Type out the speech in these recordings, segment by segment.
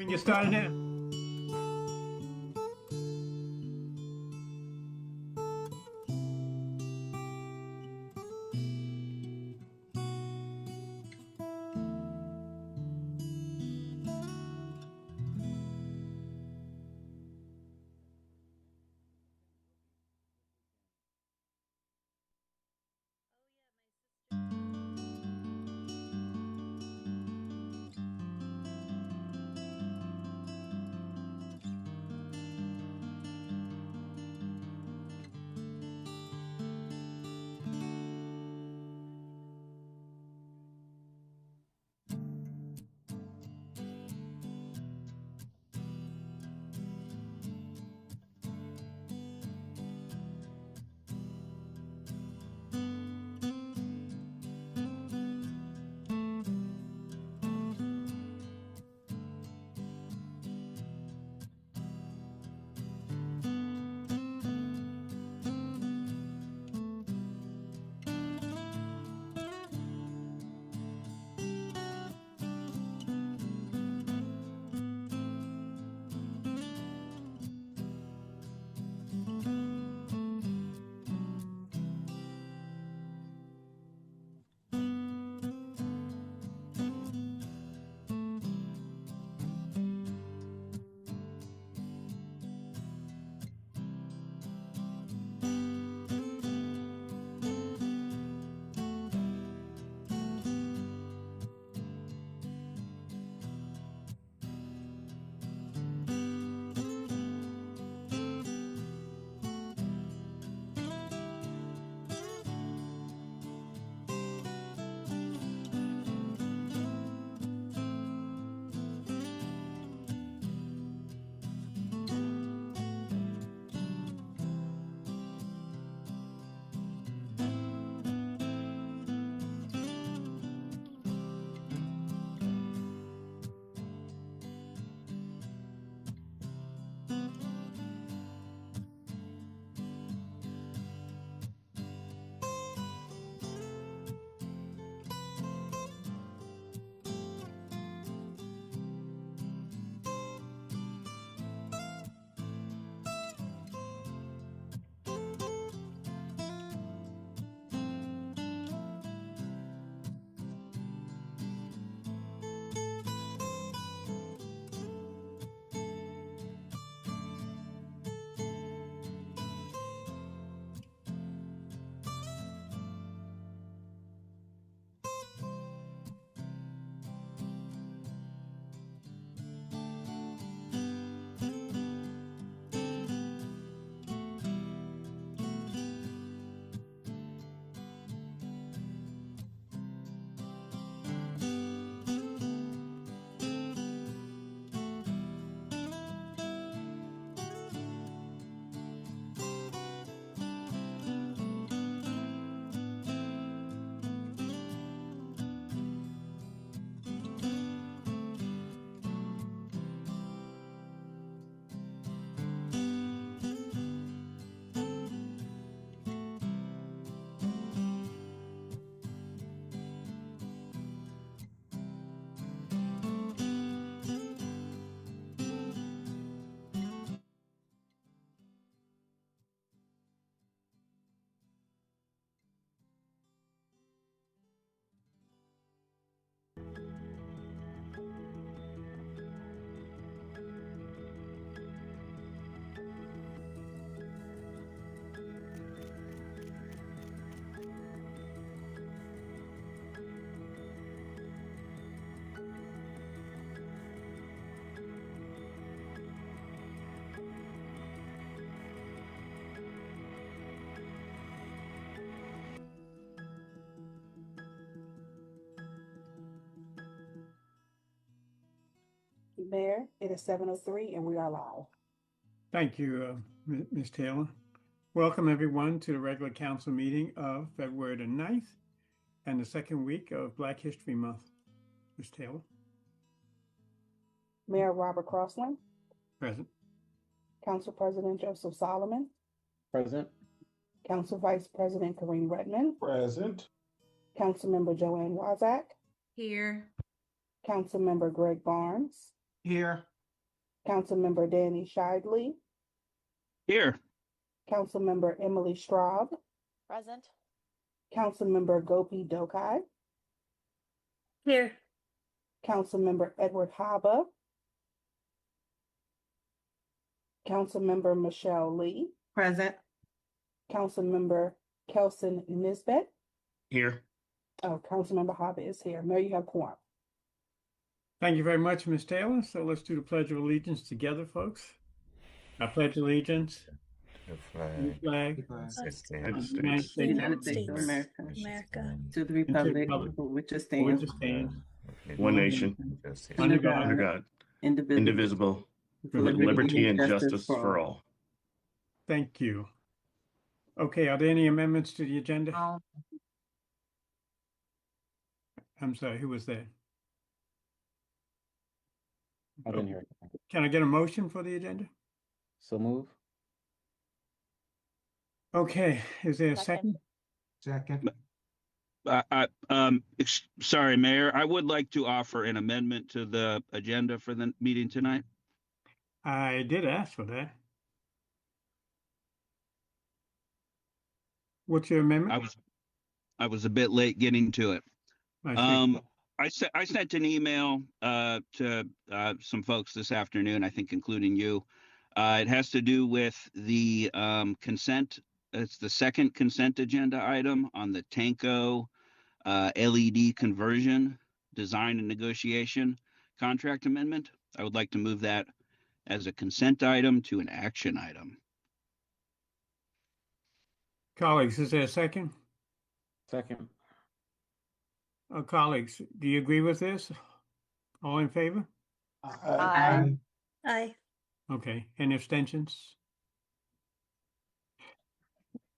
We can get started now. Mayor, it is 7:03 and we are live. Thank you, Ms. Taylor. Welcome everyone to the regular council meeting of February the 9th and the second week of Black History Month. Ms. Taylor. Mayor Robert Crossland. Present. Council President Joseph Solomon. Present. Council Vice President Kareem Redmond. Present. Councilmember Joanne Wazak. Here. Councilmember Greg Barnes. Here. Councilmember Danny Shidley, Here. Councilmember Emily Straub, Present. Councilmember Gopi Dokai, Here. Councilmember Edward Haba, Councilmember Michelle Lee, Present. Councilmember Kelson Nisbet. Here. Oh, Councilmember Haba is here. Mayor, you have quorum. Thank you very much, Ms. Taylor. So let's do the Pledge of Allegiance together, folks. I pledge allegiance The to the flag flag of the United States United States of America. To the republic for which it for which stands, it stands, one nation, under under God, God, indivisible, indivisible, with with liberty and justice for all. Thank you. Okay, are there any amendments to the agenda? I'm sorry, who was there? I didn't hear it. Can I get a motion for the agenda? So move. Okay, is there a second? Second. Sorry, Mayor, I would like to offer an amendment to the agenda for the meeting tonight. I did ask for that. What's your amendment? I was a bit late getting to it. I see. I sent an email to some folks this afternoon, I think including you. It has to do with the consent. It's the second consent agenda item on the Tanco LED conversion design and negotiation contract amendment. I would like to move that as a consent item to an action item. Colleagues, is there a second? Second. Colleagues, do you agree with this? All in favor? Aye. Aye. Okay, any abstentions?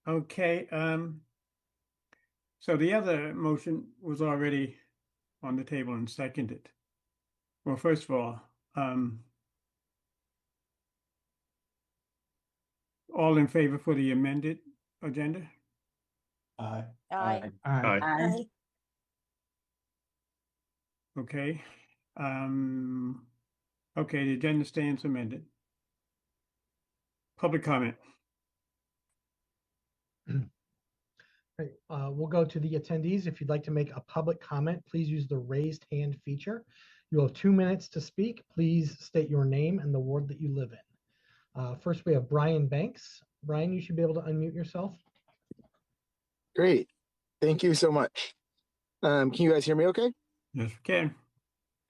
Okay, so the other motion was already on the table and seconded. Well, first of all, all in favor for the amended agenda? Aye. Aye. Aye. Aye. Okay. Okay, the agenda stands amended. Public comment. Right, we'll go to the attendees. If you'd like to make a public comment, please use the raised hand feature. You'll have 2 minutes to speak. Please state your name and the ward that you live in. First, we have Brian Banks. Brian, you should be able to unmute yourself. Great. Thank you so much. Can you guys hear me okay? Yes, we can.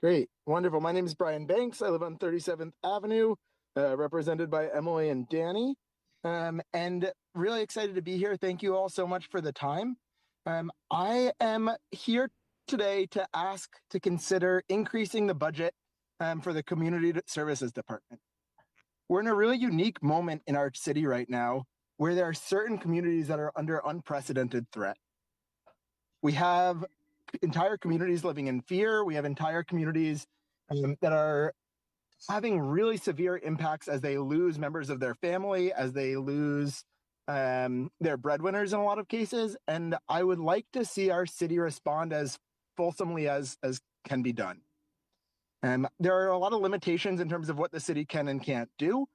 Great. Wonderful. My name is Brian Banks. I live on 37th Avenue, represented by Emily and Danny. And really excited to be here. Thank you all so much for the time. I am here today to ask to consider increasing the budget for the Community Services Department. We're in a really unique moment in our city right now where there are certain communities that are under unprecedented threat. We have entire communities living in fear. We have entire communities that are having really severe impacts as they lose members of their family, as they lose their breadwinners in a lot of cases. And I would like to see our city respond as fulsomely as can be done. There are a lot of limitations in terms of what the city can and can't do.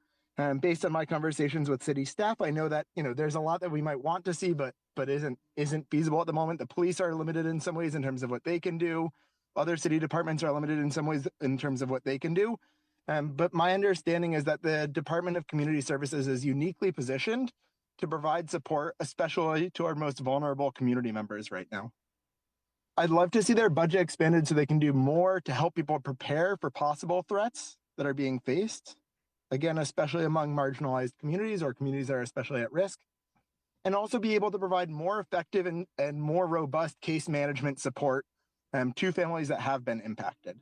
Based on my conversations with city staff, I know that there's a lot that we might want to see, but isn't feasible at the moment. The police are limited in some ways in terms of what they can do. Other city departments are limited in some ways in terms of what they can do. But my understanding is that the Department of Community Services is uniquely positioned to provide support, especially to our most vulnerable community members right now. I'd love to see their budget expanded so they can do more to help people prepare for possible threats that are being faced. Again, especially among marginalized communities or communities that are especially at risk. And also be able to provide more effective and more robust case management support to families that have been impacted.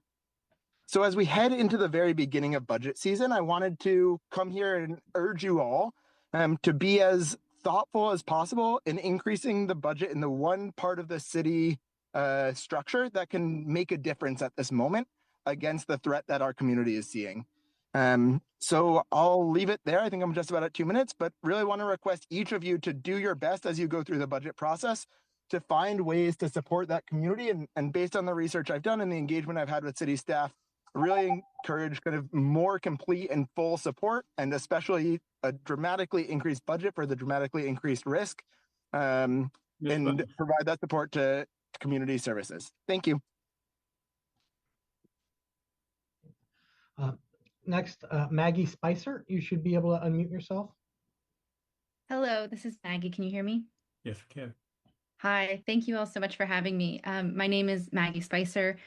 So as we head into the very beginning of budget season, I wanted to come here and urge you all to be as thoughtful as possible in increasing the budget in the one part of the city structure that can make a difference at this moment against the threat that our community is seeing. So I'll leave it there. I think I'm just about at 2 minutes, but really want to request each of you to do your best as you go through the budget process to find ways to support that community. And based on the research I've done and the engagement I've had with city staff, really encourage kind of more complete and full support, and especially a dramatically increased budget for the dramatically increased risk, and provide that support to community services. Thank you. Next, Maggie Spicer, you should be able to unmute yourself. Hello, this is Maggie. Can you hear me? Yes, we can. Hi, thank you all so much for having me. My name is Maggie Spicer.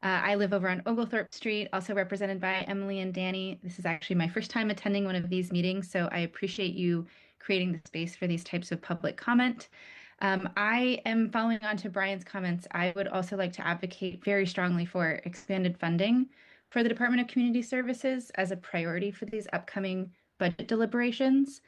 I live over on Oglethorpe Street, also represented by Emily and Danny. This is actually my first time attending one of these meetings, so I appreciate you creating the space for these types of public comment. I am following on to Brian's comments. I would also like to advocate very strongly for expanded funding for the Department of Community Services as a priority for these upcoming budget deliberations.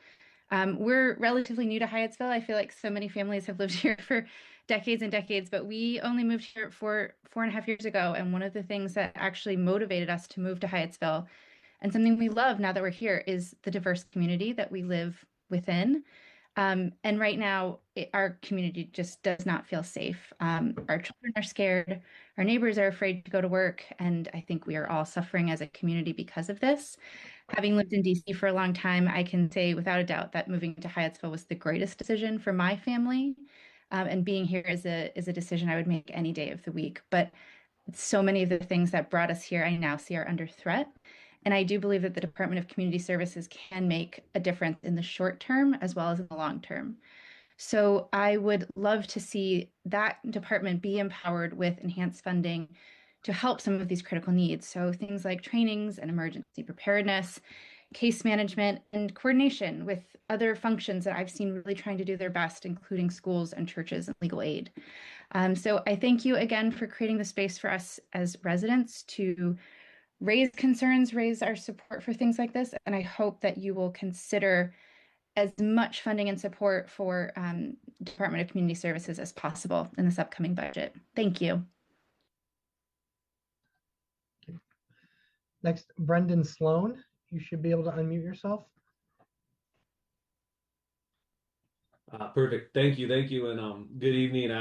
We're relatively new to Hyattsville. I feel like so many families have lived here for decades and decades, but we only moved here 4.5 years ago. And one of the things that actually motivated us to move to Hyattsville, and something we love now that we're here, is the diverse community that we live within. And right now, our community just does not feel safe. Our children are scared. Our neighbors are afraid to go to work. And I think we are all suffering as a community because of this. Having lived in DC for a long time, I can say without a doubt that moving to Hyattsville was the greatest decision for my family. And being here is a decision I would make any day of the week. But so many of the things that brought us here, I now see are under threat. And I do believe that the Department of Community Services can make a difference in the short term as well as in the long term. So I would love to see that department be empowered with enhanced funding to help some of these critical needs. So things like trainings and emergency preparedness, case management, and coordination with other functions that I've seen really trying to do their best, including schools and churches and legal aid. So I thank you again for creating the space for us as residents to raise concerns, raise our support for things like this. And I hope that you will consider as much funding and support for Department of Community Services as possible in this upcoming budget. Thank you. Next, Brendan Sloan, you should be able to unmute yourself. Perfect. Thank you. And good evening.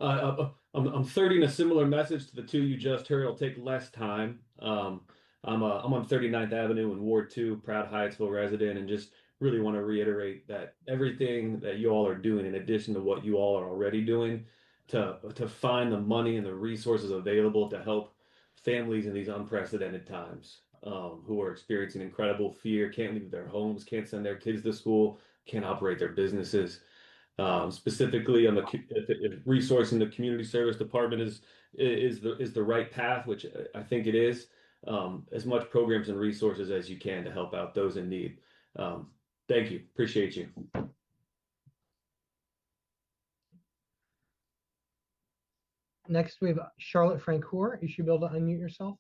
I'm thirding a similar message to the two you just heard. It'll take less time. I'm on 39th Avenue in Ward 2, proud Hyattsville resident, and just really want to reiterate that everything that you all are doing, in addition to what you all are already doing, to find the money and the resources available to help families in these unprecedented times, who are experiencing incredible fear, can't leave their homes, can't send their kids to school, can't operate their businesses. Specifically on if resourcing the community service department is the right path, which I think it is. As much programs and resources as you can to help out those in need. Thank you. Appreciate you. Next, we have Charlotte Francoeur. You should be able to unmute yourself.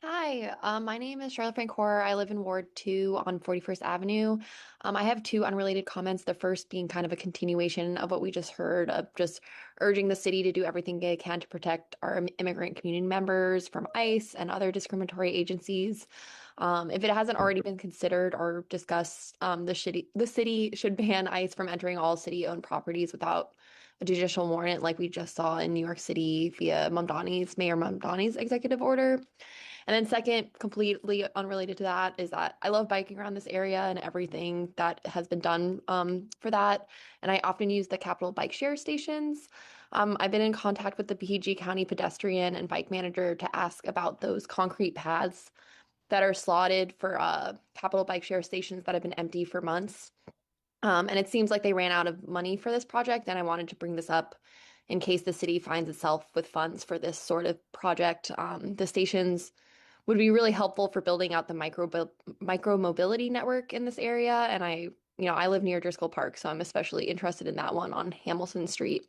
Hi, my name is Charlotte Francoeur. I live in Ward 2 on 41st Avenue. I have two unrelated comments. The first being kind of a continuation of what we just heard, of just urging the city to do everything they can to protect our immigrant community members from ICE and other discriminatory agencies. If it hasn't already been considered or discussed, the city should ban ICE from entering all city-owned properties without a judicial warrant, like we just saw in New York City via Mayor Mamdani's executive order. And then second, completely unrelated to that, is that I love biking around this area and everything that has been done for that. And I often use the Capitol bike share stations. I've been in contact with the PG County pedestrian and bike manager to ask about those concrete paths that are slotted for Capitol bike share stations that have been empty for months. And it seems like they ran out of money for this project, and I wanted to bring this up in case the city finds itself with funds for this sort of project. The stations would be really helpful for building out the micro mobility network in this area. And I live near Driscoll Park, so I'm especially interested in that one on Hamilton Street.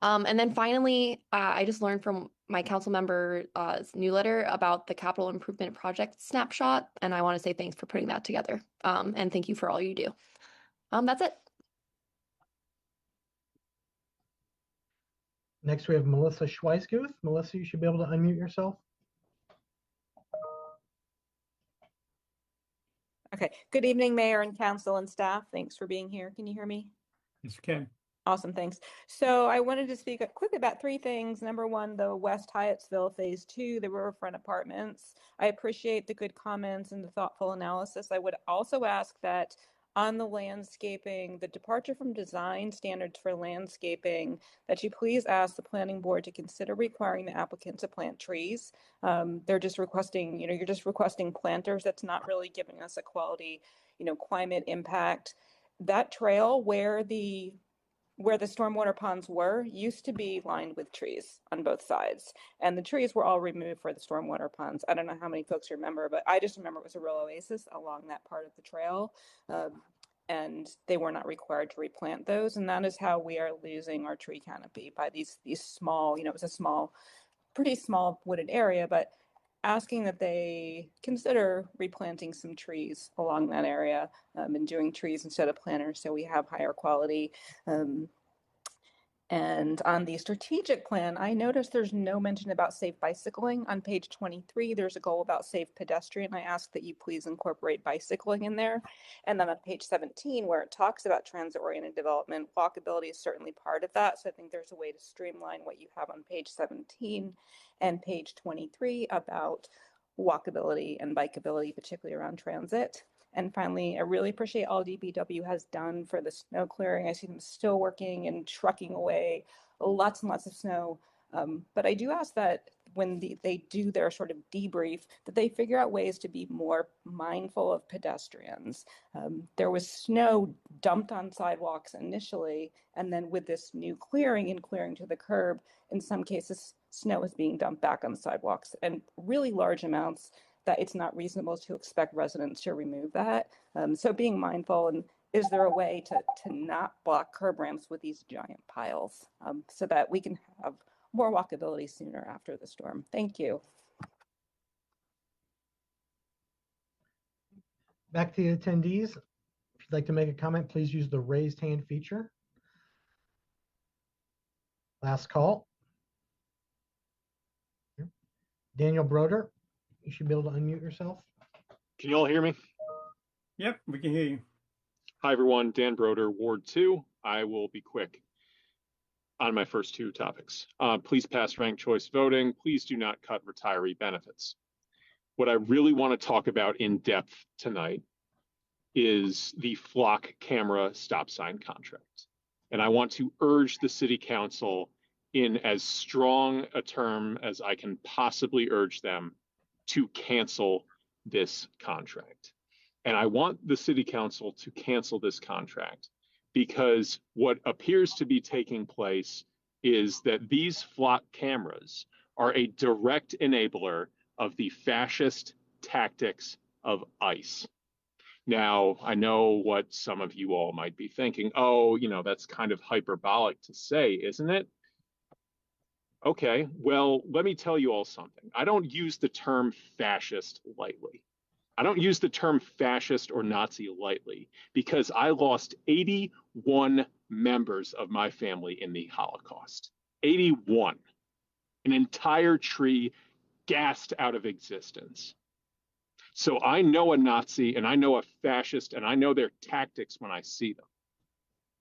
And then finally, I just learned from my council member's newsletter about the capital improvement project snapshot, and I want to say thanks for putting that together. And thank you for all you do. That's it. Next, we have Melissa Schweisguth. Melissa, you should be able to unmute yourself. Okay. Good evening, Mayor and Council and staff. Thanks for being here. Can you hear me? Yes, we can. Awesome, thanks. So I wanted to speak quickly about three things. Number one, the West Hyattsville Phase 2, the riverfront apartments. I appreciate the good comments and the thoughtful analysis. I would also ask that on the landscaping, the departure from design standards for landscaping, that you please ask the planning board to consider requiring the applicant to plant trees. They're just requesting, you're just requesting planters. That's not really giving us a quality, climate impact. That trail where the stormwater ponds were used to be lined with trees on both sides. And the trees were all removed for the stormwater ponds. I don't know how many folks remember, but I just remember it was a real oasis along that part of the trail. And they were not required to replant those. And that is how we are losing our tree canopy, by these small, it was a pretty small wooded area, but asking that they consider replanting some trees along that area, and doing trees instead of planters, so we have higher quality. And on the strategic plan, I noticed there's no mention about safe bicycling. On page 23, there's a goal about safe pedestrian. I ask that you please incorporate bicycling in there. And then on page 17, where it talks about transit-oriented development, walkability is certainly part of that. So I think there's a way to streamline what you have on page 17 and page 23 about walkability and bikeability, particularly around transit. And finally, I really appreciate all DPW has done for the snow clearing. I see them still working and trucking away lots and lots of snow. But I do ask that when they do their sort of debrief, that they figure out ways to be more mindful of pedestrians. There was snow dumped on sidewalks initially, and then with this new clearing and clearing to the curb, in some cases, snow is being dumped back on the sidewalks, and really large amounts, that it's not reasonable to expect residents to remove that. So being mindful, and is there a way to not block curb ramps with these giant piles, so that we can have more walkability sooner after the storm? Thank you. Back to the attendees. If you'd like to make a comment, please use the raised hand feature. Last call. Daniel Broder, you should be able to unmute yourself. Can you all hear me? Yep, we can hear you. Hi, everyone. Dan Broder, Ward 2. I will be quick on my first two topics. Please pass ranked choice voting. Please do not cut retiree benefits. What I really want to talk about in depth tonight is the flock camera stop sign contract. And I want to urge the city council, in as strong a term as I can possibly urge them, to cancel this contract. And I want the city council to cancel this contract because what appears to be taking place is that these flock cameras are a direct enabler of the fascist tactics of ICE. Now, I know what some of you all might be thinking. Oh, that's kind of hyperbolic to say, isn't it? Okay, well, let me tell you all something. I don't use the term fascist lightly. I don't use the term fascist or Nazi lightly because I lost 81 members of my family in the Holocaust. 81. An entire tree gassed out of existence. So I know a Nazi and I know a fascist and I know their tactics when I see them.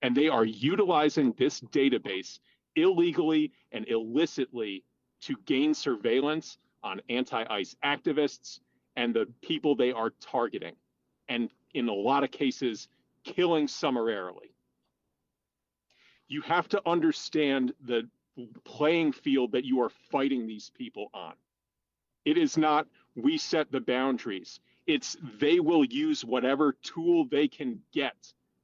And they are utilizing this database illegally and illicitly to gain surveillance on anti-ICE activists and the people they are targeting, and in a lot of cases, killing summarily. You have to understand the playing field that you are fighting these people on. It is not we set the boundaries. It's they will use whatever tool they can get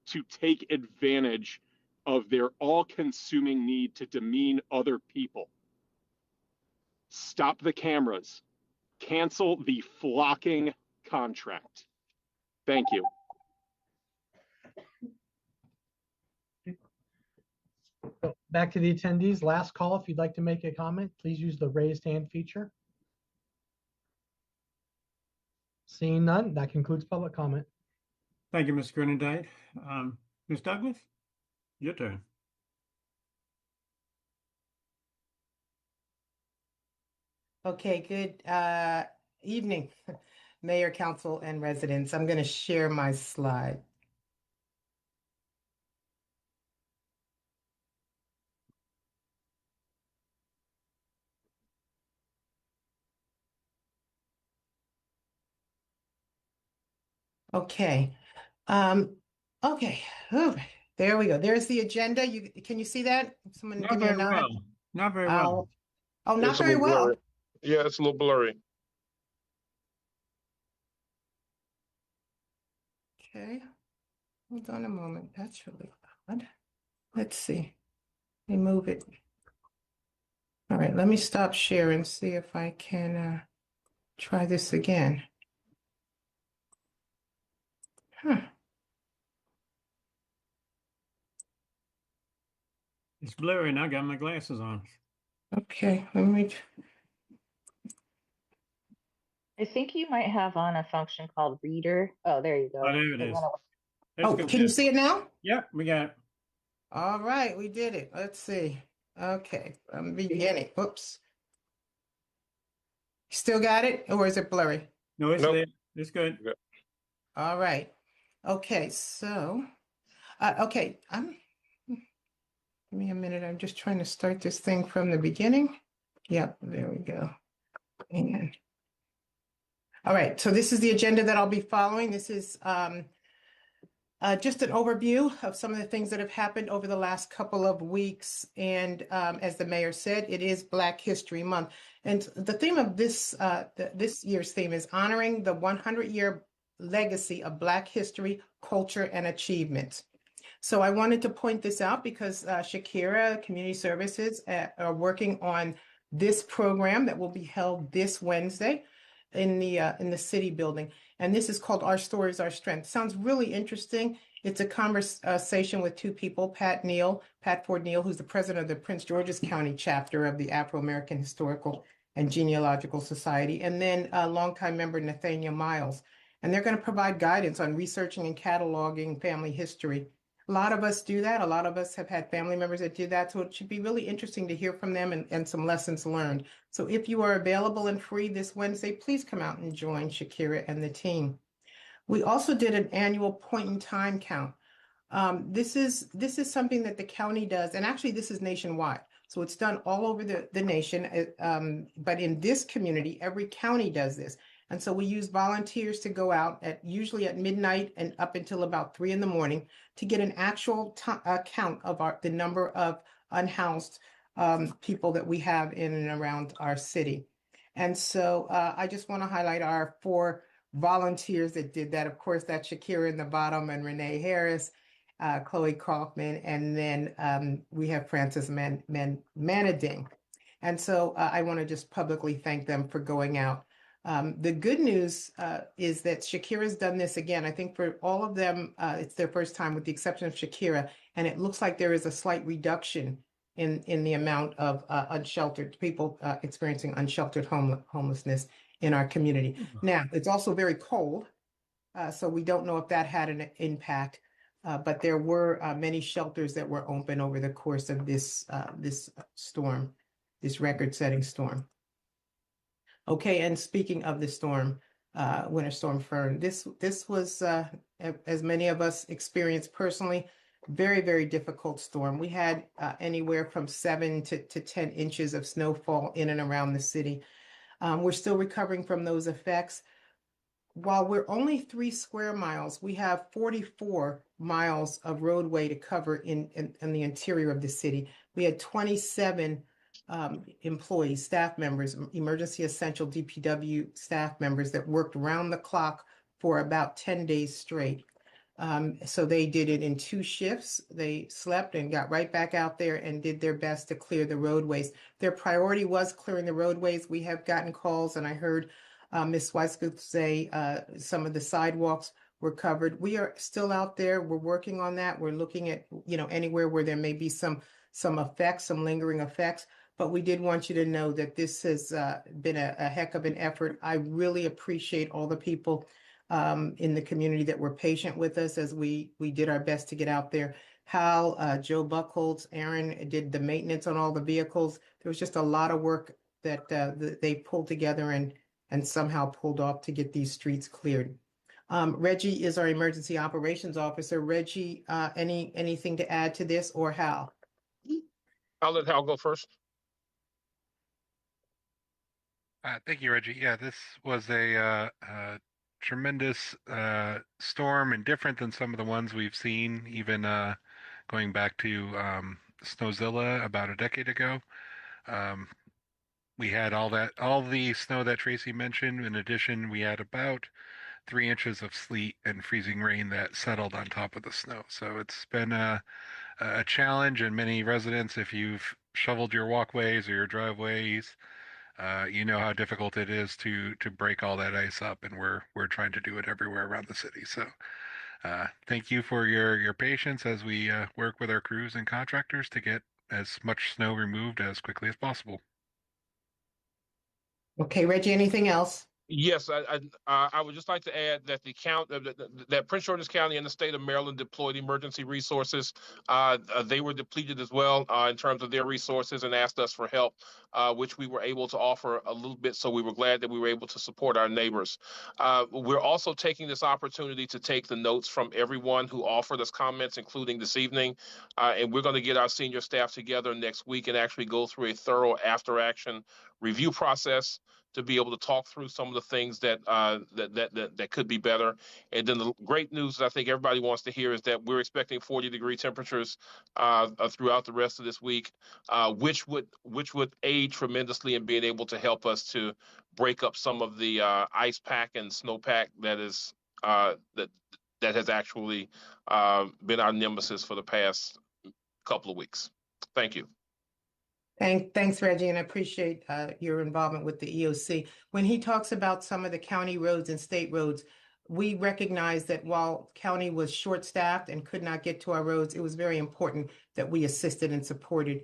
to take advantage of their all-consuming need to demean other people. Stop the cameras. Cancel the flocking contract. Thank you. Back to the attendees. Last call. If you'd like to make a comment, please use the raised hand feature. Seeing none, that concludes public comment. Thank you, Ms. Grenadite. Ms. Douglas, your turn. Okay, good evening, Mayor, Council, and residents. I'm going to share my slide. Okay. Okay. Whew. There we go. There's the agenda. Can you see that? Someone Not give me a very nod. well. Not very well. Oh, not It's a very little well. blurry. Yeah, it's a little blurry. Okay. Hold on a moment. That's really odd. Let's see. Let me move it. All right, let me stop sharing, see if I can try this again. Huh. It's blurry and I got my glasses on. Okay, let me. I think you might have on a function called Reader. Oh, there you go. Oh, there it is. That's Oh, good. can you see it now? Yep, we got it. All right, we did it. Let's see. Okay, from the beginning. Whoops. Still got it, or is it blurry? No, it's Nope. there. It's good. All right. Okay, so, okay, give me a minute. I'm just trying to start this thing from the beginning. Yep, there we go. And all right, so this is the agenda that I'll be following. This is just an overview of some of the things that have happened over the last couple of weeks. And as the mayor said, it is Black History Month. And the theme of this year's theme is honoring the 100-year legacy of Black history, culture, and achievement. So I wanted to point this out because Shakira Community Services are working on this program that will be held this Wednesday in the city building. And this is called Our Stories, Our Strength. Sounds really interesting. It's a conversation with two people, Pat Ford Neal, who's the president of the Prince George's County chapter of the Afro-American Historical and Genealogical Society, and then a longtime member, Nathaniel Miles. And they're going to provide guidance on researching and cataloging family history. A lot of us do that. A lot of us have had family members that do that. So it should be really interesting to hear from them and some lessons learned. So if you are available and free this Wednesday, please come out and join Shakira and the team. We also did an annual point in time count. This is something that the county does, and actually this is nationwide. So it's done all over the nation, but in this community, every county does this. And so we use volunteers to go out usually at midnight and up until about 3 a.m. to get an actual count of the number of unhoused people that we have in and around our city. And so I just want to highlight our 4 volunteers that did that. Of course, that's Shakira in the bottom and Renee Harris, Chloe Kaufman, and then we have Francis Manading. And so I want to just publicly thank them for going out. The good news is that Shakira's done this again. I think for all of them, it's their first time with the exception of Shakira. And it looks like there is a slight reduction in the amount of unsheltered people experiencing unsheltered homelessness in our community. Now, it's also very cold, so we don't know if that had an impact, but there were many shelters that were open over the course of this storm, this record-setting storm. Okay, and speaking of the storm, Winter Storm Fern, this was, as many of us experienced personally, very, very difficult storm. We had anywhere from 7 to 10 inches of snowfall in and around the city. We're still recovering from those effects. While we're only 3 square miles, we have 44 miles of roadway to cover in the interior of the city. We had 27 employees, staff members, emergency essential DPW staff members that worked round the clock for about 10 days straight. So they did it in 2 shifts. They slept and got right back out there and did their best to clear the roadways. Their priority was clearing the roadways. We have gotten calls, and I heard Ms. Weiskuth say some of the sidewalks were covered. We are still out there. We're working on that. We're looking at, anywhere where there may be some effects, some lingering effects. But we did want you to know that this has been a heck of an effort. I really appreciate all the people in the community that were patient with us as we did our best to get out there. Hal, Joe Buckholz, Aaron did the maintenance on all the vehicles. There was just a lot of work that they pulled together and somehow pulled off to get these streets cleared. Reggie is our emergency operations officer. Reggie, anything to add to this, or Hal? I'll let Hal go first. Thank you, Reggie. Yeah, this was a tremendous storm and different than some of the ones we've seen, even going back to Snowzilla about a decade ago. Um, we had all the snow that Tracy mentioned. In addition, we had about 3 inches of sleet and freezing rain that settled on top of the snow. So it's been a challenge, and many residents, if you've shoveled your walkways or your driveways, you know how difficult it is to break all that ice up, and we're trying to do it everywhere around the city. So thank you for your patience as we work with our crews and contractors to get as much snow removed as quickly as possible. Okay, Reggie, anything else? Yes, I would just like to add that that Prince George's County and the state of Maryland deployed emergency resources. They were depleted as well in terms of their resources and asked us for help, which we were able to offer a little bit. So we were glad that we were able to support our neighbors. We're also taking this opportunity to take the notes from everyone who offered us comments, including this evening, and we're going to get our senior staff together next week and actually go through a thorough after-action review process to be able to talk through some of the things that could be better. And then the great news that I think everybody wants to hear is that we're expecting 40-degree temperatures throughout the rest of this week, which would aid tremendously in being able to help us to break up some of the ice pack and snowpack that has actually been our nemesis for the past couple of weeks. Thank you. Thanks, Reggie, and I appreciate your involvement with the EOC. When he talks about some of the county roads and state roads, we recognize that while county was short-staffed and could not get to our roads, it was very important that we assisted and supported.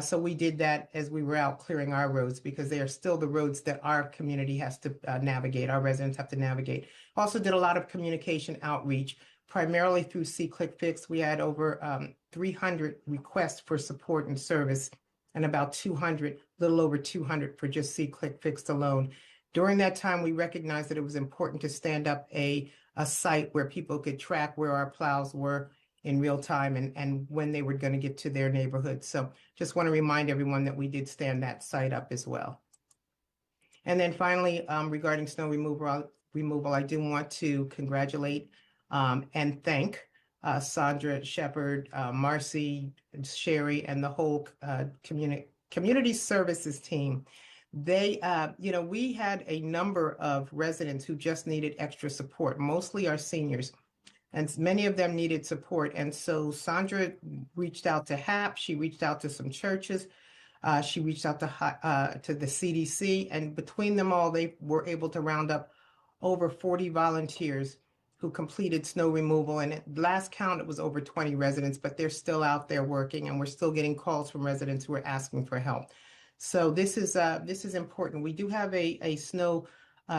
So we did that as we were out clearing our roads, because they are still the roads that our community has to navigate, our residents have to navigate. Also did a lot of communication outreach, primarily through SeeClickFix. We had over 300 requests for support and service, and about 200, little over 200 for just SeeClickFix alone. During that time, we recognized that it was important to stand up a site where people could track where our plows were in real time and when they were going to get to their neighborhood. So just want to remind everyone that we did stand that site up as well. And then finally, regarding snow removal, I do want to congratulate and thank Sandra Shepard, Marcy, Sherry, and the whole community services team. They, we had a number of residents who just needed extra support, mostly our seniors, and many of them needed support. And so Sandra reached out to HAP, she reached out to some churches, she reached out to the CDC, and between them all, they were able to round up over 40 volunteers who completed snow removal. And at last count, it was over 20 residents, but they're still out there working, and we're still getting calls from residents who are asking for help. So this is important. We do have a snow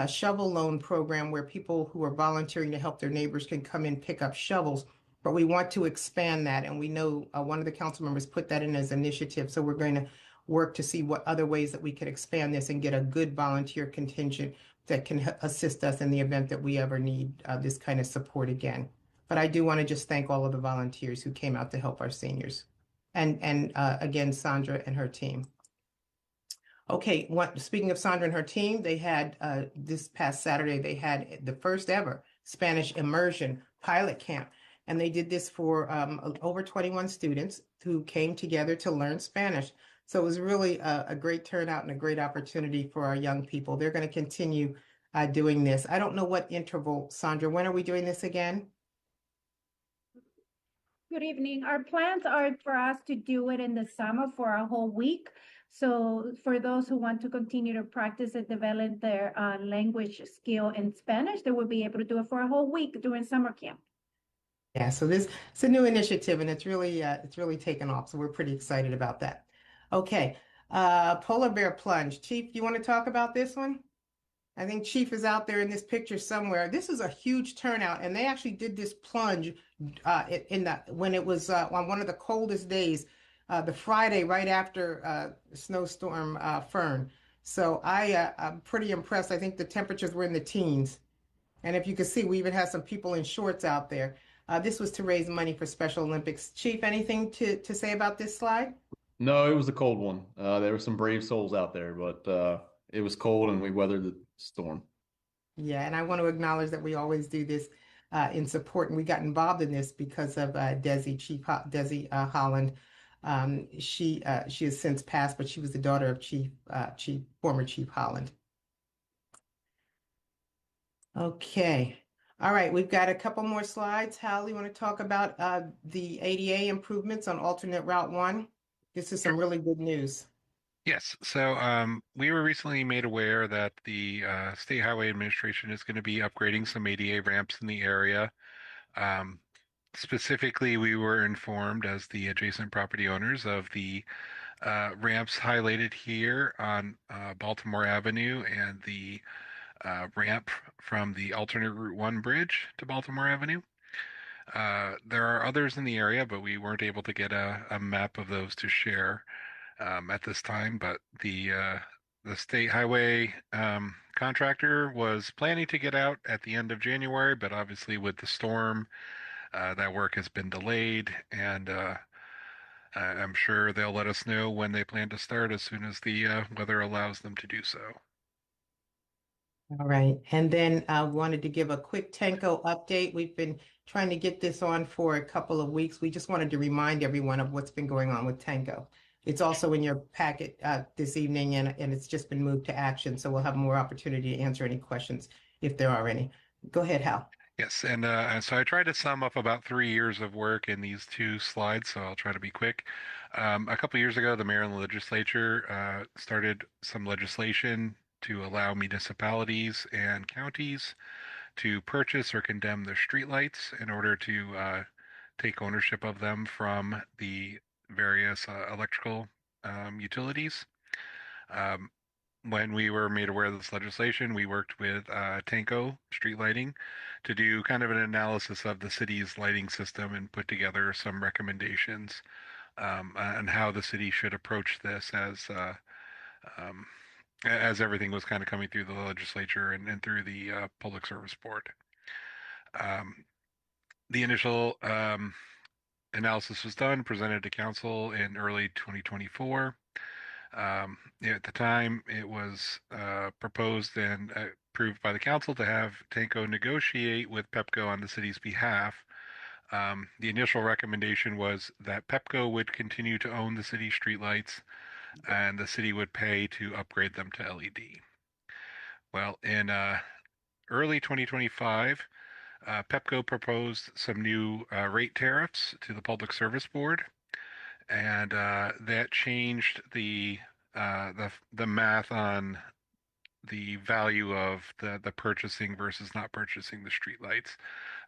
shovel loan program where people who are volunteering to help their neighbors can come in, pick up shovels, but we want to expand that. And we know one of the council members put that in as an initiative. So we're going to work to see what other ways that we could expand this and get a good volunteer contingent that can assist us in the event that we ever need this kind of support again. But I do want to just thank all of the volunteers who came out to help our seniors. And again, Sandra and her team. Okay, speaking of Sandra and her team, they had this past Saturday, they had the first ever Spanish immersion pilot camp. And they did this for over 21 students who came together to learn Spanish. So it was really a great turnout and a great opportunity for our young people. They're going to continue doing this. I don't know what interval, Sandra, when are we doing this again? Good evening. Our plans are for us to do it in the summer for a whole week. So for those who want to continue to practice and develop their language skill in Spanish, they will be able to do it for a whole week during summer camp. Yeah, so it's a new initiative, and it's really taken off. So we're pretty excited about that. Okay, polar bear plunge. Chief, you want to talk about this one? I think Chief is out there in this picture somewhere. This is a huge turnout, and they actually did this plunge when it was on one of the coldest days, the Friday right after snowstorm Fern. So I'm pretty impressed. I think the temperatures were in the teens, and if you can see, we even had some people in shorts out there. This was to raise money for Special Olympics. Chief, anything to say about this slide? No, it was a cold one. There were some brave souls out there, but it was cold and we weathered the storm. Yeah, and I want to acknowledge that we always do this in support, and we got involved in this because of Desi Holland. She has since passed, but she was the daughter of former Chief Holland. Okay. All right, we've got a couple more slides. Hal, you want to talk about the ADA improvements on alternate Route 1? This is some really good news. Yes. So we were recently made aware that the State Highway Administration is going to be upgrading some ADA ramps in the area. Specifically, we were informed as the adjacent property owners of the ramps highlighted here on Baltimore Avenue and the ramp from the alternate Route 1 bridge to Baltimore Avenue. There are others in the area, but we weren't able to get a map of those to share at this time. But the state highway contractor was planning to get out at the end of January, but obviously with the storm, that work has been delayed, and I'm sure they'll let us know when they plan to start as soon as the weather allows them to do so. All right, and then I wanted to give a quick Tenko update. We've been trying to get this on for a couple of weeks. We just wanted to remind everyone of what's been going on with Tenko. It's also in your packet this evening, and it's just been moved to action, so we'll have more opportunity to answer any questions if there are any. Go ahead, Hal. Yes, and so I tried to sum up about 3 years of work in these two slides, so I'll try to be quick. A couple years ago, the Maryland legislature started some legislation to allow municipalities and counties to purchase or condemn their streetlights in order to take ownership of them from the various electrical utilities. When we were made aware of this legislation, we worked with Tanco Street Lighting to do kind of an analysis of the city's lighting system and put together some recommendations on how the city should approach this as everything was kind of coming through the legislature and through the Public Service Board. The initial analysis was done, presented to council in early 2024. At the time, it was proposed and approved by the council to have Tanco negotiate with Pepco on the city's behalf. The initial recommendation was that Pepco would continue to own the city streetlights and the city would pay to upgrade them to LED. Well, in early 2025, Pepco proposed some new rate tariffs to the Public Service Board, and that changed the math on the value of the purchasing versus not purchasing the streetlights.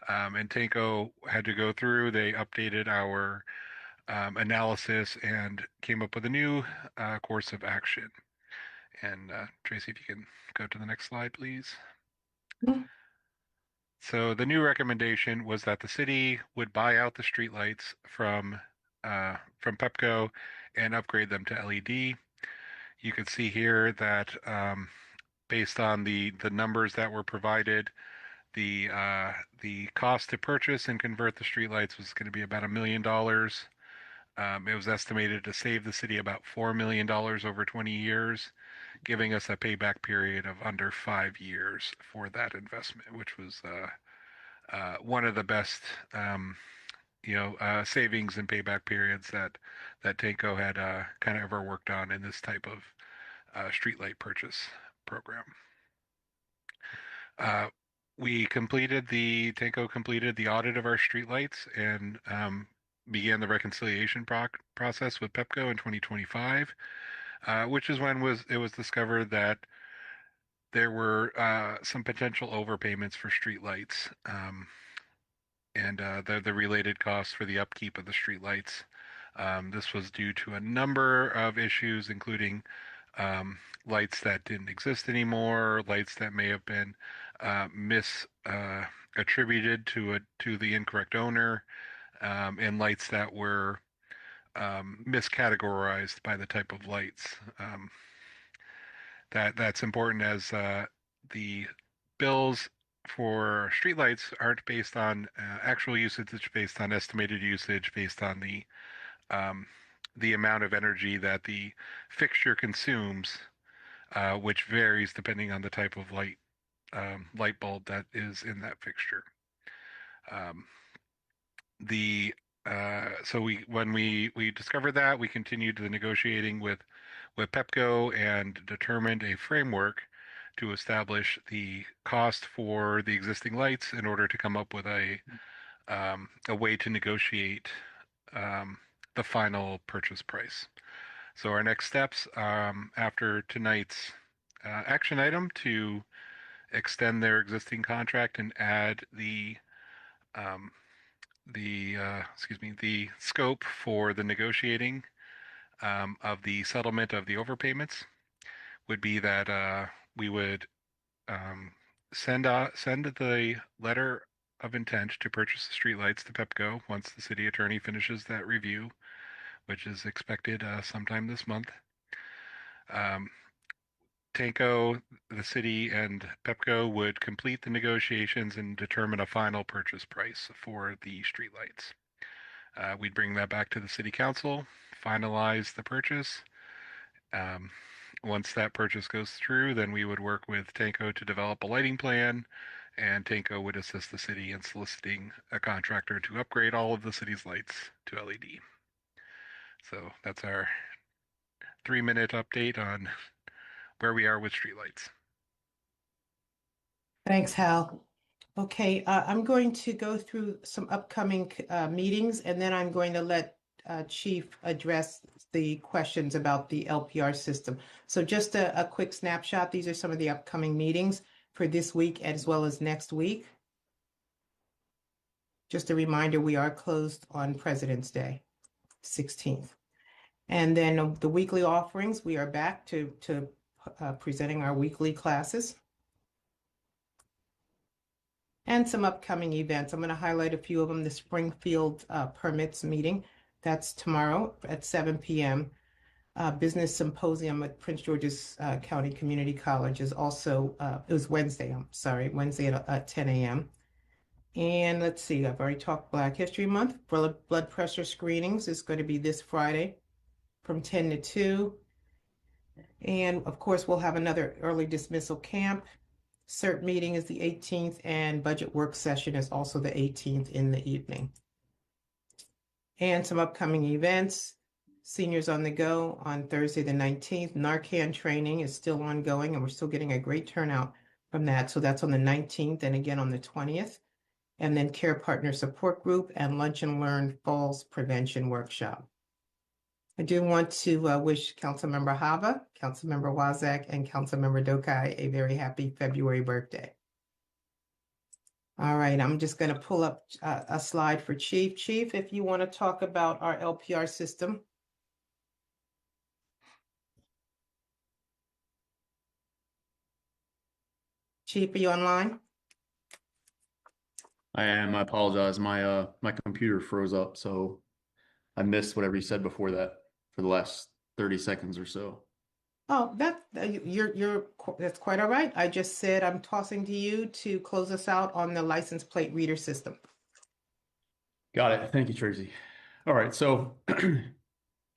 And Tanco had to go through. They updated our analysis and came up with a new course of action. And Tracy, if you can go to the next slide, please. So the new recommendation was that the city would buy out the streetlights from Pepco and upgrade them to LED. You can see here that based on the numbers that were provided, the cost to purchase and convert the streetlights was going to be about $1 million. It was estimated to save the city about $4 million over 20 years, giving us a payback period of under 5 years for that investment, which was one of the best savings and payback periods that Tanco had kind of ever worked on in this type of streetlight purchase program. Tanco completed the audit of our streetlights and began the reconciliation process with Pepco in 2025, which is when it was discovered that there were some potential overpayments for streetlights and the related costs for the upkeep of the streetlights. This was due to a number of issues, including lights that didn't exist anymore, lights that may have been attributed to the incorrect owner, and lights that were miscategorized by the type of lights. That's important, as the bills for streetlights aren't based on actual usage; it's based on estimated usage, based on the amount of energy that the fixture consumes, which varies depending on the type of light light bulb that is in that fixture. When we discovered that, we continued the negotiating with Pepco and determined a framework to establish the cost for the existing lights in order to come up with a way to negotiate the final purchase price. So our next steps after tonight's action item to extend their existing contract and add the scope for the negotiating of the settlement of the overpayments would be that we would send the letter of intent to purchase the streetlights to Pepco once the city attorney finishes that review, which is expected sometime this month. Tanco, the city, and Pepco would complete the negotiations and determine a final purchase price for the streetlights. We'd bring that back to the city council, finalize the purchase. Once that purchase goes through, then we would work with Tanco to develop a lighting plan, and Tanco would assist the city in soliciting a contractor to upgrade all of the city's lights to LED. So that's our 3-minute update on where we are with streetlights. Thanks, Hal. Okay, I'm going to go through some upcoming meetings, and then I'm going to let Chief address the questions about the LPR system. So just a quick snapshot. These are some of the upcoming meetings for this week as well as next week. Just a reminder, we are closed on President's Day, 16th. And then the weekly offerings, we are back to presenting our weekly classes. And some upcoming events. I'm going to highlight a few of them. The Springfield Permits meeting. That's tomorrow at 7 p.m. Business Symposium at Prince George's County Community College is also, it was Wednesday, Wednesday at 10 a.m. And let's see, I've already talked Black History Month. Blood pressure screenings is going to be this Friday from 10 to 2. And of course, we'll have another early dismissal camp. CERT meeting is the 18th, and budget work session is also the 18th in the evening. And some upcoming events. Seniors on the Go on Thursday the 19th. Narcan training is still ongoing, and we're still getting a great turnout from that. So that's on the 19th and again on the 20th. And then Care Partner Support Group and Lunch and Learn Falls Prevention Workshop. I do want to wish Councilmember Hava, Councilmember Wazak, and Councilmember Dokai a very happy February birthday. All right, I'm just going to pull up a slide for Chief. Chief, if you want to talk about our LPR system. Chief, are you online? I am. I apologize. My computer froze up, so I missed whatever you said before that for the last 30 seconds or so. Oh, that's quite all right. I just said I'm tossing to you to close us out on the license plate reader system. Got it. Thank you, Tracy. All right. So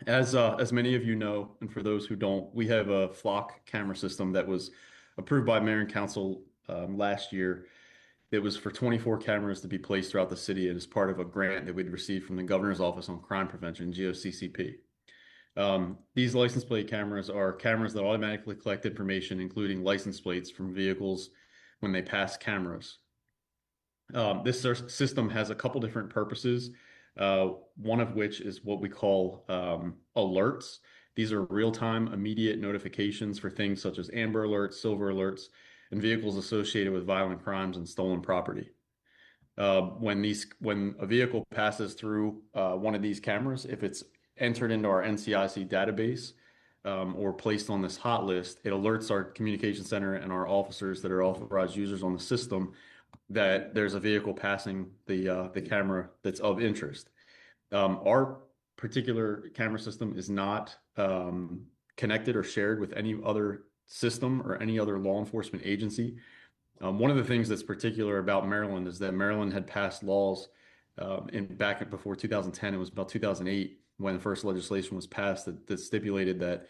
as many of you know, and for those who don't, we have a flock camera system that was approved by Mayor and Council last year. It was for 24 cameras to be placed throughout the city and as part of a grant that we'd received from the Governor's Office on Crime Prevention, GOCCP. These license plate cameras are cameras that automatically collect information, including license plates from vehicles when they pass cameras. This system has a couple different purposes, one of which is what we call alerts. These are real-time immediate notifications for things such as Amber Alerts, Silver Alerts, and vehicles associated with violent crimes and stolen property. When a vehicle passes through one of these cameras, if it's entered into our NCIC database or placed on this hot list, it alerts our communication center and our officers that are authorized users on the system that there's a vehicle passing the camera that's of interest. Our particular camera system is not connected or shared with any other system or any other law enforcement agency. One of the things that's particular about Maryland is that Maryland had passed laws back before 2010. It was about 2008 when the first legislation was passed that stipulated that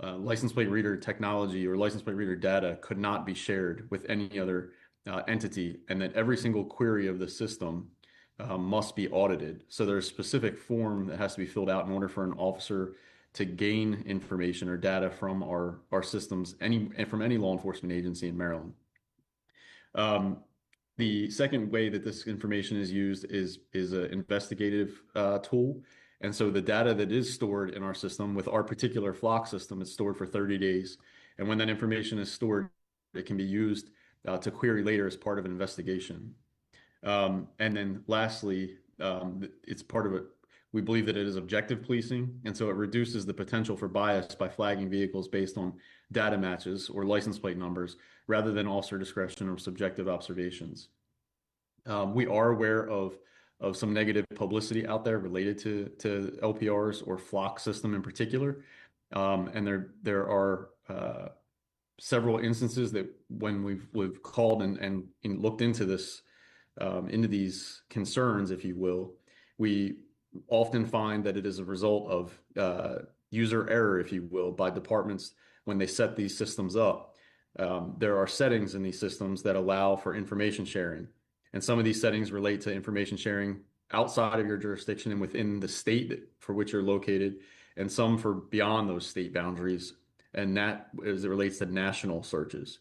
license plate reader technology or license plate reader data could not be shared with any other entity, and that every single query of the system must be audited. So there's a specific form that has to be filled out in order for an officer to gain information or data from our systems, from any law enforcement agency in Maryland. The second way that this information is used is an investigative tool. And so the data that is stored in our system with our particular flock system is stored for 30 days. And when that information is stored, it can be used to query later as part of an investigation. And then lastly, it's part of it. We believe that it is objective policing, and so it reduces the potential for bias by flagging vehicles based on data matches or license plate numbers rather than officer discretion or subjective observations. We are aware of some negative publicity out there related to LPRs or flock system in particular, and there are several instances that when we've called and looked into this, into these concerns, if you will, we often find that it is a result of user error, if you will, by departments when they set these systems up. There are settings in these systems that allow for information sharing. And some of these settings relate to information sharing outside of your jurisdiction and within the state for which you're located, and some for beyond those state boundaries. And that as it relates to national searches.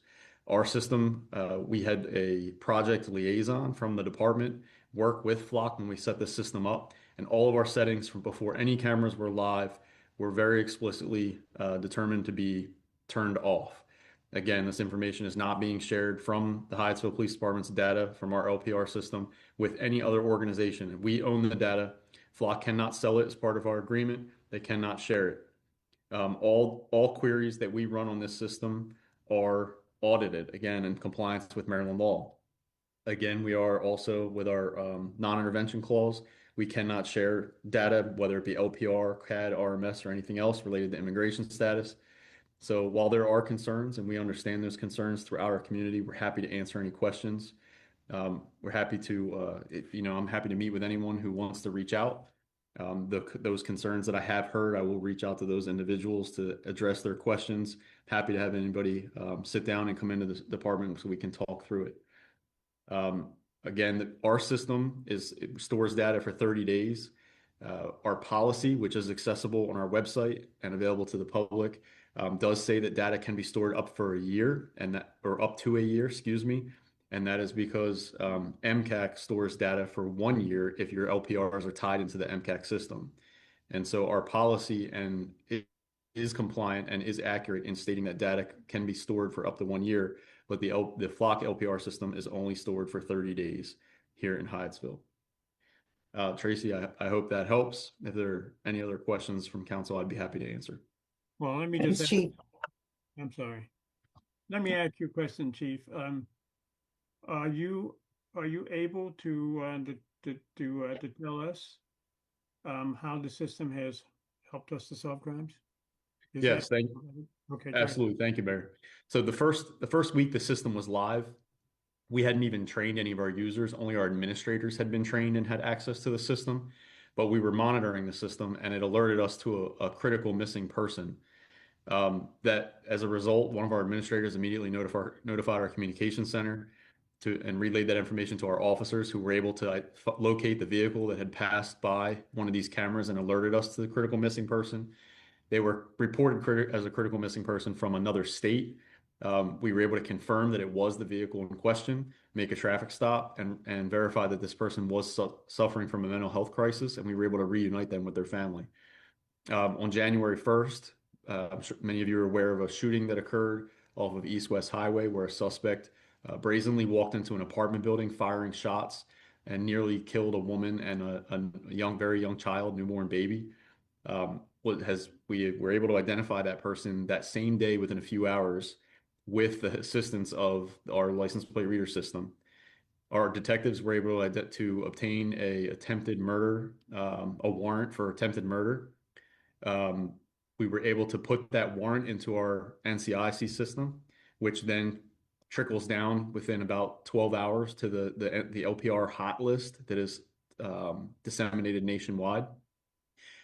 Our system, we had a project liaison from the department work with Flock when we set the system up, and all of our settings from before any cameras were live were very explicitly determined to be turned off. Again, this information is not being shared from the Hyattsville Police Department's data from our LPR system with any other organization. We own the data. Flock cannot sell it as part of our agreement. They cannot share it. All queries that we run on this system are audited, again, in compliance with Maryland law. Again, we are also with our non-intervention clause. We cannot share data, whether it be LPR, CAD, RMS, or anything else related to immigration status. So while there are concerns, and we understand those concerns throughout our community, we're happy to answer any questions. We're happy to, I'm happy to meet with anyone who wants to reach out. Those concerns that I have heard, I will reach out to those individuals to address their questions. Happy to have anybody sit down and come into the department so we can talk through it. Again, our system stores data for 30 days. Our policy, which is accessible on our website and available to the public, does say that data can be stored up for a year or up to a year, excuse me. And that is because MCAC stores data for 1 year if your LPRs are tied into the MCAC system. And so our policy is compliant and is accurate in stating that data can be stored for up to 1 year, but the Flock LPR system is only stored for 30 days here in Hyattsville. Tracy, I hope that helps. If there are any other questions from council, I'd be happy to answer. Well, let me just I'm sorry. Let me ask you a question, Chief. Are you able to tell us how the system has helped us to solve crimes? Yes, thank you. Okay, absolutely. Thank you, Mayor. So the first week the system was live, we hadn't even trained any of our users. Only our administrators had been trained and had access to the system, but we were monitoring the system, and it alerted us to a critical missing person. That as a result, one of our administrators immediately notified our communications center and relayed that information to our officers, who were able to locate the vehicle that had passed by one of these cameras and alerted us to the critical missing person. They were reported as a critical missing person from another state. We were able to confirm that it was the vehicle in question, make a traffic stop, and verify that this person was suffering from a mental health crisis, and we were able to reunite them with their family. On January 1st, I'm sure many of you are aware of a shooting that occurred off of East-West Highway, where a suspect brazenly walked into an apartment building firing shots and nearly killed a woman and a very young child, newborn baby. We were able to identify that person that same day within a few hours with the assistance of our license plate reader system. Our detectives were able to obtain a warrant for attempted murder. We were able to put that warrant into our NCIC system, which then trickles down within about 12 hours to the LPR hot list that is disseminated nationwide.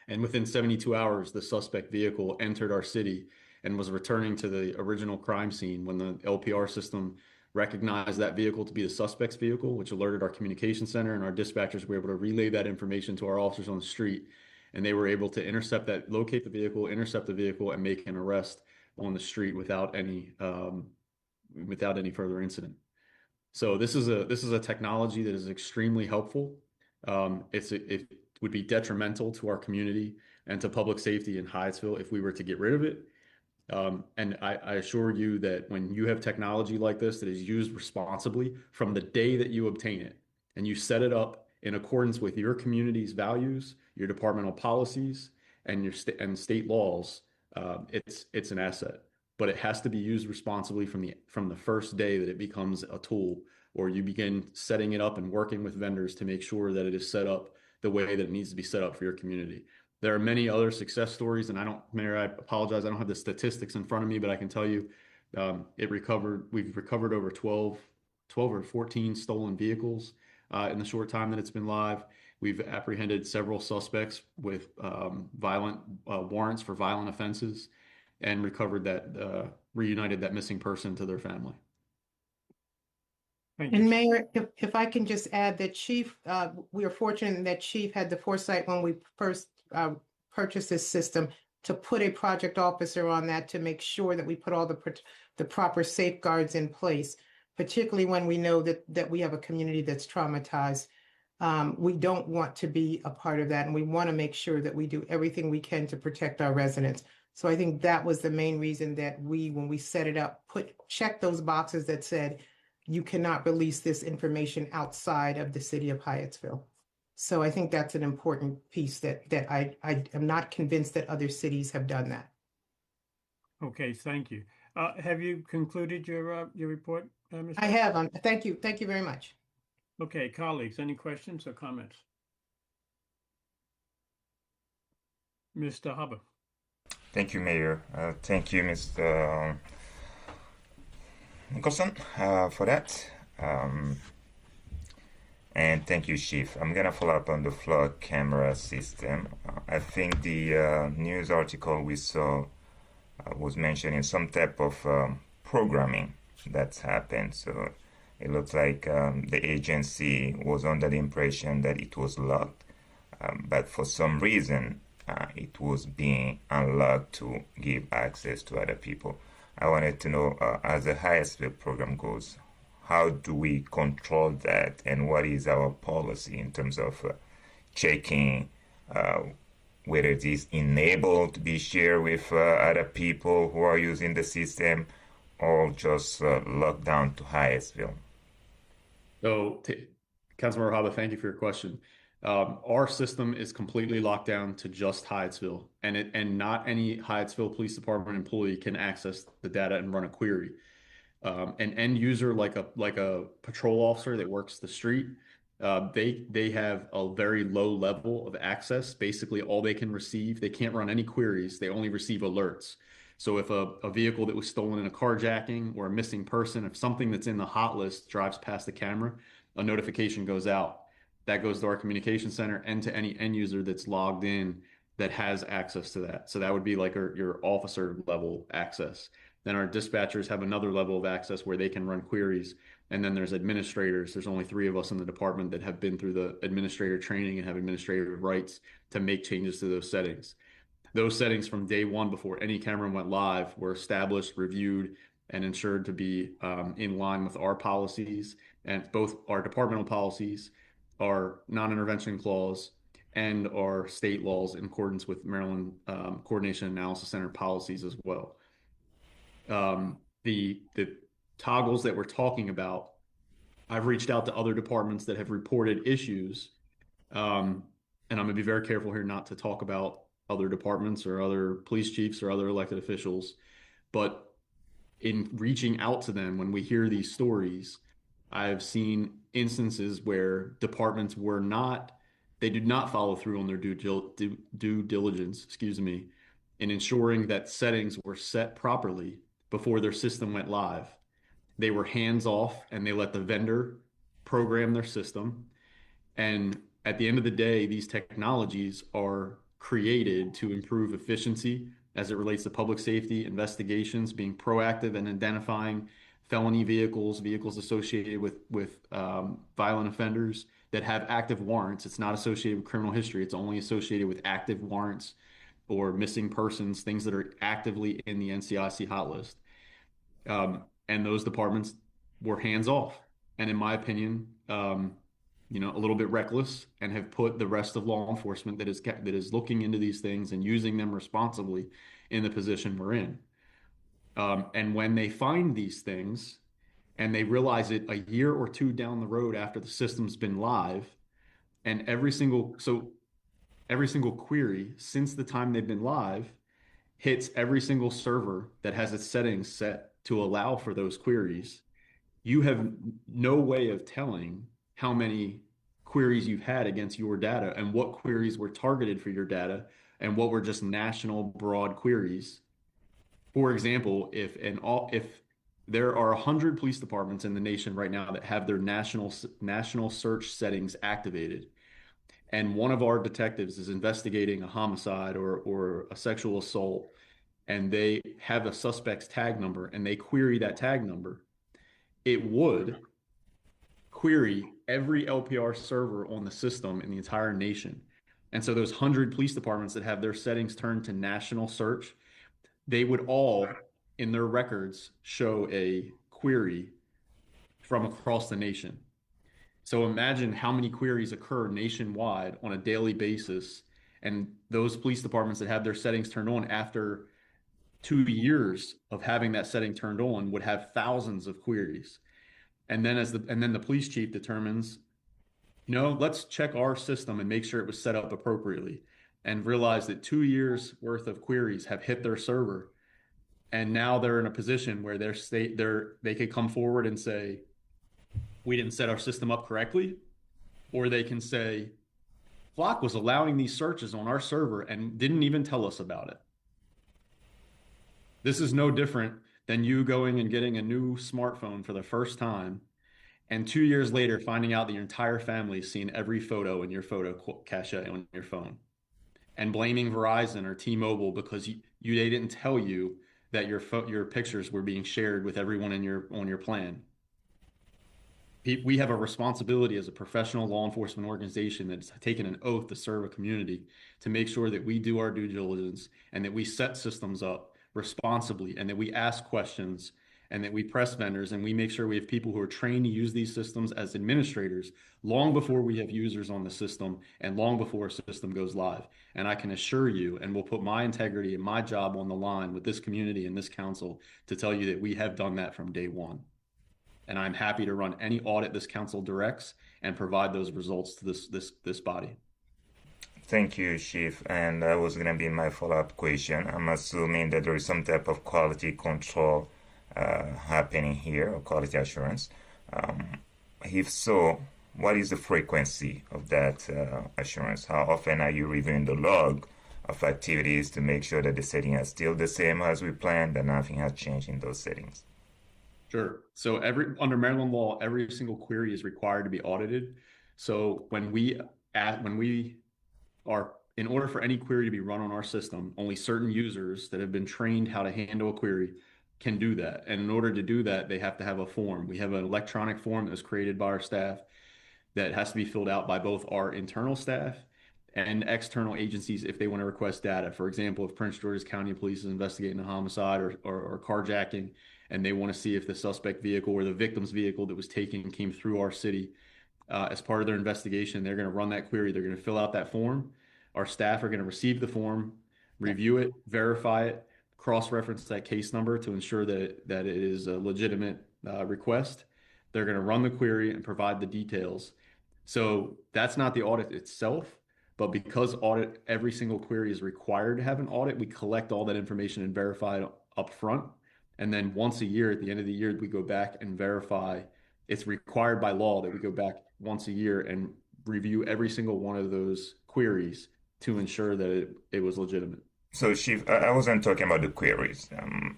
And within 72 hours, the suspect vehicle entered our city and was returning to the original crime scene when the LPR system recognized that vehicle to be the suspect's vehicle, which alerted our communication center, and our dispatchers were able to relay that information to our officers on the street. And they were able to locate the vehicle, intercept the vehicle, and make an arrest on the street without any further incident. So this is a technology that is extremely helpful. It would be detrimental to our community and to public safety in Hyattsville if we were to get rid of it. And I assure you that when you have technology like this that is used responsibly from the day that you obtain it, and you set it up in accordance with your community's values, your departmental policies, and your state laws, it's an asset. But it has to be used responsibly from the first day that it becomes a tool, or you begin setting it up and working with vendors to make sure that it is set up the way that it needs to be set up for your community. There are many other success stories, and Mayor, I apologize, I don't have the statistics in front of me, but I can tell you we've recovered over 12 or 14 stolen vehicles in the short time that it's been live. We've apprehended several suspects with violent warrants for violent offenses, and recovered reunited that missing person to their family. And Mayor, if I can just add that Chief, we are fortunate that Chief had the foresight when we first purchased this system to put a project officer on that to make sure that we put all the proper safeguards in place, particularly when we know that we have a community that's traumatized. We don't want to be a part of that, and we want to make sure that we do everything we can to protect our residents. So I think that was the main reason that when we set it up, check those boxes that said, you cannot release this information outside of the city of Hyattsville. So I think that's an important piece that I am not convinced that other cities have done that. Okay, thank you. Have you concluded your report, Ms. I have. Thank you. Thank you very much. Okay, colleagues, any questions or comments? Mr. Haber. Thank you, Mayor. Thank you, Mr. Nicholson, for that. And thank you, Chief. I'm going to follow up on the flood camera system. I think the news article we saw was mentioning some type of programming that's happened. So it looks like the agency was under the impression that it was locked, but for some reason, it was being unlocked to give access to other people. I wanted to know, as the Hyattsville program goes, how do we control that, and what is our policy in terms of checking whether it is enabled to be shared with other people who are using the system, or just locked down to Hyattsville? So, Councilmember Haba, thank you for your question. Our system is completely locked down to just Hyattsville, and not any Hyattsville Police Department employee can access the data and run a query. An end user like a patrol officer that works the street, they have a very low level of access. Basically, all they can receive, they can't run any queries. They only receive alerts. So if a vehicle that was stolen in a carjacking or a missing person, if something that's in the hot list drives past the camera, a notification goes out. That goes to our communication center and to any end user that's logged in that has access to that. So that would be like your officer level access. Then our dispatchers have another level of access where they can run queries. And then there's administrators. There's only 3 of us in the department that have been through the administrator training and have administrative rights to make changes to those settings. Those settings from day one before any camera went live were established, reviewed, and ensured to be in line with our policies, and both our departmental policies, our non-intervention clause, and our state laws in accordance with Maryland Coordination Analysis Center policies as well. The toggles that we're talking about, I've reached out to other departments that have reported issues, and I'm going to be very careful here not to talk about other departments or other police chiefs or other elected officials, but in reaching out to them, when we hear these stories, I've seen instances where departments they did not follow through on their due diligence, in ensuring that settings were set properly before their system went live. They were hands off and they let the vendor program their system. And at the end of the day, these technologies are created to improve efficiency as it relates to public safety, investigations, being proactive and identifying felony vehicles, vehicles associated with violent offenders that have active warrants. It's not associated with criminal history. It's only associated with active warrants or missing persons, things that are actively in the NCIC hot list. And those departments were hands off. And in my opinion, a little bit reckless, and have put the rest of law enforcement that is looking into these things and using them responsibly in the position we're in. And when they find these things and they realize it a year or two down the road after the system's been live, and every single query since the time they've been live hits every single server that has its settings set to allow for those queries, you have no way of telling how many queries you've had against your data and what queries were targeted for your data and what were just national broad queries. For example, if there are 100 police departments in the nation right now that have their national search settings activated, and one of our detectives is investigating a homicide or a sexual assault, and they have a suspect's tag number and they query that tag number, it would query every LPR server on the system in the entire nation. And so those 100 police departments that have their settings turned to national search, they would all, in their records, show a query from across the nation. So imagine how many queries occur nationwide on a daily basis. And those police departments that have their settings turned on after 2 years of having that setting turned on would have thousands of queries. And then the police chief determines, let's check our system and make sure it was set up appropriately, and realize that 2 years worth of queries have hit their server. And now they're in a position where they could come forward and say, we didn't set our system up correctly. Or they can say, Flock was allowing these searches on our server and didn't even tell us about it. This is no different than you going and getting a new smartphone for the first time, and 2 years later finding out that your entire family's seen every photo in your photo cache on your phone, and blaming Verizon or T-Mobile because they didn't tell you that your pictures were being shared with everyone on your plan. We have a responsibility as a professional law enforcement organization that's taken an oath to serve a community to make sure that we do our due diligence and that we set systems up responsibly, and that we ask questions, and that we press vendors, and we make sure we have people who are trained to use these systems as administrators long before we have users on the system and long before a system goes live. And I can assure you, and will put my integrity and my job on the line with this community and this council to tell you that we have done that from day one. And I'm happy to run any audit this council directs and provide those results to this body. Thank you, Chief. And that was going to be my follow-up question. I'm assuming that there is some type of quality control happening here, or quality assurance. If so, what is the frequency of that assurance? How often are you reviewing the log of activities to make sure that the setting is still the same as we planned, and nothing has changed in those settings? Sure. So under Maryland law, every single query is required to be audited. So in order for any query to be run on our system, only certain users that have been trained how to handle a query can do that. And in order to do that, they have to have a form. We have an electronic form that was created by our staff that has to be filled out by both our internal staff and external agencies if they want to request data. For example, if Prince George's County Police is investigating a homicide or carjacking, and they want to see if the suspect vehicle or the victim's vehicle that was taken came through our city, as part of their investigation, they're going to run that query. They're going to fill out that form. Our staff are going to receive the form, review it, verify it, cross-reference that case number to ensure that it is a legitimate request. They're going to run the query and provide the details. So that's not the audit itself, but because every single query is required to have an audit, we collect all that information and verify it up front. And then once a year, at the end of the year, we go back and verify. It's required by law that we go back once a year and review every single one of those queries to ensure that it was legitimate. So, Chief, I wasn't talking about the queries.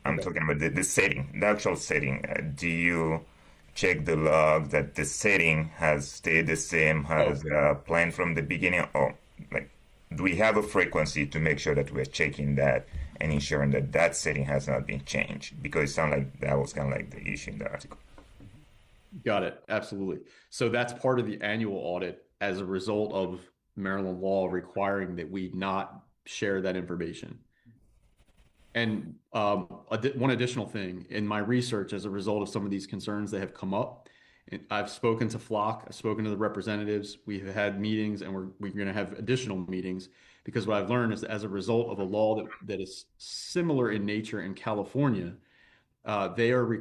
I'm talking about the setting, the actual setting. Do you check the log that the setting has stayed the same as planned from the beginning? Or do we have a frequency to make sure that we're checking that and ensuring that that setting has not been changed, because it sounded like that was kind of like the issue in the article. Got it. Absolutely. So that's part of the annual audit as a result of Maryland law requiring that we not share that information. And one additional thing, in my research, as a result of some of these concerns that have come up, I've spoken to Flock, I've spoken to the representatives, we've had meetings, and we're going to have additional meetings, because what I've learned is that as a result of a law that is similar in nature in California, they're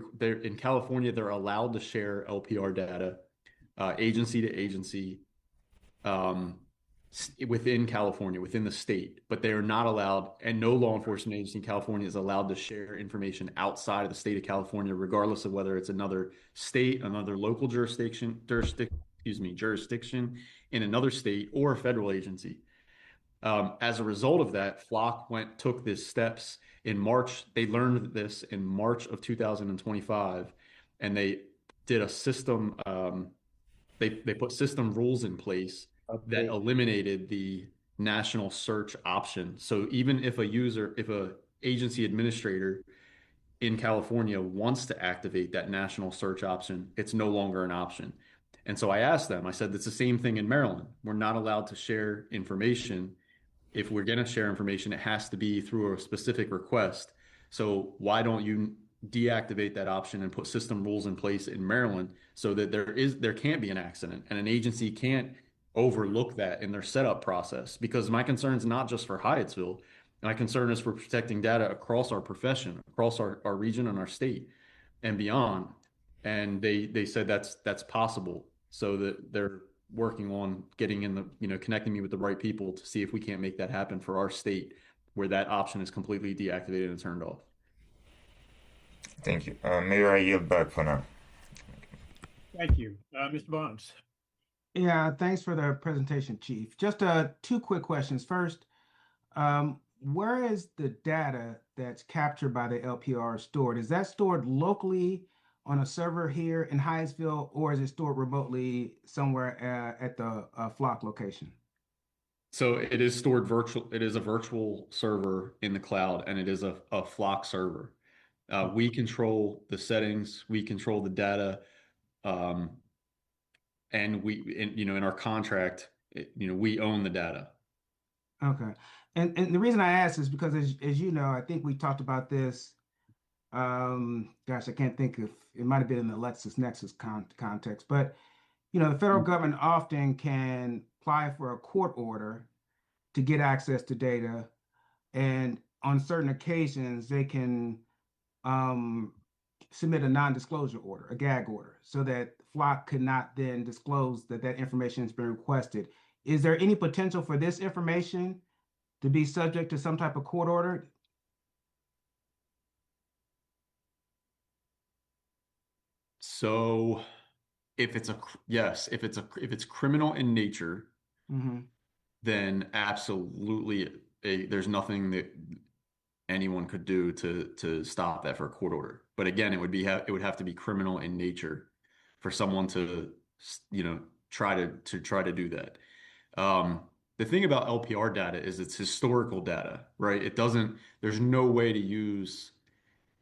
in California, they're allowed to share LPR data, agency to agency, within California, within the state, but they are not allowed, and no law enforcement agency in California is allowed to share information outside of the state of California, regardless of whether it's another state, another local jurisdiction in another state, or a federal agency. As a result of that, Flock took these steps in March. They learned this in March of 2025, and they did a system. They put system rules in place that eliminated the national search option. So even if a agency administrator in California wants to activate that national search option, it's no longer an option. And so I asked them, I said, it's the same thing in Maryland. We're not allowed to share information. If we're going to share information, it has to be through a specific request. So why don't you deactivate that option and put system rules in place in Maryland so that there can't be an accident and an agency can't overlook that in their setup process? Because my concern is not just for Hyattsville. My concern is for protecting data across our profession, across our region and our state and beyond. And they said that's possible, so that they're working on getting in the, connecting me with the right people to see if we can't make that happen for our state, where that option is completely deactivated and turned off. Thank you. Mayor, I yield back for now. Thank you. Mr. Barnes. Yeah, thanks for the presentation, Chief. Just two quick questions. First, where is the data that's captured by the LPR stored? Is that stored locally on a server here in Hyattsville, or is it stored remotely somewhere at the Flock location? So it is stored virtual. It is a virtual server in the cloud, and it is a Flock server. We control the settings, we control the data, and in our contract, we own the data. Okay. And the reason I ask is because, as you know, I think we talked about this. Gosh, I can't think if it might have been in the LexisNexis context, but the federal government often can apply for a court order to get access to data, and on certain occasions they can submit a non-disclosure order, a gag order, so that Flock could not then disclose that information has been requested. Is there any potential for this information to be subject to some type of court order? So if it's criminal in nature, then absolutely there's nothing that anyone could do to stop that for a court order. But again, it would have to be criminal in nature for someone to try to do that. The thing about LPR data is it's historical data, right? There's no way to use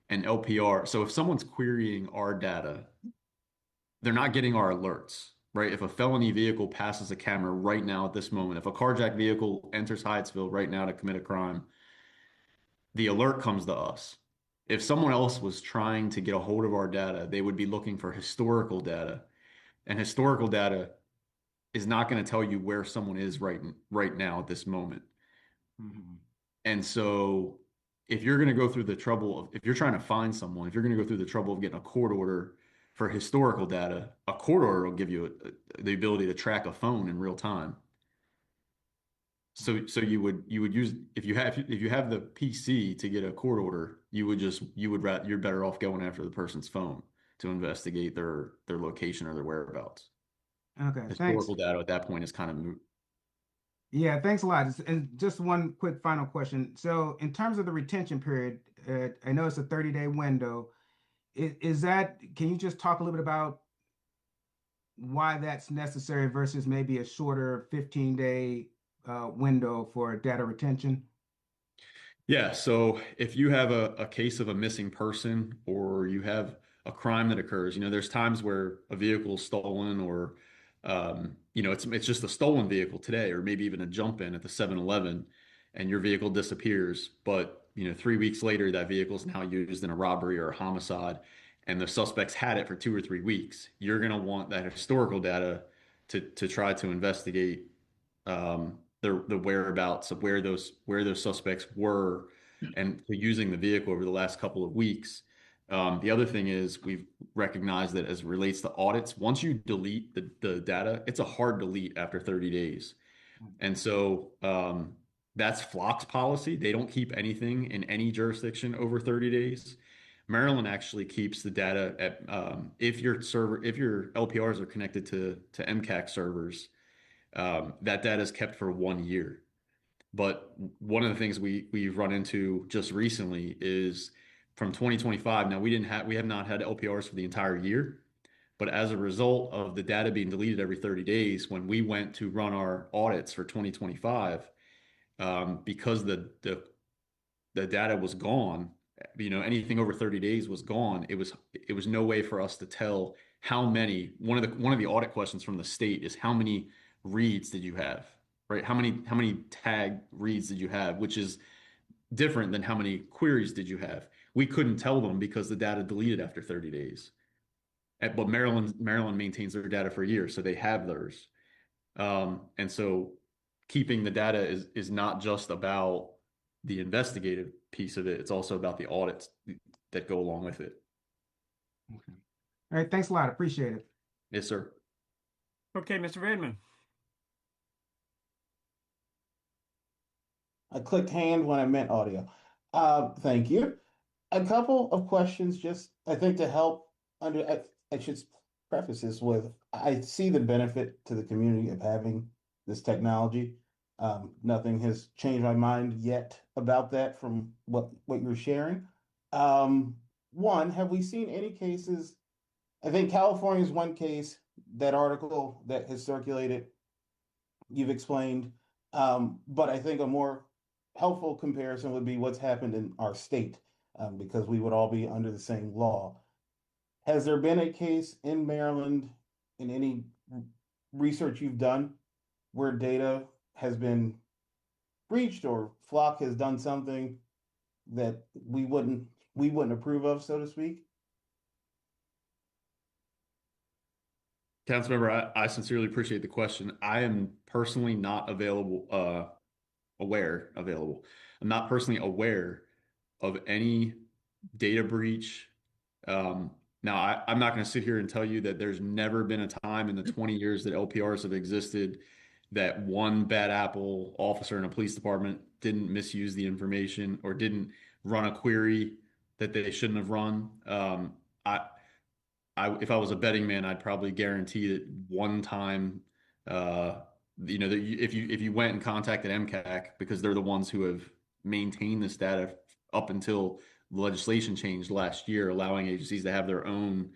an LPR. So if someone's querying our data, they're not getting our alerts, right? If a felony vehicle passes a camera right now at this moment, if a carjacked vehicle enters Hyattsville right now to commit a crime, the alert comes to us. If someone else was trying to get a hold of our data, they would be looking for historical data. And historical data is not going to tell you where someone is right now at this moment. And so if you're going to go through the trouble if you're trying to find someone, if you're going to go through the trouble of getting a court order for historical data, a court order will give you the ability to track a phone in real time. So you would use, if you have the PC to get a court order, you're better off going after the person's phone to investigate their location or their whereabouts. Okay, thanks. Historical data at that point is kind of moot. Yeah, thanks a lot. And just one quick final question. So in terms of the retention period, I know it's a 30-day window. Can you just talk a little bit about why that's necessary versus maybe a shorter 15-day window for data retention? Yeah, so if you have a case of a missing person or you have a crime that occurs, there's times where a vehicle is stolen or it's just a stolen vehicle today, or maybe even a jump in at the 7-Eleven and your vehicle disappears, but 3 weeks later that vehicle is now used in a robbery or a homicide and the suspects had it for 2 or 3 weeks. You're gonna want that historical data to try to investigate the whereabouts of where those suspects were and using the vehicle over the last couple of weeks. The other thing is we've recognized that as it relates to audits, once you delete the data, it's a hard delete after 30 days. And so that's Flock's policy. They don't keep anything in any jurisdiction over 30 days. Maryland actually keeps the data at if your LPRs are connected to MCAC servers, that data is kept for 1 year. But one of the things we've run into just recently is from 2025. Now we have not had LPRs for the entire year, but as a result of the data being deleted every 30 days, when we went to run our audits for 2025, because the data was gone, anything over 30 days was gone. It was no way for us to tell how many. One of the audit questions from the state is how many reads did you have, right? How many tag reads did you have, which is different than how many queries did you have. We couldn't tell them because the data deleted after 30 days. But Maryland maintains their data for a year, so they have theirs. And so keeping the data is not just about the investigative piece of it, it's also about the audits that go along with it. Okay. All right, thanks a lot. Appreciate it. Yes, sir. Okay, Mr. Redmond. I clicked hand when I meant audio. Thank you. A couple of questions, just I think to help I should preface this with I see the benefit to the community of having this technology. Nothing has changed my mind yet about that from what you're sharing. One, have we seen any cases? I think California is one case, that article that has circulated, you've explained. But I think a more helpful comparison would be what's happened in our state, because we would all be under the same law. Has there been a case in Maryland, in any research you've done, where data has been breached or Flock has done something that we wouldn't approve of, so to speak? Councilmember, I sincerely appreciate the question. I am personally not available. I'm not personally aware of any data breach. Now, I'm not going to sit here and tell you that there's never been a time in the 20 years that LPRs have existed that one bad apple officer in a police department didn't misuse the information or didn't run a query that they shouldn't have run. If I was a betting man, I'd probably guarantee that one time, if you went and contacted MCAC, because they're the ones who have maintained this data up until the legislation changed last year, allowing agencies to have their own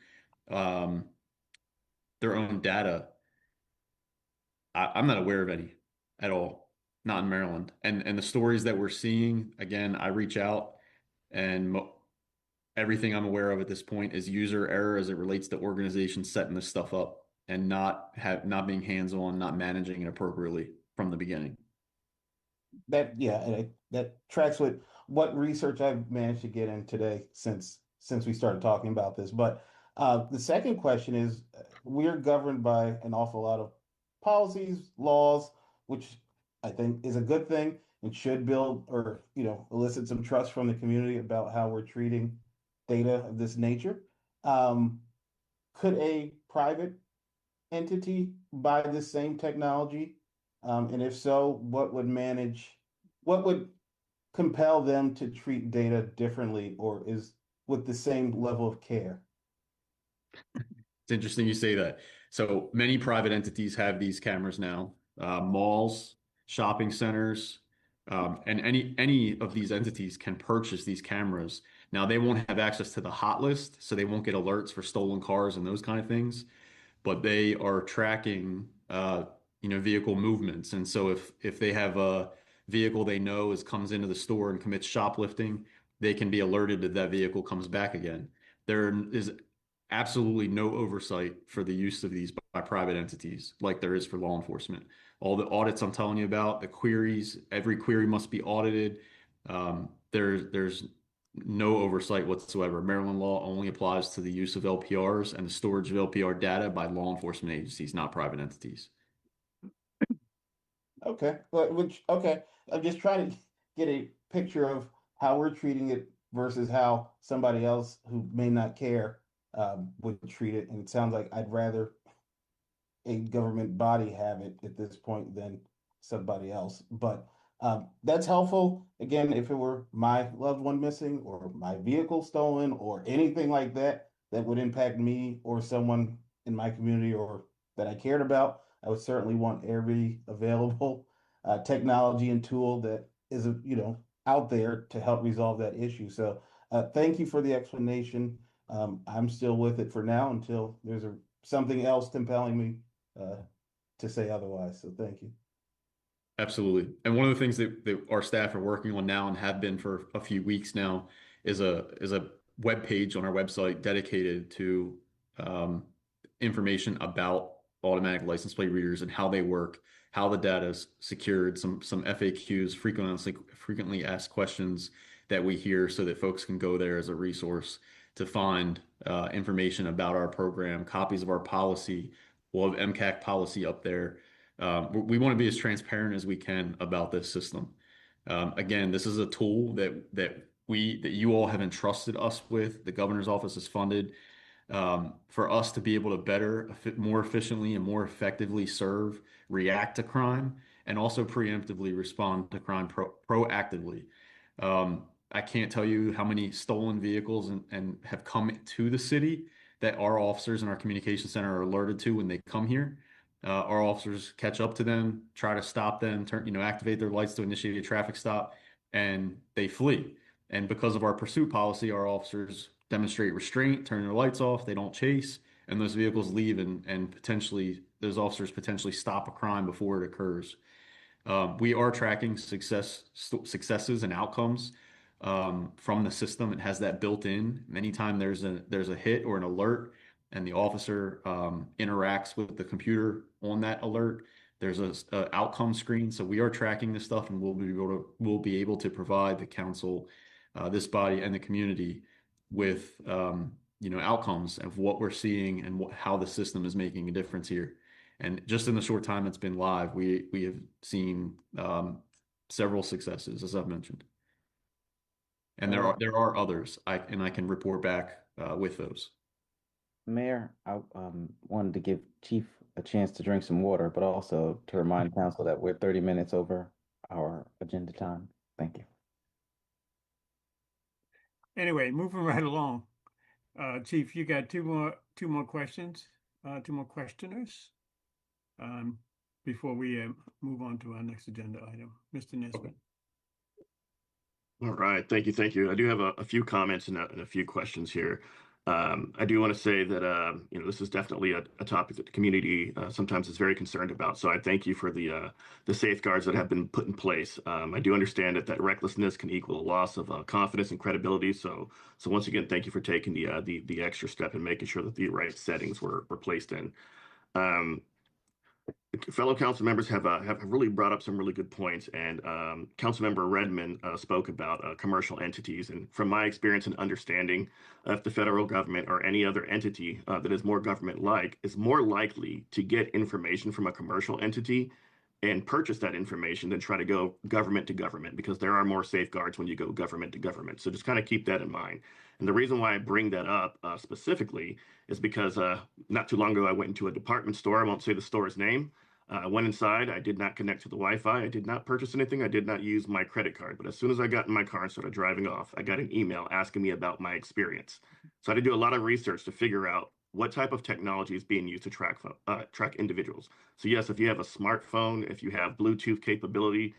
data. I'm not aware of any at all, not in Maryland. And the stories that we're seeing, again, I reach out and everything I'm aware of at this point is user error as it relates to organizations setting this stuff up and not being hands-on, not managing it appropriately from the beginning. That tracks with what research I've managed to get in today since we started talking about this. But the second question is, we're governed by an awful lot of policies, laws, which I think is a good thing and should build or elicit some trust from the community about how we're treating data of this nature. Could a private entity buy this same technology? And if so, what would compel them to treat data differently or with the same level of care? It's interesting you say that. So many private entities have these cameras now, malls, shopping centers, and any of these entities can purchase these cameras. Now they won't have access to the hot list, so they won't get alerts for stolen cars and those kind of things, but they are tracking, vehicle movements. And so if they have vehicle they know comes into the store and commits shoplifting, they can be alerted that that vehicle comes back again. There is absolutely no oversight for the use of these by private entities like there is for law enforcement. All the audits I'm telling you about, the queries, every query must be audited. There's no oversight whatsoever. Maryland law only applies to the use of LPRs and the storage of LPR data by law enforcement agencies, not private entities. Okay, okay. I'm just trying to get a picture of how we're treating it versus how somebody else who may not care would treat it. And it sounds like I'd rather a government body have it at this point than somebody else. But that's helpful. Again, if it were my loved one missing or my vehicle stolen or anything like that that would impact me or someone in my community or that I cared about, I would certainly want every available technology and tool that is, out there to help resolve that issue. So thank you for the explanation. I'm still with it for now until there's something else compelling me to say otherwise. So thank you. Absolutely. And one of the things that our staff are working on now and have been for a few weeks now is a web page on our website dedicated to information about automatic license plate readers and how they work, how the data is secured, some FAQs, frequently asked questions that we hear so that folks can go there as a resource to find information about our program, copies of our policy. We'll have MCAC policy up there. We want to be as transparent as we can about this system. Again, this is a tool that you all have entrusted us with. The governor's office is funded for us to be able to better, more efficiently, and more effectively serve, react to crime, and also preemptively respond to crime proactively. I can't tell you how many stolen vehicles and have come to the city that our officers in our communication center are alerted to when they come here. Our officers catch up to them, try to stop them, activate their lights to initiate a traffic stop, and they flee. And because of our pursuit policy, our officers demonstrate restraint, turn their lights off, they don't chase, and those vehicles leave and potentially those officers potentially stop a crime before it occurs. We are tracking successes and outcomes from the system. It has that built in. Anytime there's a hit or an alert, and the officer interacts with the computer on that alert, there's a outcome screen. So we are tracking this stuff, and we'll be able to provide the council, this body, and the community with outcomes of what we're seeing and how the system is making a difference here. And just in the short time it's been live, we have seen several successes, as I've mentioned. And there are others, I can report back with those. Mayor, I wanted to give Chief a chance to drink some water, but also to remind council that we're 30 minutes over our agenda time. Thank you. Anyway, moving right along. Chief, you got two more questions, two more questioners before we move on to our next agenda item. Mr. Nesbitt. Okay. All right, thank you. I do have a few comments and a few questions here. I do want to say that this is definitely a topic that the community sometimes is very concerned about. So I thank you for the safeguards that have been put in place. I do understand that recklessness can equal a loss of confidence and credibility. So once again, thank you for taking the extra step and making sure that the right settings were placed in. Fellow council members have really brought up some really good points, and Councilmember Redmond spoke about commercial entities. And from my experience and understanding, if the federal government or any other entity that is more government-like is more likely to get information from a commercial entity and purchase that information than try to go government to government, because there are more safeguards when you go government to government. So just kind of keep that in mind. And the reason why I bring that up specifically is because not too long ago, I went into a department store. I won't say the store's name. I went inside. I did not connect to the Wi-Fi. I did not purchase anything. I did not use my credit card. But as soon as I got in my car and started driving off, I got an email asking me about my experience. So I had to do a lot of research to figure out what type of technology is being used to track individuals. So yes, if you have a smartphone, if you have Bluetooth capability,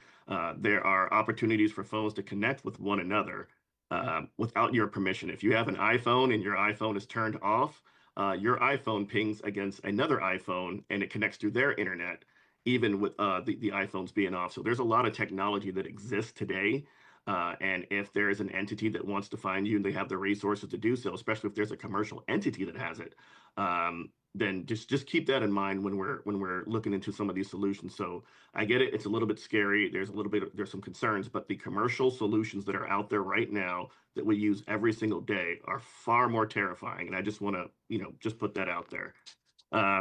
there are opportunities for phones to connect with one another without your permission. If you have an iPhone and your iPhone is turned off, your iPhone pings against another iPhone and it connects through their internet. even with the iPhones being off. So there's a lot of technology that exists today. And if there is an entity that wants to find you and they have the resources to do so, especially if there's a commercial entity that has it, then just keep that in mind when we're looking into some of these solutions. So I get it; it's a little bit scary. There's some concerns, but the commercial solutions that are out there right now that we use every single day are far more terrifying. And I just want to just put that out there.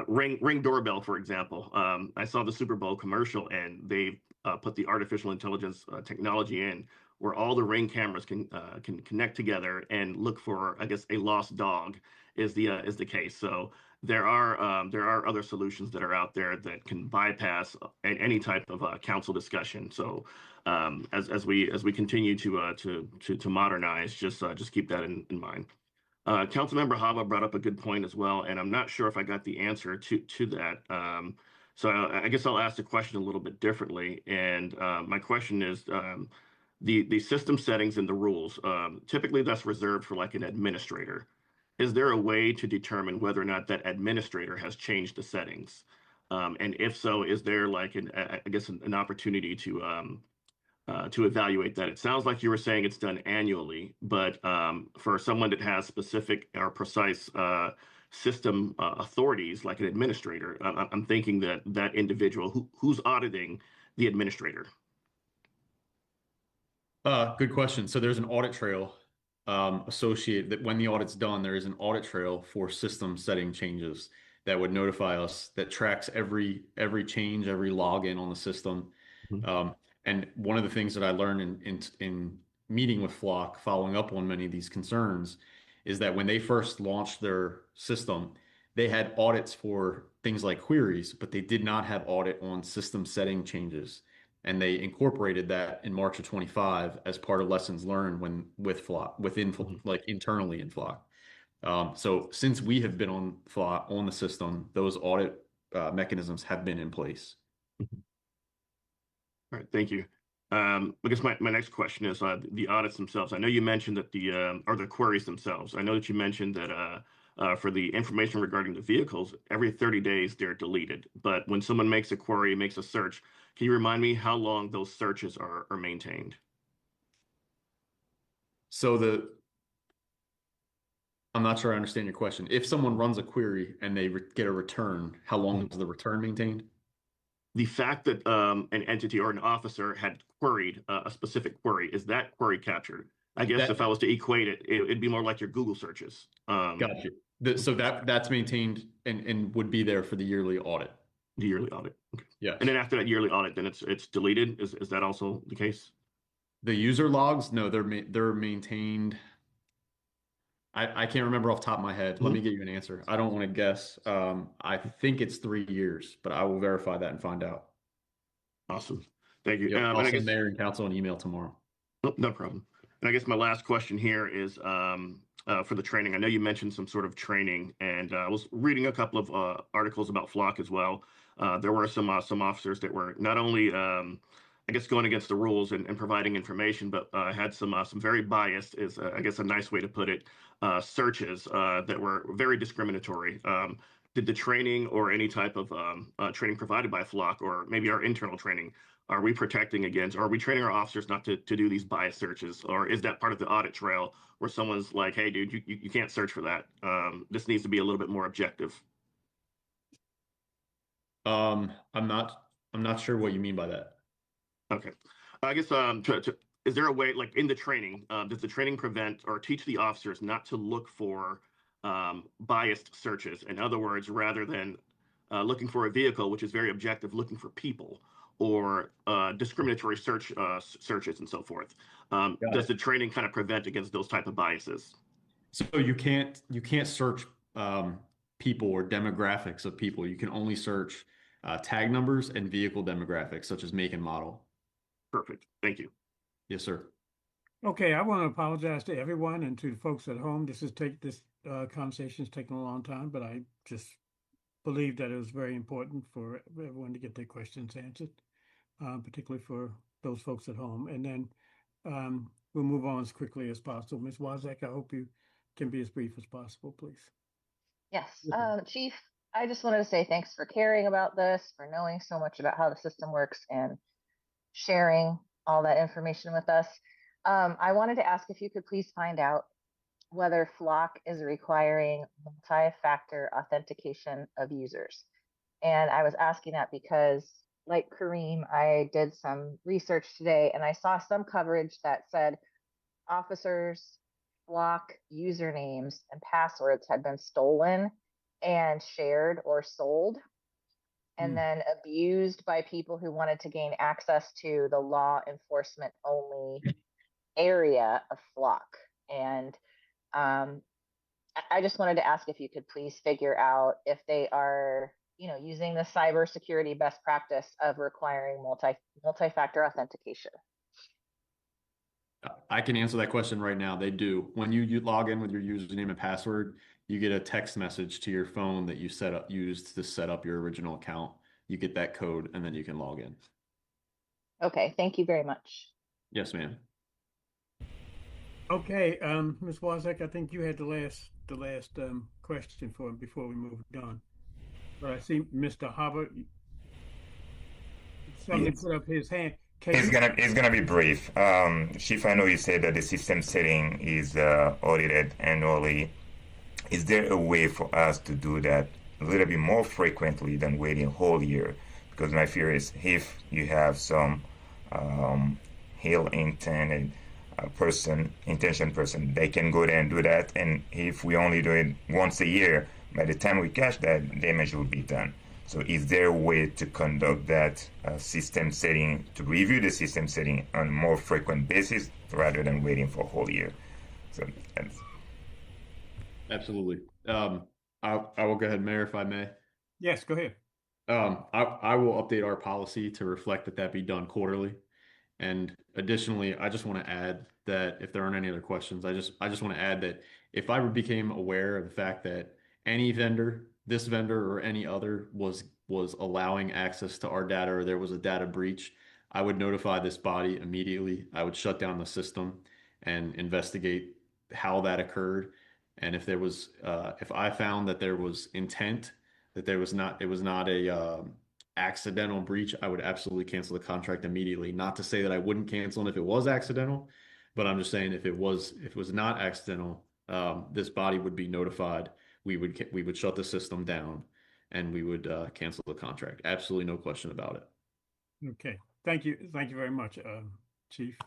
Ring doorbell, for example. I saw the Super Bowl commercial, and they put the artificial intelligence technology in, where all the Ring cameras can connect together and look for, I guess, a lost dog is the case. So there are other solutions that are out there that can bypass any type of council discussion. So as we continue to modernize, just keep that in mind. Councilmember Hava brought up a good point as well, and I'm not sure if I got the answer to that. So I guess I'll ask the question a little bit differently. And my question is, the system settings and the rules, typically that's reserved for like an administrator. Is there a way to determine whether or not that administrator has changed the settings? And if so, is there like an opportunity to evaluate that? It sounds like you were saying it's done annually, but for someone that has specific or precise system authorities, like an administrator, I'm thinking that individual who's auditing the administrator. Good question. So there's an audit trail associated that when the audit's done, there is an audit trail for system setting changes that would notify us, that tracks every change, every login on the system. And one of the things that I learned in meeting with Flock, following up on many of these concerns, is that when they first launched their system, they had audits for things like queries, but they did not have audit on system setting changes. And they incorporated that in March of 25 as part of lessons learned with Flock, like internally in Flock. So since we have been on Flock, on the system, those audit mechanisms have been in place. All right, thank you. I guess my next question is the audits themselves. I know you mentioned that or the queries themselves. I know that you mentioned that for the information regarding the vehicles, every 30 days they're deleted. But when someone makes a query, makes a search, can you remind me how long those searches are maintained? So I'm not sure I understand your question. If someone runs a query and they get a return, how long is the return maintained? The fact that an entity or an officer had queried a specific query, is that query captured? I guess if I was to equate it, it'd be more like your Google searches. Gotcha. So that's maintained and would be there for the yearly audit. The yearly audit. Okay. Yeah. And then after that yearly audit, then it's deleted. Is that also the case? The user logs, no, they're maintained. I can't remember off the top of my head. Let me get you an answer. I don't want to guess. I think it's 3 years, but I will verify that and find out. Awesome. Thank you. Yep, I'll and I send guess mayor and council an email tomorrow. Oh, no problem. And I guess my last question here is for the training. I know you mentioned some sort of training, and I was reading a couple of articles about Flock as well. There were some officers that were not only I guess going against the rules and providing information, but had some very biased, is I guess a nice way to put it, searches that were very discriminatory. Did the training or any type of training provided by Flock, or maybe our internal training, are we protecting against, or are we training our officers not to do these bias searches? Or is that part of the audit trail where someone's like, hey, dude, you can't search for that. This needs to be a little bit more objective. I'm not sure what you mean by that. Okay. I guess is there a way, like in the training, does the training prevent or teach the officers not to look for biased searches? In other words, rather than looking for a vehicle, which is very objective, looking for people, or discriminatory searches and so forth. Does the training kind of prevent against those type of biases? So you can't search people or demographics of people. You can only search tag numbers and vehicle demographics, such as make and model. Perfect. Thank you. Yes, sir. Okay, I want to apologize to everyone and to the folks at home. This conversation has taken a long time, but I just believe that it was very important for everyone to get their questions answered, particularly for those folks at home. And then we'll move on as quickly as possible. Ms. Wozak, I hope you can be as brief as possible, please. Yes, Chief, I just wanted to say thanks for caring about this, for knowing so much about how the system works, and sharing all that information with us. I wanted to ask if you could please find out whether Flock is requiring multi-factor authentication of users. And I was asking that because, like Kareem, I did some research today and I saw some coverage that said officers' Flock usernames and passwords had been stolen and shared or sold and then abused by people who wanted to gain access to the law enforcement only area of Flock. And I just wanted to ask if you could please figure out if they are, using the cybersecurity best practice of requiring multi-factor authentication. I can answer that question right now. They do. When you log in with your username and password, you get a text message to your phone that you used to set up your original account. You get that code and then you can log in. Okay, thank you very much. Yes, ma'am. Okay, Ms. Wozak, I think you had the last question before we moved on. But I see Mr. Hubbard. Somebody put up his hand. It's gonna be brief. Chief, I know you said that the system setting is audited annually. Is there a way for us to do that a little bit more frequently than waiting a whole year? Because my fear is if you have some ill-intended intention person, they can go there and do that. And if we only do it once a year, by the time we catch that, damage will be done. So is there a way to conduct that system setting, to review the system setting on a more frequent basis rather than waiting for a whole year? So that's... Absolutely. I will go ahead, Mayor, if I may. Yes, go ahead. I will update our policy to reflect that be done quarterly. And additionally, I just want to add that if there aren't any other questions, I just want to add that if I became aware of the fact that any vendor, this vendor or any other was allowing access to our data or there was a data breach, I would notify this body immediately. I would shut down the system and investigate how that occurred. And if there was, if I found that there was intent, that it was not a accidental breach, I would absolutely cancel the contract immediately. Not to say that I wouldn't cancel it if it was accidental, but I'm just saying if it was not accidental, this body would be notified. We would shut the system down, and we would cancel the contract. Absolutely no question about it. Okay, thank you very much, Chief.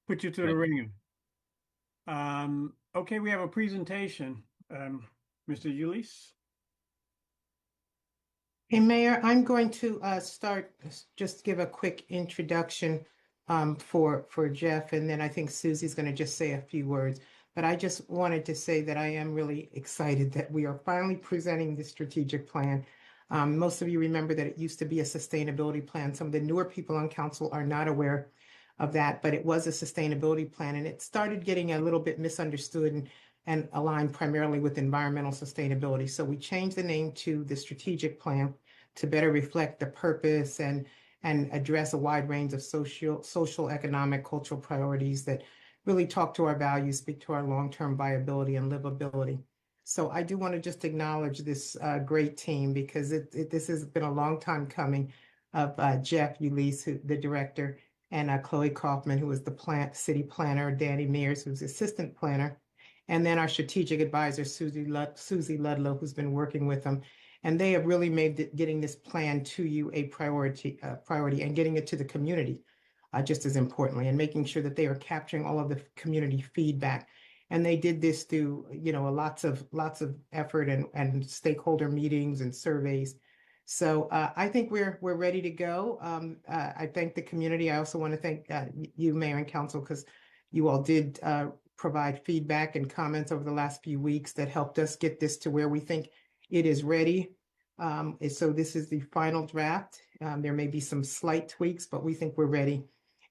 Put you to the ringer. Okay, we have a presentation. Mr. Ulysse. Hey, Mayor, I'm going to just give a quick introduction for Jeff, and then I think Susie's going to just say a few words. But I just wanted to say that I am really excited that we are finally presenting the strategic plan. Most of you remember that it used to be a sustainability plan. Some of the newer people on council are not aware of that, but it was a sustainability plan, and it started getting a little bit misunderstood and aligned primarily with environmental sustainability. So we changed the name to the strategic plan to better reflect the purpose and address a wide range of social, economic, cultural priorities that really talk to our values, speak to our long-term viability and livability. So I do want to just acknowledge this great team because this has been a long time coming of Jeff Ulysse, the director, and Chloe Kaufman, who is the city planner, Danny Mears, who's assistant planner, and then our strategic advisor, Susie Ludlow, who's been working with them. And they have really made getting this plan to you a priority and getting it to the community just as importantly, and making sure that they are capturing all of the community feedback. And they did this through, lots of effort and stakeholder meetings and surveys. So I think we're ready to go. I thank the community. I also want to thank you, Mayor and Council, because you all did provide feedback and comments over the last few weeks that helped us get this to where we think it is ready. So this is the final draft. There may be some slight tweaks, but we think we're ready.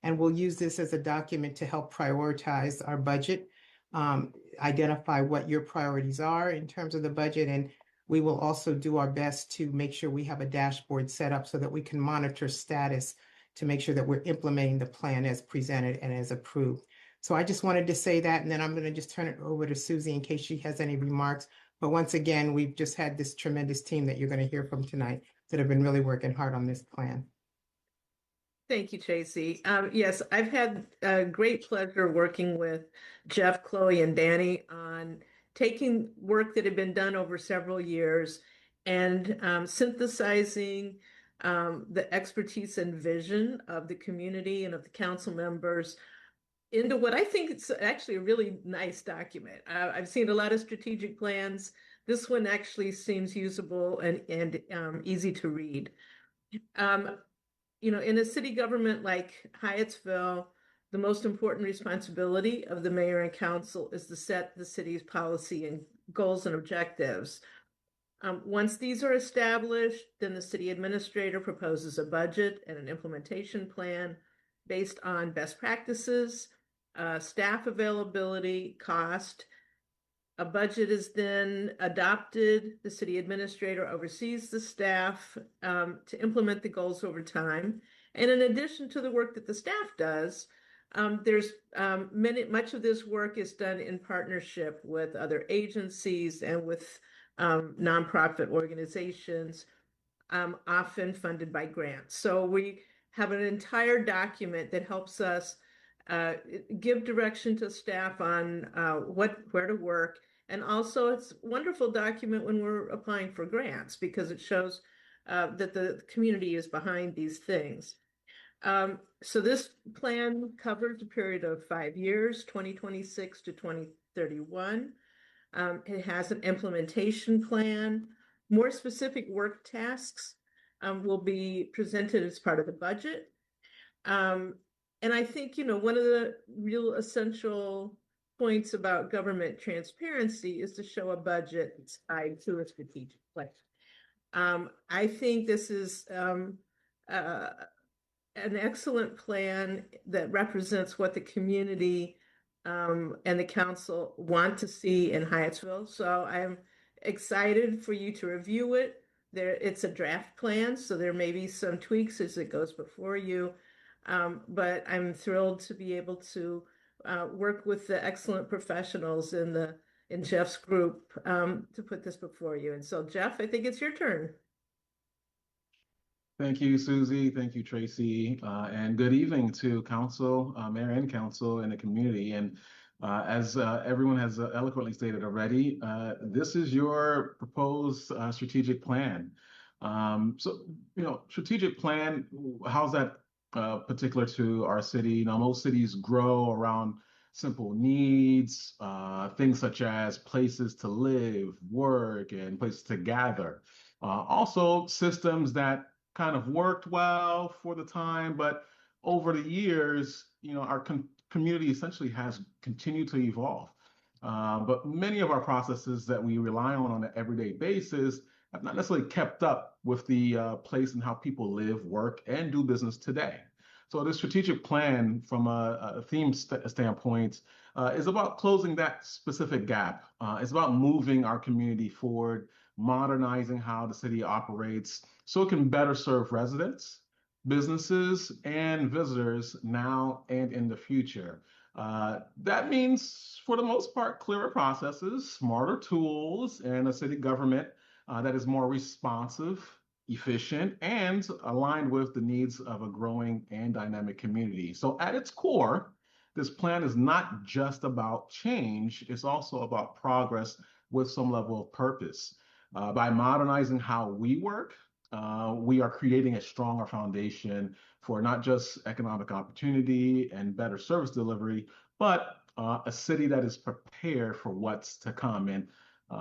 And we'll use this as a document to help prioritize our budget, identify what your priorities are in terms of the budget. And we will also do our best to make sure we have a dashboard set up so that we can monitor status to make sure that we're implementing the plan as presented and as approved. So I just wanted to say that, and then I'm going to just turn it over to Susie in case she has any remarks But once again, we've just had this tremendous team that you're going to hear from tonight that have been really working hard on this plan. Thank you, Tracy. Yes, I've had a great pleasure working with Jeff, Chloe, and Danny on taking work that had been done over several years and synthesizing the expertise and vision of the community and of the council members into what I think it's actually a really nice document. I've seen a lot of strategic plans. This one actually seems usable and easy to read. In a city government like Hyattsville, the most important responsibility of the mayor and council is to set the city's policy and goals and objectives. Once these are established, then the city administrator proposes a budget and an implementation plan based on best practices, staff availability, cost. A budget is then adopted. The city administrator oversees the staff to implement the goals over time. And in addition to the work that the staff does, there's much of this work is done in partnership with other agencies and with nonprofit organizations, often funded by grants. So we have an entire document that helps us give direction to staff on where to work. And also it's a wonderful document when we're applying for grants because it shows that the community is behind these things. So this plan covers a period of 5 years, 2026 to 2031. It has an implementation plan. More specific work tasks will be presented as part of the budget. And I think, one of the real essential points about government transparency is to show a budget that's tied to a strategic plan. I think this is an excellent plan that represents what the community and the council want to see in Hyattsville. So I'm excited for you to review it. It's a draft plan, so there may be some tweaks as it goes before you. But I'm thrilled to be able to work with the excellent professionals in Jeff's group to put this before you. And so, Jeff, I think it's your turn. Thank you, Susie. Thank you, Tracy. And good evening to council, mayor and council, and the community. And as everyone has eloquently stated already, this is your proposed strategic plan. Strategic plan, how's that particular to our city? Most cities grow around simple needs, things such as places to live, work, and places to gather. Also, systems that kind of worked well for the time, but over the years, our community essentially has continued to evolve. But many of our processes that we rely on an everyday basis have not necessarily kept up with the place and how people live, work, and do business today. So the strategic plan from a theme standpoint is about closing that specific gap. It's about moving our community forward, modernizing how the city operates so it can better serve residents, businesses, and visitors now and in the future. That means, for the most part, clearer processes, smarter tools, and a city government that is more responsive, efficient, and aligned with the needs of a growing and dynamic community. So at its core, this plan is not just about change, it's also about progress with some level of purpose. By modernizing how we work, we are creating a stronger foundation for not just economic opportunity and better service delivery, but a city that is prepared for what's to come. And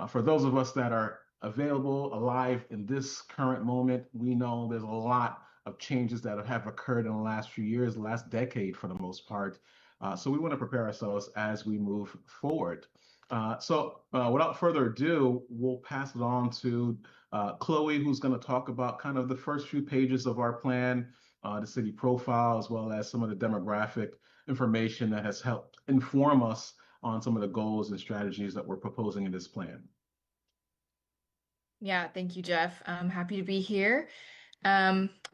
for those of us that are available, alive in this current moment, we know there's a lot of changes that have occurred in the last few years, the last decade for the most part. So we want to prepare ourselves as we move forward. Without further ado, we'll pass it on to Chloe, who's going to talk about kind of the first few pages of our plan, the city profile, as well as some of the demographic information that has helped inform us on some of the goals and strategies that we're proposing in this plan. Yeah, thank you, Jeff. I'm happy to be here.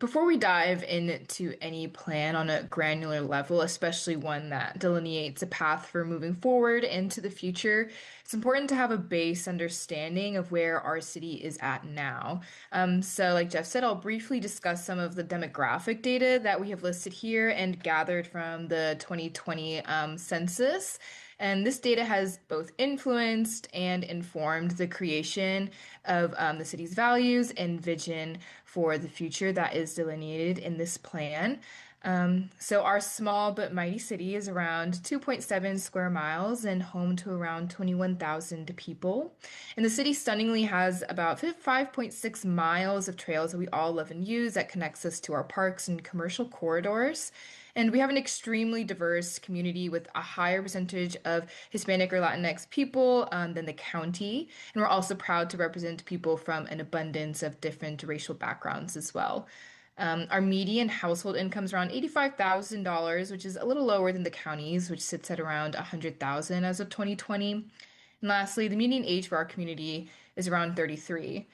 Before we dive into any plan on a granular level, especially one that delineates a path for moving forward into the future, it's important to have a base understanding of where our city is at now. So, like Jeff said, I'll briefly discuss some of the demographic data that we have listed here and gathered from the 2020 census. And this data has both influenced and informed the creation of the city's values and vision for the future that is delineated in this plan. So our small but mighty city is around 2.7 square miles and home to around 21,000 people. And the city stunningly has about 5.6 miles of trails that we all love and use that connects us to our parks and commercial corridors. And we have an extremely diverse community with a higher percentage of Hispanic or Latinx people than the county. And we're also proud to represent people from an abundance of different racial backgrounds as well. Our median household income is around $85,000, which is a little lower than the county's, which sits at around $100,000 as of 2020. And lastly, the median age for our community is around 33.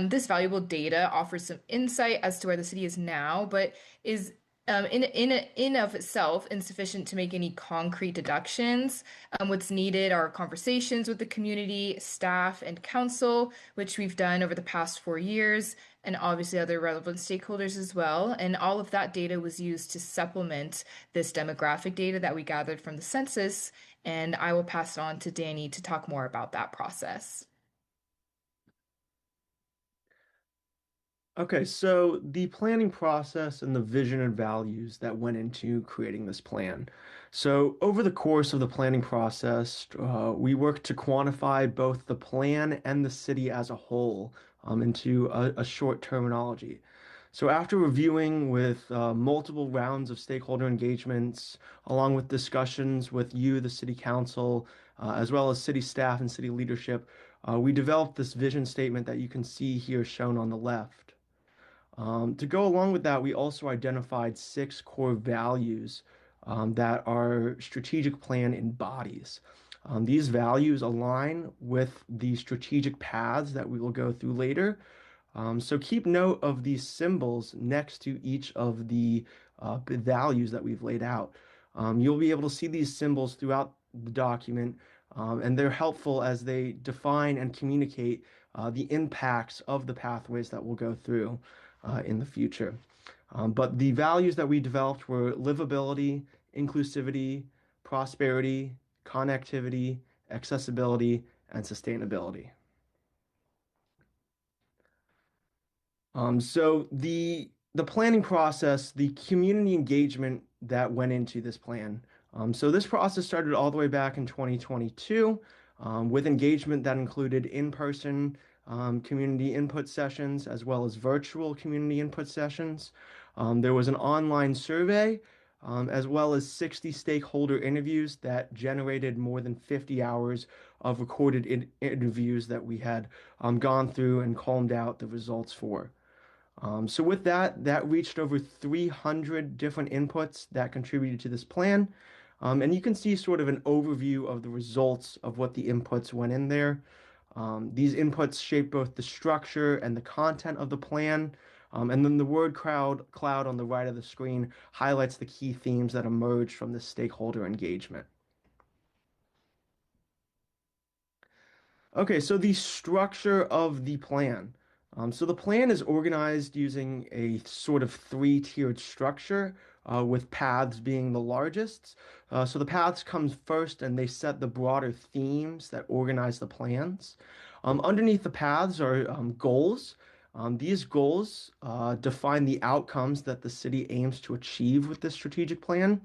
This valuable data offers some insight as to where the city is now, but is in of itself insufficient to make any concrete deductions. What's needed are conversations with the community, staff, and council, which we've done over the past 4 years, and obviously other relevant stakeholders as well. And all of that data was used to supplement this demographic data that we gathered from the census. And I will pass it on to Danny to talk more about that process. Okay, so the planning process and the vision and values that went into creating this plan. So over the course of the planning process, we worked to quantify both the plan and the city as a whole into a short terminology. So after reviewing with multiple rounds of stakeholder engagements, along with discussions with you, the city council, as well as city staff and city leadership, we developed this vision statement that you can see here shown on the left. To go along with that, we also identified 6 core values that our strategic plan embodies. These values align with the strategic paths that we will go through later. So keep note of these symbols next to each of the values that we've laid out. You'll be able to see these symbols throughout the document, and they're helpful as they define and communicate the impacts of the pathways that we'll go through in the future. But the values that we developed were livability, inclusivity, prosperity, connectivity, accessibility, and sustainability. So the planning process, the community engagement that went into this plan. So this process started all the way back in 2022 with engagement that included in-person community input sessions as well as virtual community input sessions. There was an online survey as well as 60 stakeholder interviews that generated more than 50 hours of recorded interviews that we had gone through and combed out the results for. So with that reached over 300 different inputs that contributed to this plan. And you can see sort of an overview of the results of what the inputs went in there. These inputs shape both the structure and the content of the plan. And then the word cloud on the right of the screen highlights the key themes that emerged from this stakeholder engagement. Okay, so the structure of the plan. So the plan is organized using a sort of 3-tiered structure, with paths being the largest. So the paths come first and they set the broader themes that organize the plans. Underneath the paths are goals. These goals define the outcomes that the city aims to achieve with this strategic plan.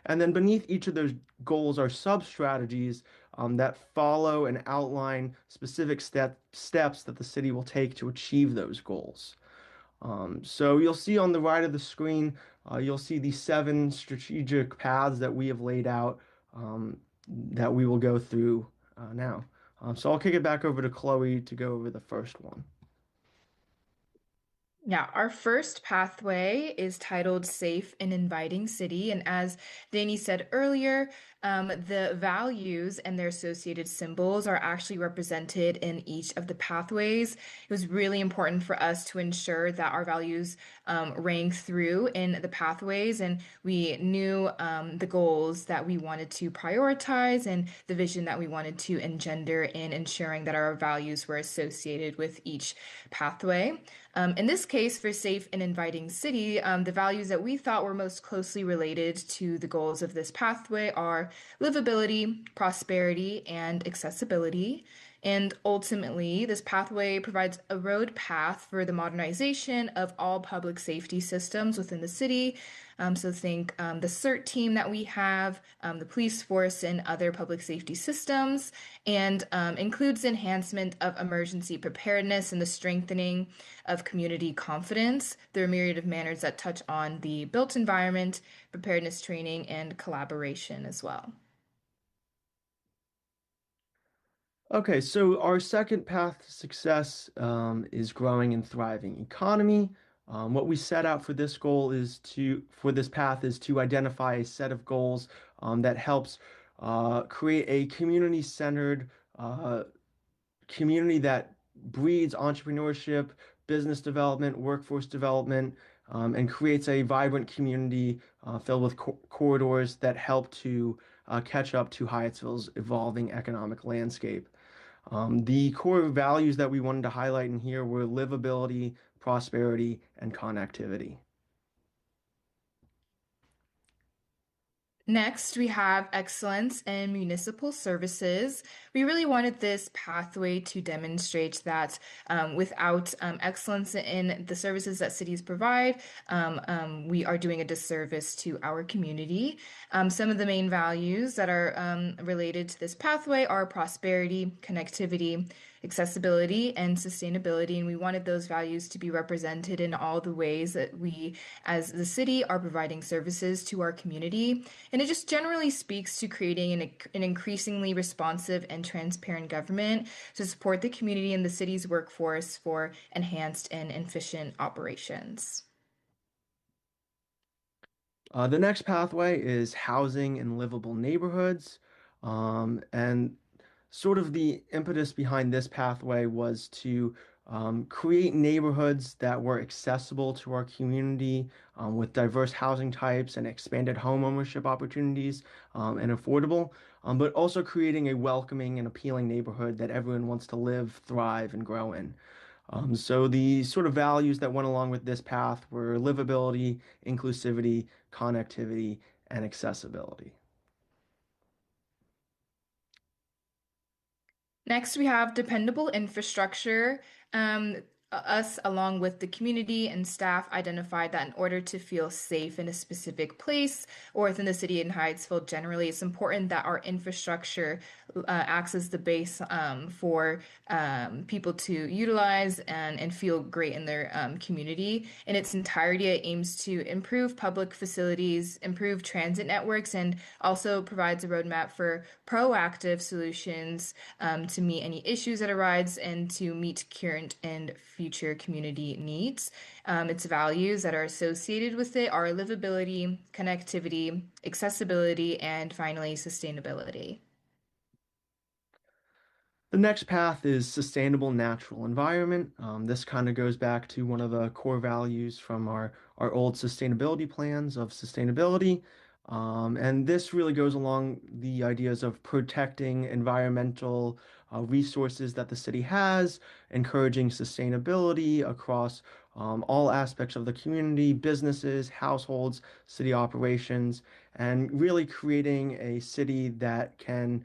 And then beneath each of those goals are sub-strategies that follow and outline specific steps that the city will take to achieve those goals. So you'll see on the right of the screen, you'll see the 7 strategic paths that we have laid out that we will go through now. So I'll kick it back over to Chloe to go over the first one. Yeah, our first pathway is titled Safe and Inviting City. And as Danny said earlier, the values and their associated symbols are actually represented in each of the pathways. It was really important for us to ensure that our values rang through in the pathways, and we knew the goals that we wanted to prioritize and the vision that we wanted to engender in ensuring that our values were associated with each pathway. In this case, for Safe and Inviting City, the values that we thought were most closely related to the goals of this pathway are livability, prosperity, and accessibility. And ultimately, this pathway provides a road path for the modernization of all public safety systems within the city. So think the CERT team that we have, the police force, and other public safety systems, and includes enhancement of emergency preparedness and the strengthening of community confidence. There are a myriad of manners that touch on the built environment, preparedness training, and collaboration as well. Okay, so our second path to success is growing and thriving economy. What we set out for this goal is for this path is to identify a set of goals that helps create a community-centered community that breeds entrepreneurship, business development, workforce development, and creates a vibrant community filled with corridors that help to catch up to Hyattsville's evolving economic landscape. The core values that we wanted to highlight in here were livability, prosperity, and connectivity. Next, we have excellence in municipal services. We really wanted this pathway to demonstrate that without excellence in the services that cities provide, we are doing a disservice to our community. Some of the main values that are related to this pathway are prosperity, connectivity, accessibility, and sustainability. And we wanted those values to be represented in all the ways that we, as the city, are providing services to our community. And it just generally speaks to creating an increasingly responsive and transparent government to support the community and the city's workforce for enhanced and efficient operations. The next pathway is housing and livable neighborhoods. And sort of the impetus behind this pathway was to create neighborhoods that were accessible to our community with diverse housing types and expanded home ownership opportunities and affordable, but also creating a welcoming and appealing neighborhood that everyone wants to live, thrive, and grow in. So the sort of values that went along with this path were livability, inclusivity, connectivity, and accessibility. Next, we have dependable infrastructure. Us, along with the community and staff, identified that in order to feel safe in a specific place or within the city in Hyattsville generally, it's important that our infrastructure acts as the base for people to utilize and feel great in their community. In its entirety, it aims to improve public facilities, improve transit networks, and also provides a roadmap for proactive solutions to meet any issues that arise and to meet current and future community needs. Its values that are associated with it are livability, connectivity, accessibility, and finally, sustainability. The next path is sustainable natural environment. This kind of goes back to one of the core values from our old sustainability plans of sustainability. And this really goes along the ideas of protecting environmental resources that the city has, encouraging sustainability across all aspects of the community, businesses, households, city operations, and really creating a city that can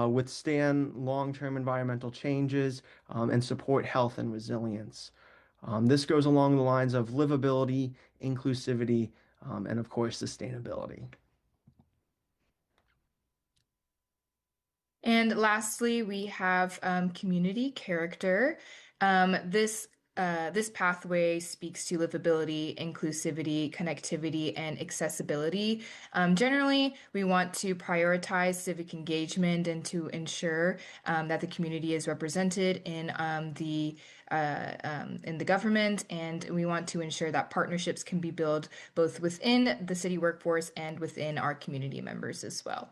withstand long-term environmental changes and support health and resilience. This goes along the lines of livability, inclusivity, and of course, sustainability. And lastly, we have community character. This this pathway speaks to livability, inclusivity, connectivity, and accessibility. Generally, we want to prioritize civic engagement and to ensure that the community is represented in the government, and we want to ensure that partnerships can be built both within the city workforce and within our community members as well.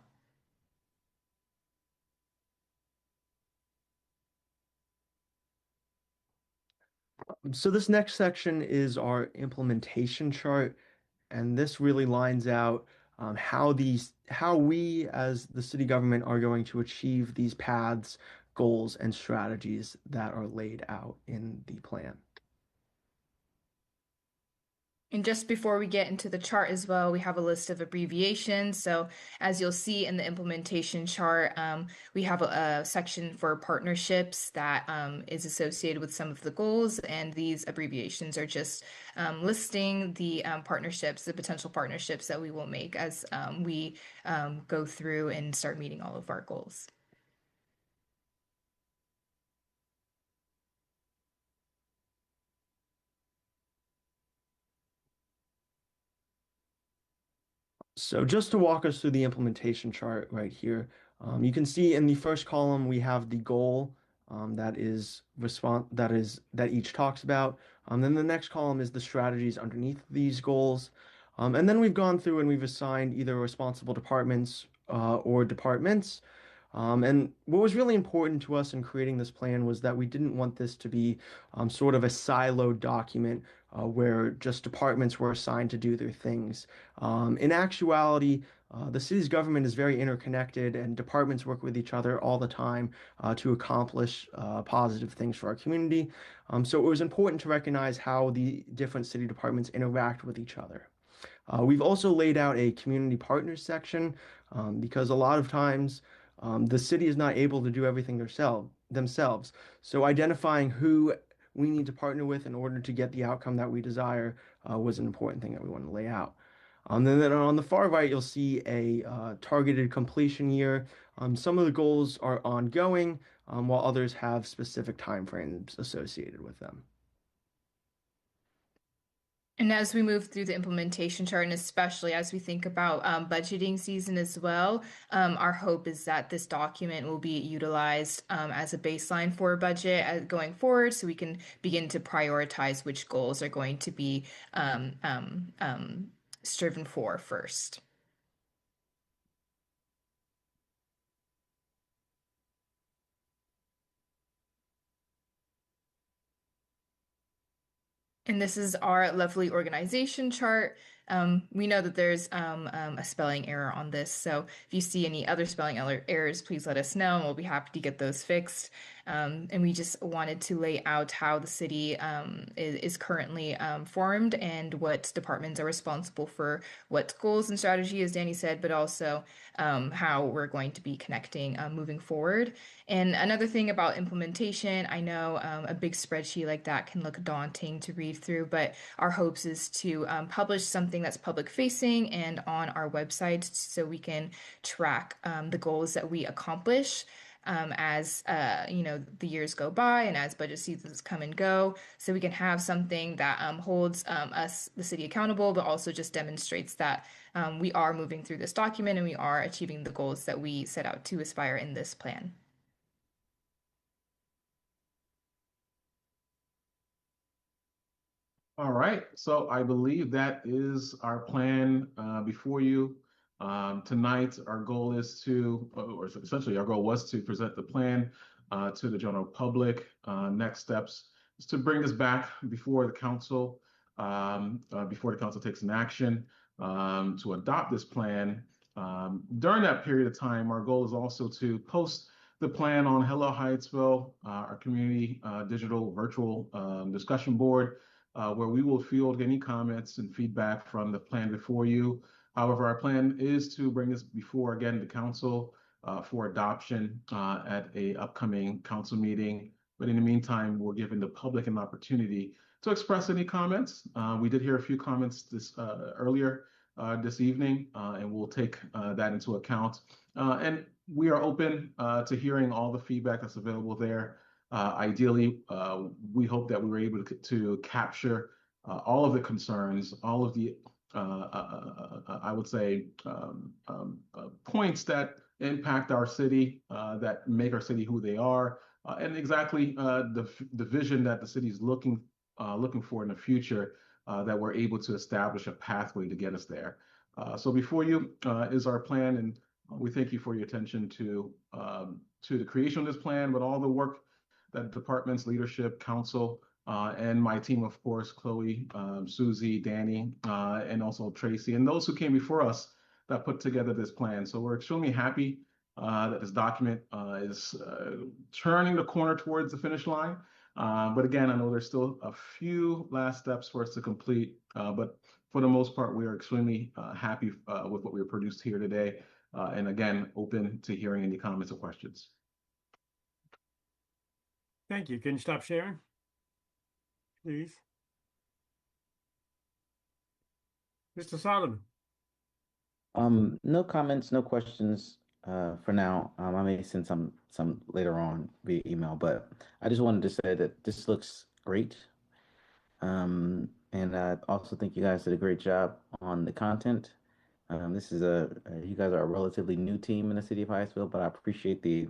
So this next section is our implementation chart, and this really lines out how we as the city government are going to achieve these paths, goals, and strategies that are laid out in the plan. And just before we get into the chart as well, we have a list of abbreviations. So as you'll see in the implementation chart, we have a section for partnerships that is associated with some of the goals. And these abbreviations are just listing the partnerships, the potential partnerships that we will make as we go through and start meeting all of our goals. So just to walk us through the implementation chart right here, you can see in the first column we have the goal that each talks about. Then the next column is the strategies underneath these goals. And then we've gone through and we've assigned either responsible departments or departments. And what was really important to us in creating this plan was that we didn't want this to be sort of a siloed document where just departments were assigned to do their things. In actuality, the city's government is very interconnected, and departments work with each other all the time to accomplish positive things for our community. So it was important to recognize how the different city departments interact with each other. We've also laid out a community partners section because a lot of times the city is not able to do everything themselves. So identifying who we need to partner with in order to get the outcome that we desire was an important thing that we want to lay out. Then on the far right, you'll see a targeted completion year. Some of the goals are ongoing, while others have specific timeframes associated with them. And as we move through the implementation chart, and especially as we think about budgeting season as well, our hope is that this document will be utilized as a baseline for a budget going forward, so we can begin to prioritize which goals are going to be striven for first. And this is our lovely organization chart. We know that there's a spelling error on this, so if you see any other spelling errors, please let us know, and we'll be happy to get those fixed. And we just wanted to lay out how the city is currently formed and what departments are responsible for what goals and strategy, as Danny said, but also how we're going to be connecting moving forward. And another thing about implementation, I know a big spreadsheet like that can look daunting to read through, but our hopes is to publish something that's public facing and on our website so we can track the goals that we accomplish as the years go by and as budget seasons come and go, so we can have something that holds us, the city, accountable, but also just demonstrates that we are moving through this document and we are achieving the goals that we set out to aspire in this plan. All right, so I believe that is our plan before you. Tonight, our goal is to, or essentially our goal was to present the plan to the general public. Next steps is to bring this back before the council takes an action to adopt this plan. During that period of time, our goal is also to post the plan on Hello Hyattsville, our community digital virtual discussion board, where we will field any comments and feedback from the plan before you. However, our plan is to bring this before, again, the council for adoption at a upcoming council meeting. But in the meantime, we're giving the public an opportunity to express any comments. We did hear a few comments earlier this evening, and we'll take that into account. And we are open to hearing all the feedback that's available there. Ideally, we hope that we were able to capture all of the concerns, all of the, I would say, points that impact our city, that make our city who they are, and exactly the vision that the city is looking for in the future, that we're able to establish a pathway to get us there. So before you is our plan, and we thank you for your attention to the creation of this plan, but all the work that departments, leadership, council, and my team, of course, Chloe, Susie, Danny, and also Tracy, and those who came before us that put together this plan. So we're extremely happy that this document is turning the corner towards the finish line. But again, I know there's still a few last steps for us to complete, but for the most part, we are extremely happy with what we produced here today. And again, open to hearing any comments or questions. Thank you. Can you stop sharing, please? Mr. Solomon. No comments, no questions for now. I may send some later on via email, but I just wanted to say that this looks great. And I also think you guys did a great job on the content. This is you guys are a relatively new team in the city of Hyattsville, but I appreciate the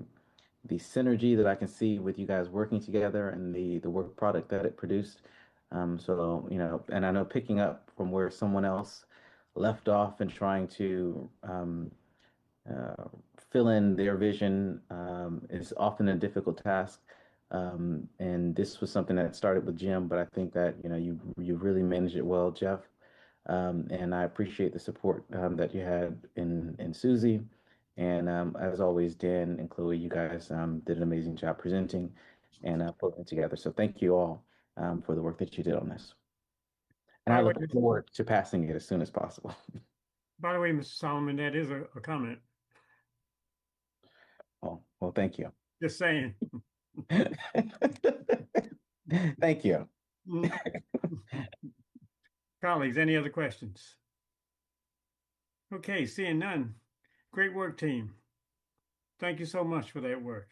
synergy that I can see with you guys working together and the work product that it produced. So, you know, and I know picking up from where someone else left off and trying to fill in their vision is often a difficult task. And this was something that started with Jim, but I think that, you know, you really managed it well, Jeff. And I appreciate the support that you had in Susie. And as always, Dan and Chloe, you guys did an amazing job presenting and putting it together. So thank you all for the work that you did on this. And I look forward to passing it as soon as possible. By the way, Mr. Solomon, that is a comment. Oh, well, thank you. Just saying. Thank you. Colleagues, any other questions? Okay, seeing none. Great work, team. Thank you so much for that work.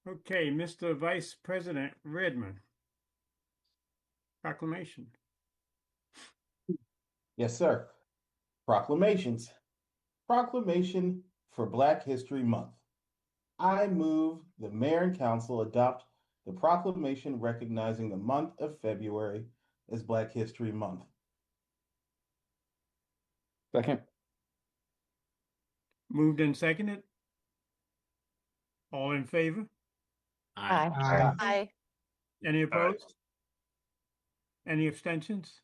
Okay, Mr. Vice President Redmond. Proclamation. Yes, sir. Proclamations. Proclamation for Black History Month. I move the Mayor and Council adopt the proclamation recognizing the month of February as Black History Month. Second. Moved and seconded. All in favor? Aye. Aye. Aye. Any opposed? Any abstentions?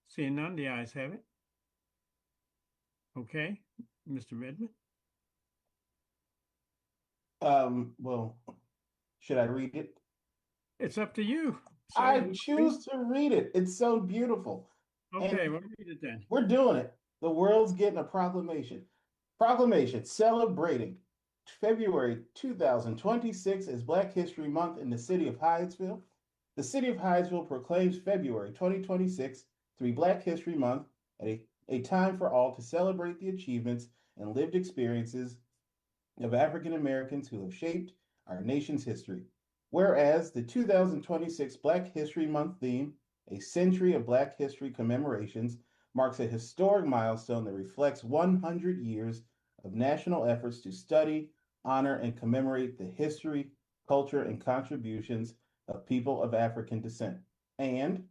Seeing none, the ayes have it. Okay, Mr. Redmond. Well, should I read it? It's up to you. I choose to read it. It's so beautiful. Okay, well, read it then. We're doing it. The world's getting a proclamation. Proclamation celebrating February 2026 as Black History Month in the city of Hyattsville. The city of Hyattsville proclaims February 2026 to be Black History Month, a time for all to celebrate the achievements and lived experiences of African Americans who have shaped our nation's history. Whereas the 2026 Black History Month theme, A Century of Black History Commemorations, marks a historic milestone that reflects 100 years of national efforts to study, honor, and commemorate the history, culture, and contributions of people of African descent. And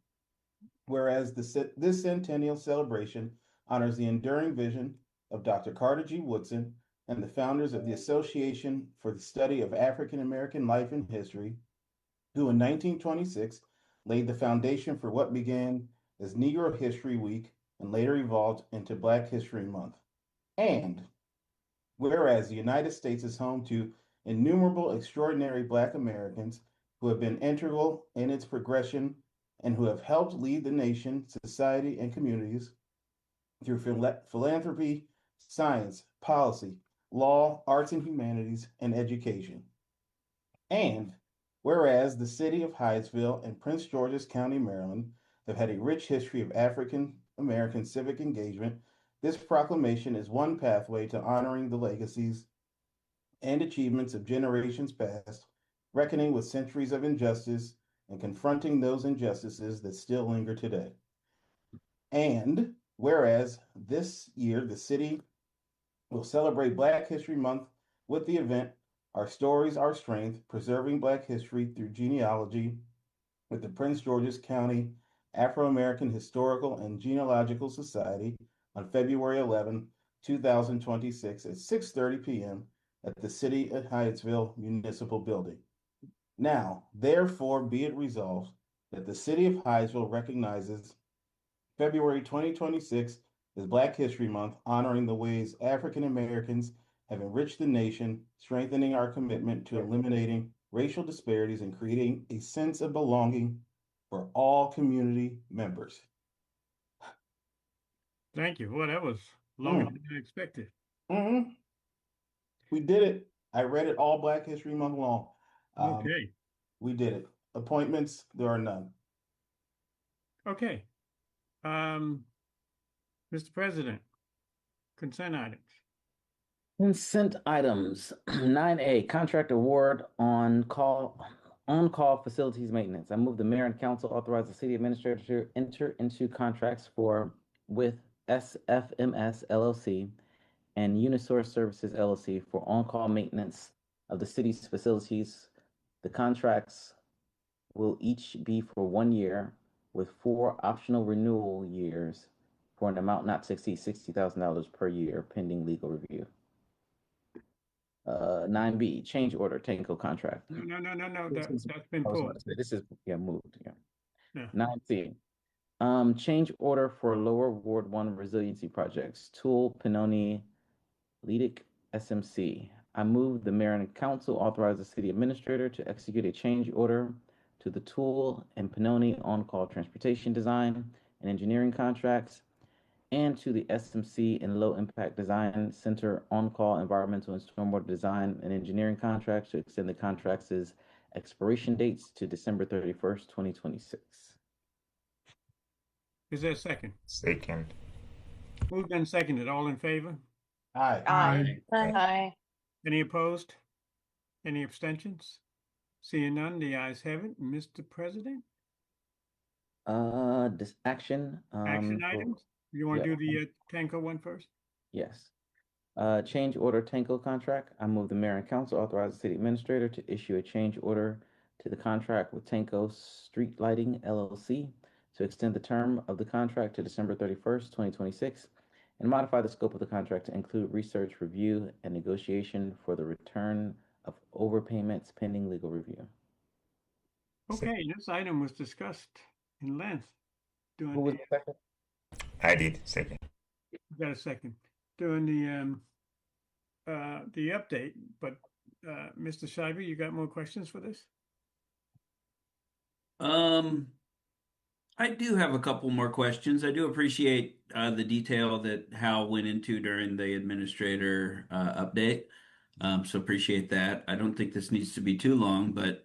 whereas this centennial celebration honors the enduring vision of Dr. Carter G. Woodson and the founders of the Association for the Study of African American Life and History, who in 1926 laid the foundation for what began as Negro History Week and later evolved into Black History Month. And whereas the United States is home to innumerable extraordinary Black Americans who have been integral in its progression and who have helped lead the nation, society, and communities through philanthropy, science, policy, law, arts and humanities, and education. And whereas the city of Hyattsville and Prince George's County, Maryland, have had a rich history of African American civic engagement, this proclamation is one pathway to honoring the legacies and achievements of generations past reckoning with centuries of injustice and confronting those injustices that still linger today. And whereas this year the city will celebrate Black History Month with the event Our Stories, Our Strength, Preserving Black History Through Genealogy with the Prince George's County Afro-American Historical and Genealogical Society on February 11, 2026 at 6:30 p.m. at the City of Hyattsville Municipal Building. Now, therefore, be it resolved that the City of Hyattsville recognizes February 2026 as Black History Month, honoring the ways African Americans have enriched the nation, strengthening our commitment to eliminating racial disparities and creating a sense of belonging for all community members. Thank you. Well, that was longer than I expected. We did it. I read it all Black History Month long. Okay. We did it. Appointments, there are none. Okay. Mr. President, consent items. Consent items. 9A, contract award on-call facilities maintenance. I move the mayor and council authorize the city administrator to enter into contracts with SFMS LLC and Unisource Services LLC for on-call maintenance of the city's facilities. The contracts will each be for 1 year with 4 optional renewal years for an amount not to exceed $60,000 per year pending legal review. 9B, change order, Tanco contract. No. That's been pulled. This is moved. Yeah. 9C, change order for lower Ward 1 resiliency projects. Tool, Pinoni, Ledic, SMC. I move the mayor and council authorize the city administrator to execute a change order to the Tool and Pinoni on-call transportation design and engineering contracts, and to the SMC and Low Impact Design Center on-call environmental and stormwater design and engineering contracts to extend the contracts' expiration dates to December 31st, 2026. Is there a second? Second. Moved and seconded. All in favor? Aye. Aye. Any opposed? Any abstentions? Seeing none, the ayes have it. Mr. President? This action. Action items? You want to do the Tanco one first? Yes. Change order Tanco contract. I move the mayor and council authorize the city administrator to issue a change order to the contract with Tanco Street Lighting LLC to extend the term of the contract to December 31st, 2026, and modify the scope of the contract to include research, review, and negotiation for the return of overpayments pending legal review. Okay, this item was discussed in length. Who was the second? I did. Second. Got a second. Doing the update, but Mr. Shiver, you got more questions for this? I do have a couple more questions. I do appreciate the detail that Hal went into during the administrator update. So appreciate that. I don't think this needs to be too long, but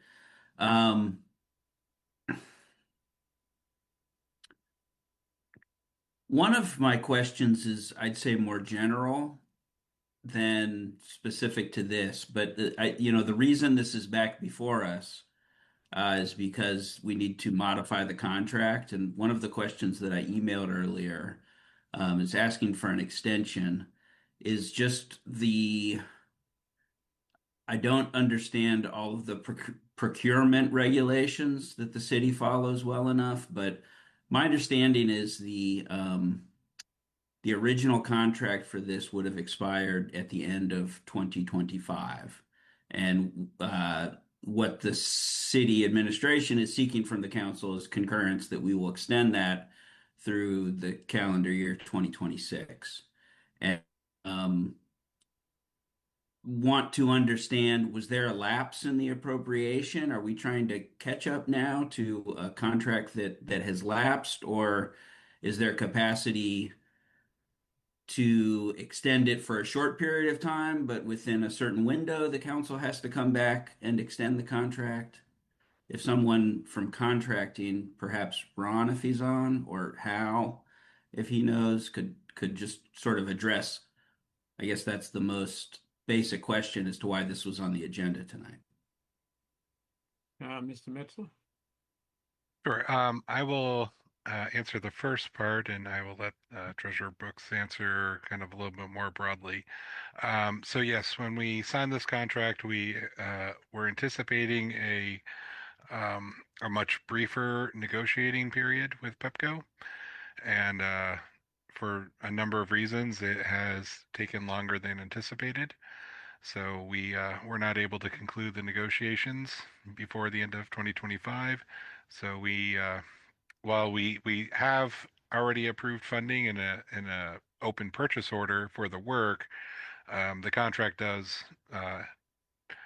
one of my questions is, I'd say, more general than specific to this. But the reason this is back before us is because we need to modify the contract. And one of the questions that I emailed earlier is asking for an extension. Is just I don't understand all of the procurement regulations that the city follows well enough, but my understanding is the original contract for this would have expired at the end of 2025. And what the city administration is seeking from the council is concurrence that we will extend that through the calendar year 2026. And want to understand, was there a lapse in the appropriation? Are we trying to catch up now to a contract that has lapsed, or is there capacity to extend it for a short period of time, but within a certain window, the council has to come back and extend the contract? If someone from contracting, perhaps Ron, if he's on, or Hal, if he knows, could just sort of address, I guess that's the most basic question as to why this was on the agenda tonight. Mr. Metzler? Sure. I will answer the first part, and I will let Treasurer Brooks answer kind of a little bit more broadly. So yes, when we signed this contract, we were anticipating a much briefer negotiating period with Pepco, and for a number of reasons, it has taken longer than anticipated. So we were not able to conclude the negotiations before the end of 2025. So while we have already approved funding in a open purchase order for the work, the contract does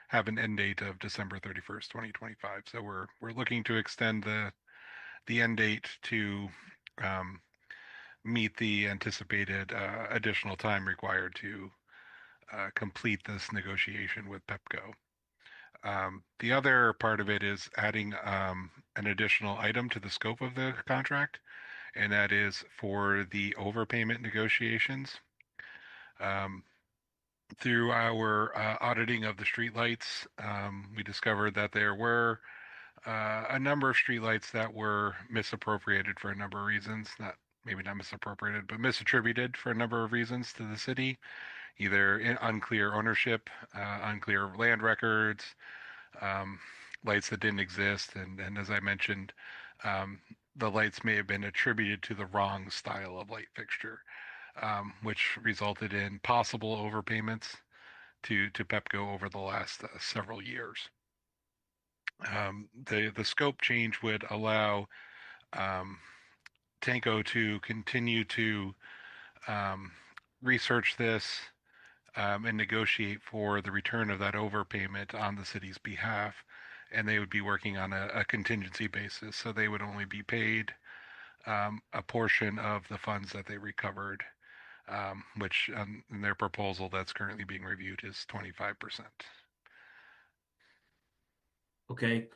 have an end date of December 31st, 2025. So we're looking to extend the end date to um, meet the anticipated additional time required to complete this negotiation with Pepco. The other part of it is adding an additional item to the scope of the contract, and that is for the overpayment negotiations. Through our auditing of the streetlights, we discovered that there were a number of streetlights that were misappropriated for a number of reasons. Maybe not misappropriated, but misattributed for a number of reasons to the city, either unclear ownership, unclear land records, lights that didn't exist, and as I mentioned, the lights may have been attributed to the wrong style of light fixture, which resulted in possible overpayments to Pepco over the last several years. The scope change would allow Tanco to continue to research this and negotiate for the return of that overpayment on the city's behalf. And they would be working on a contingency basis. So they would only be paid a portion of the funds that they recovered, which in their proposal that's currently being reviewed is 25%. Okay.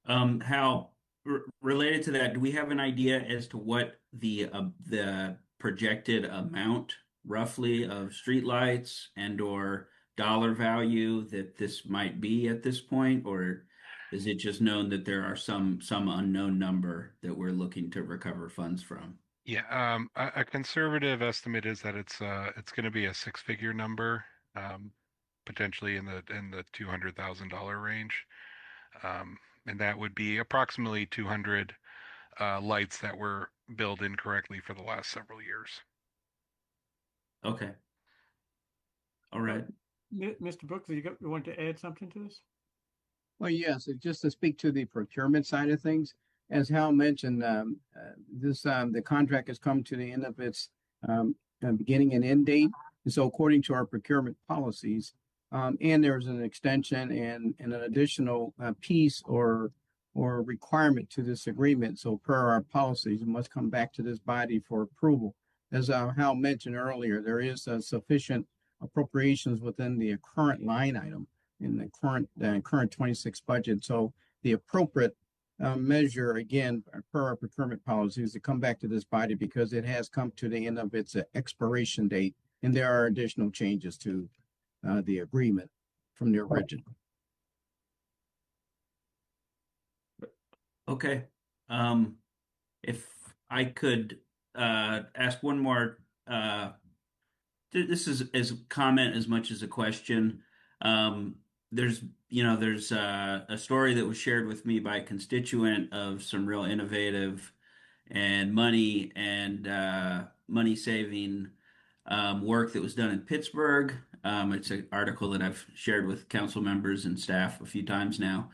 Hal, related to that, do we have an idea as to what the projected amount roughly of streetlights and or dollar value that this might be at this point, or is it just known that there are some unknown number that we're looking to recover funds from? Yeah, a conservative estimate is that it's going to be a six-figure number, potentially in the $200,000 range, and that would be approximately 200 lights that were billed incorrectly for the last several years. Okay. All right. Mr. Brooks, you want to add something to this? Well, yes, just to speak to the procurement side of things, as Hal mentioned, the contract has come to the end of its beginning and end date. And so according to our procurement policies, and there's an extension and an additional piece or requirement to this agreement. So per our policies, it must come back to this body for approval. As Hal mentioned earlier, there is sufficient appropriations within the current line item in the current 26 budget. So the appropriate measure, again, per our procurement policies, to come back to this body because it has come to the end of its expiration date, and there are additional changes to the agreement from the original. Okay. If I could ask one more, this is as a comment as much as a question. There's a story that was shared with me by a constituent of some real innovative and money saving work that was done in Pittsburgh. It's an article that I've shared with council members and staff a few times now.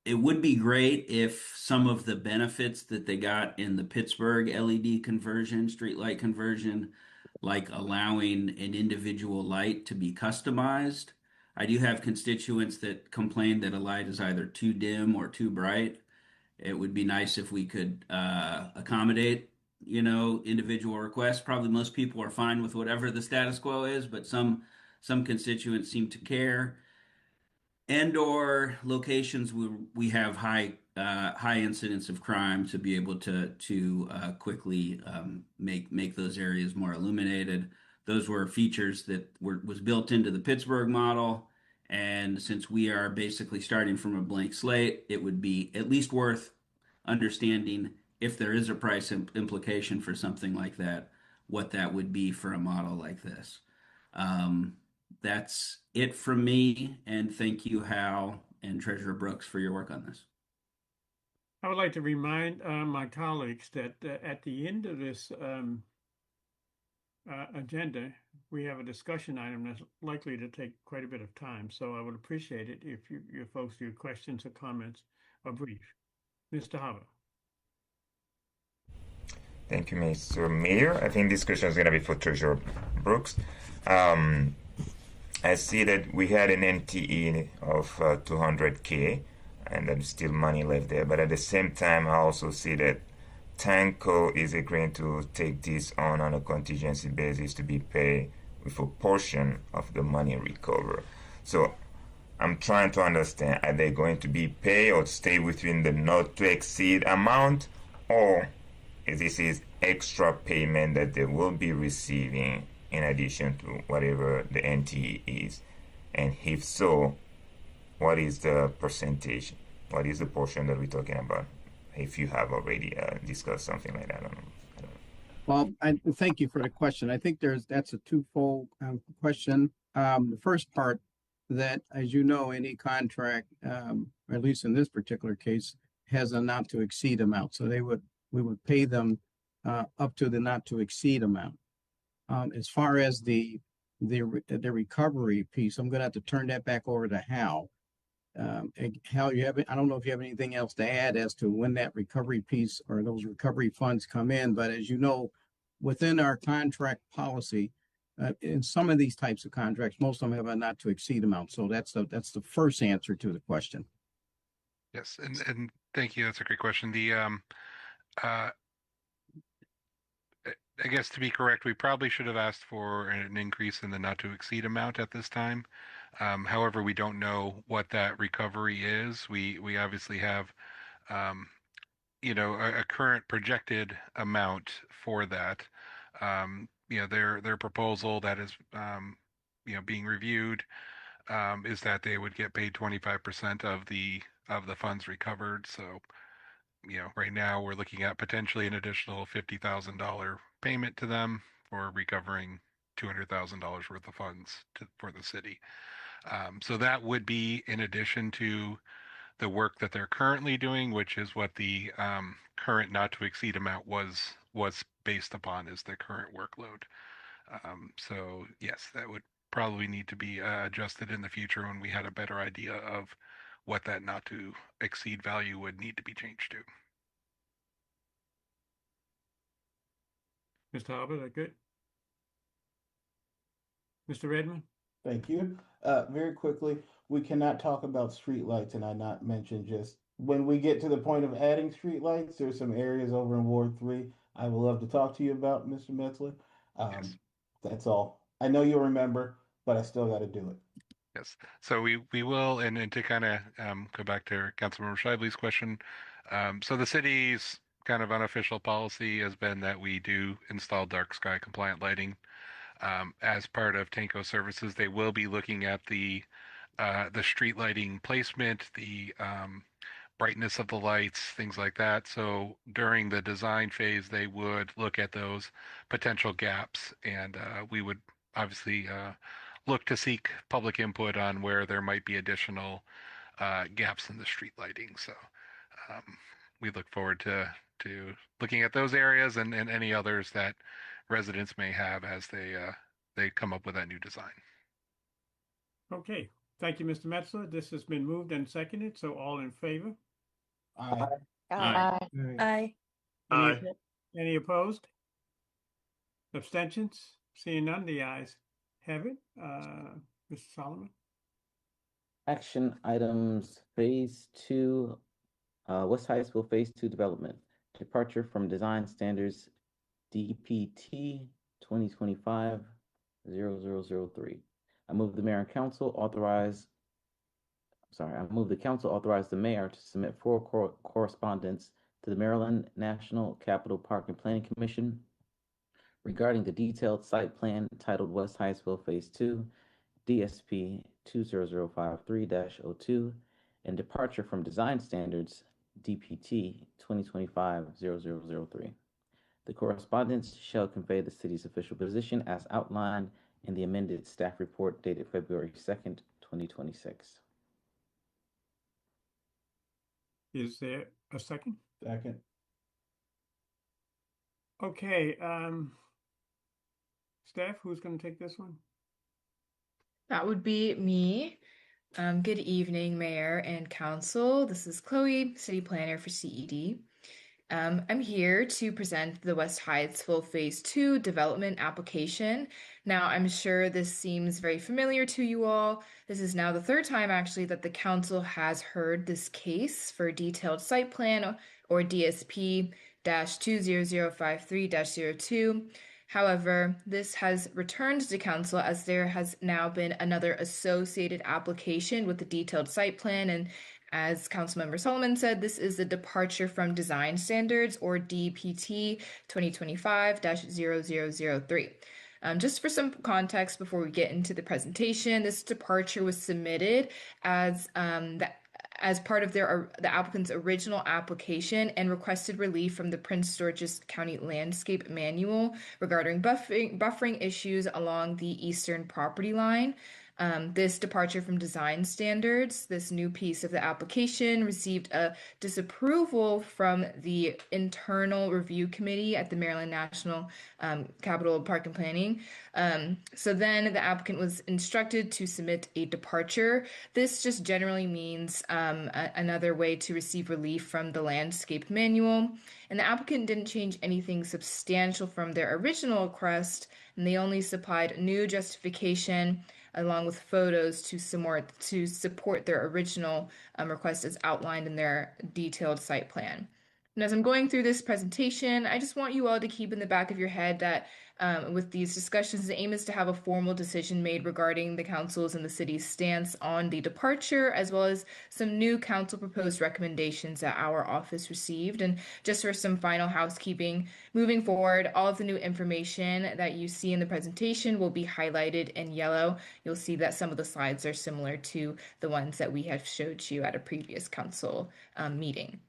It would be great if some of the benefits that they got in the Pittsburgh LED conversion, streetlight conversion, like allowing an individual light to be customized. I do have constituents that complain that a light is either too dim or too bright. It would be nice if we could accommodate, individual requests. Probably most people are fine with whatever the status quo is, but some constituents seem to care. And or locations where we have high incidence of crime to be able to quickly make those areas more illuminated. Those were features that was built into the Pittsburgh model, And since we are basically starting from a blank slate, it would be at least worth understanding if there is a price implication for something like that, what that would be for a model like this. That's it from me, and thank you, Hal and Treasurer Brooks, for your work on this. I would like to remind my colleagues that at the end of this agenda, we have a discussion item that's likely to take quite a bit of time. So I would appreciate it if your folks, your questions or comments are brief. Mr. Hava. Thank you, Mr. Mayor. I think this question is going to be for Treasurer Brooks. I see that we had an NTE of 200K, and there's still money left there. But at the same time, I also see that Tanco is agreeing to take this on a contingency basis to be paid with a portion of the money recovered. So I'm trying to understand, are they going to be paid or stay within the not to exceed amount, or is this extra payment that they will be receiving in addition to whatever the NTE is? And if so, what is the percentage? What is the portion that we're talking about? If you have already discussed something like that, I don't know. Well, I thank you for the question. I think that's a twofold question. The first part, that, as you know, any contract, or at least in this particular case, has a not to exceed amount. So we would pay them up to the not to exceed amount. As far as the recovery piece, I'm going to have to turn that back over to Hal. Hal, I don't know if you have anything else to add as to when that recovery piece or those recovery funds come in, but as you know, within our contract policy, in some of these types of contracts, most of them have a not to exceed amount. So that's the first answer to the question. Yes, and thank you. That's a great question. I guess to be correct, we probably should have asked for an increase in the not to exceed amount at this time. However, we don't know what that recovery is. We obviously have, a current projected amount for that. Their proposal that is, being reviewed, is that they would get paid 25% of the funds recovered. So, right now we're looking at potentially an additional $50,000 payment to them for recovering $200,000 worth of funds for the city. So that would be in addition to the work that they're currently doing, which is what the current not to exceed amount was based upon, is the current workload. So yes, that would probably need to be adjusted in the future when we had a better idea of what that not to exceed value would need to be changed to. Mr. Harbour, that good? Mr. Redmond? Thank you. Very quickly, we cannot talk about streetlights and I not mention just when we get to the point of adding streetlights, there's some areas over in Ward 3 I would love to talk to you about, Mr. Metzler. Yes. That's all. I know you'll remember, but I still got to do it. Yes. So we will, and to kind of go back to Councilmember Shively's question. So the city's kind of unofficial policy has been that we do install dark sky compliant lighting. As part of Tanco services, they will be looking at the street lighting placement, the brightness of the lights, things like that. So during the design phase, they would look at those potential gaps, and we would obviously look to seek public input on where there might be additional gaps in the street lighting. So we look forward to looking at those areas and any others that residents may have as they come up with that new design. Okay. Thank you, Mr. Metzler. This has been moved and seconded. So all in favor? Aye. Aye. Aye. Aye. Any opposed? Abstentions? Seeing none, the ayes have it. Mr. Solomon? Action items Phase 2, West Hyattsville Phase 2 development. Departure from design standards DPT 2025-0003. I move the council authorize the mayor to submit for correspondence to the Maryland National Capital Park and Planning Commission regarding the detailed site plan titled West Hyattsville Phase 2, DSP 20053-02 and departure from design standards DPT 2025-0003. The correspondence shall convey the city's official position as outlined in the amended staff report dated February 2nd, 2026. Is there a second? Second. Okay, staff, who's going to take this one? That would be me. Good evening, Mayor and Council. This is Chloe, City Planner for CED. I'm here to present the West Hyattsville Phase 2 development application. Now, I'm sure this seems very familiar to you all. This is now the third time, actually, that the Council has heard this case for detailed site plan or DSP-20053-02. However, this has returned to Council as there has now been another associated application with the detailed site plan, and as Councilmember Solomon said, this is a departure from design standards or DPT 2025-0003. Just for some context before we get into the presentation, this departure was submitted as part of the applicant's original application and requested relief from the Prince George's County Landscape Manual regarding buffering issues along the eastern property line. This departure from design standards, this new piece of the application, received a disapproval from the Internal Review Committee at the Maryland National Capital Park and Planning. So then the applicant was instructed to submit a departure. This just generally means another way to receive relief from the landscape manual. And the applicant didn't change anything substantial from their original request, and they only supplied new justification along with photos to support their original request as outlined in their detailed site plan. And as I'm going through this presentation, I just want you all to keep in the back of your head that with these discussions, the aim is to have a formal decision made regarding the council's and the city's stance on the departure, as well as some new council proposed recommendations that our office received. And just for some final housekeeping, moving forward, all of the new information that you see in the presentation will be highlighted in yellow. You'll see that some of the slides are similar to the ones that we have showed you at a previous council meeting.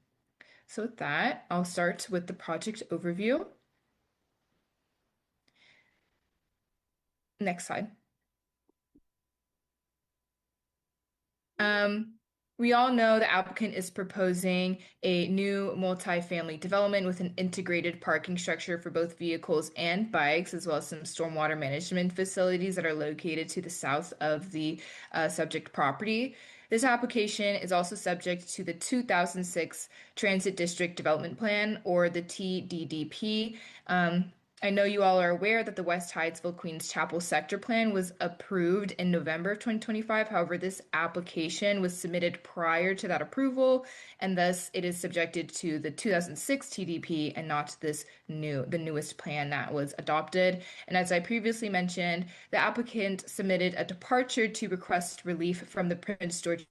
So with that, I'll start with the project overview. Next slide. We all know the applicant is proposing a new multi-family development with an integrated parking structure for both vehicles and bikes, as well as some stormwater management facilities that are located to the south of the subject property. This application is also subject to the 2006 Transit District Development Plan, or the TDDP. I know you all are aware that the West Hyattsville Queens Chapel Sector Plan was approved in November of 2025. However, this application was submitted prior to that approval, and thus it is subjected to the 2006 TDP and not the newest plan that was adopted. And as I previously mentioned, the applicant submitted a departure to request relief from the Prince George's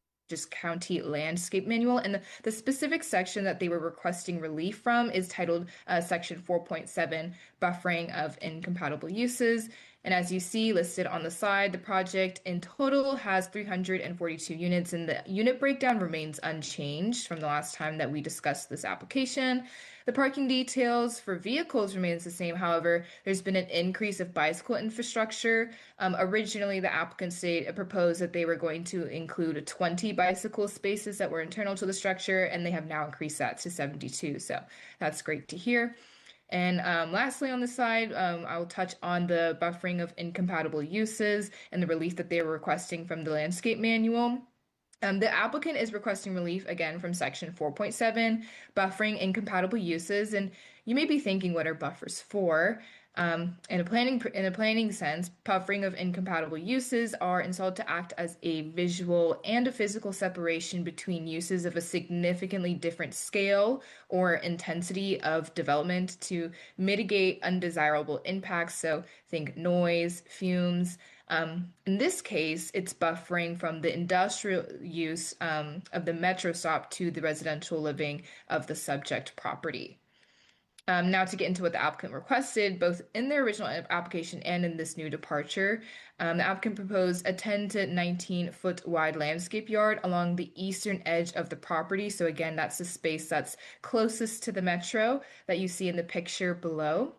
County Landscape Manual, and the specific section that they were requesting relief from is titled Section 4.7, Buffering of Incompatible Uses. And as you see listed on the side, the project in total has 342 units, and the unit breakdown remains unchanged from the last time that we discussed this application. The parking details for vehicles remains the same. However, there's been an increase of bicycle infrastructure. Originally, the applicant proposed that they were going to include 20 bicycle spaces that were internal to the structure, and they have now increased that to 72. So that's great to hear. And lastly, on the side, I will touch on the buffering of incompatible uses and the relief that they were requesting from the landscape manual. The applicant is requesting relief again from Section 4.7, buffering incompatible uses. And you may be thinking, what are buffers for? In a planning sense, buffering of incompatible uses are installed to act as a visual and a physical separation between uses of a significantly different scale or intensity of development to mitigate undesirable impacts. So think noise, fumes. In this case, it's buffering from the industrial use of the metro stop to the residential living of the subject property. Now to get into what the applicant requested, both in their original application and in this new departure, the applicant proposed a 10 to 19 foot wide landscape yard along the eastern edge of the property. So again, that's the space that's closest to the metro that you see in the picture below.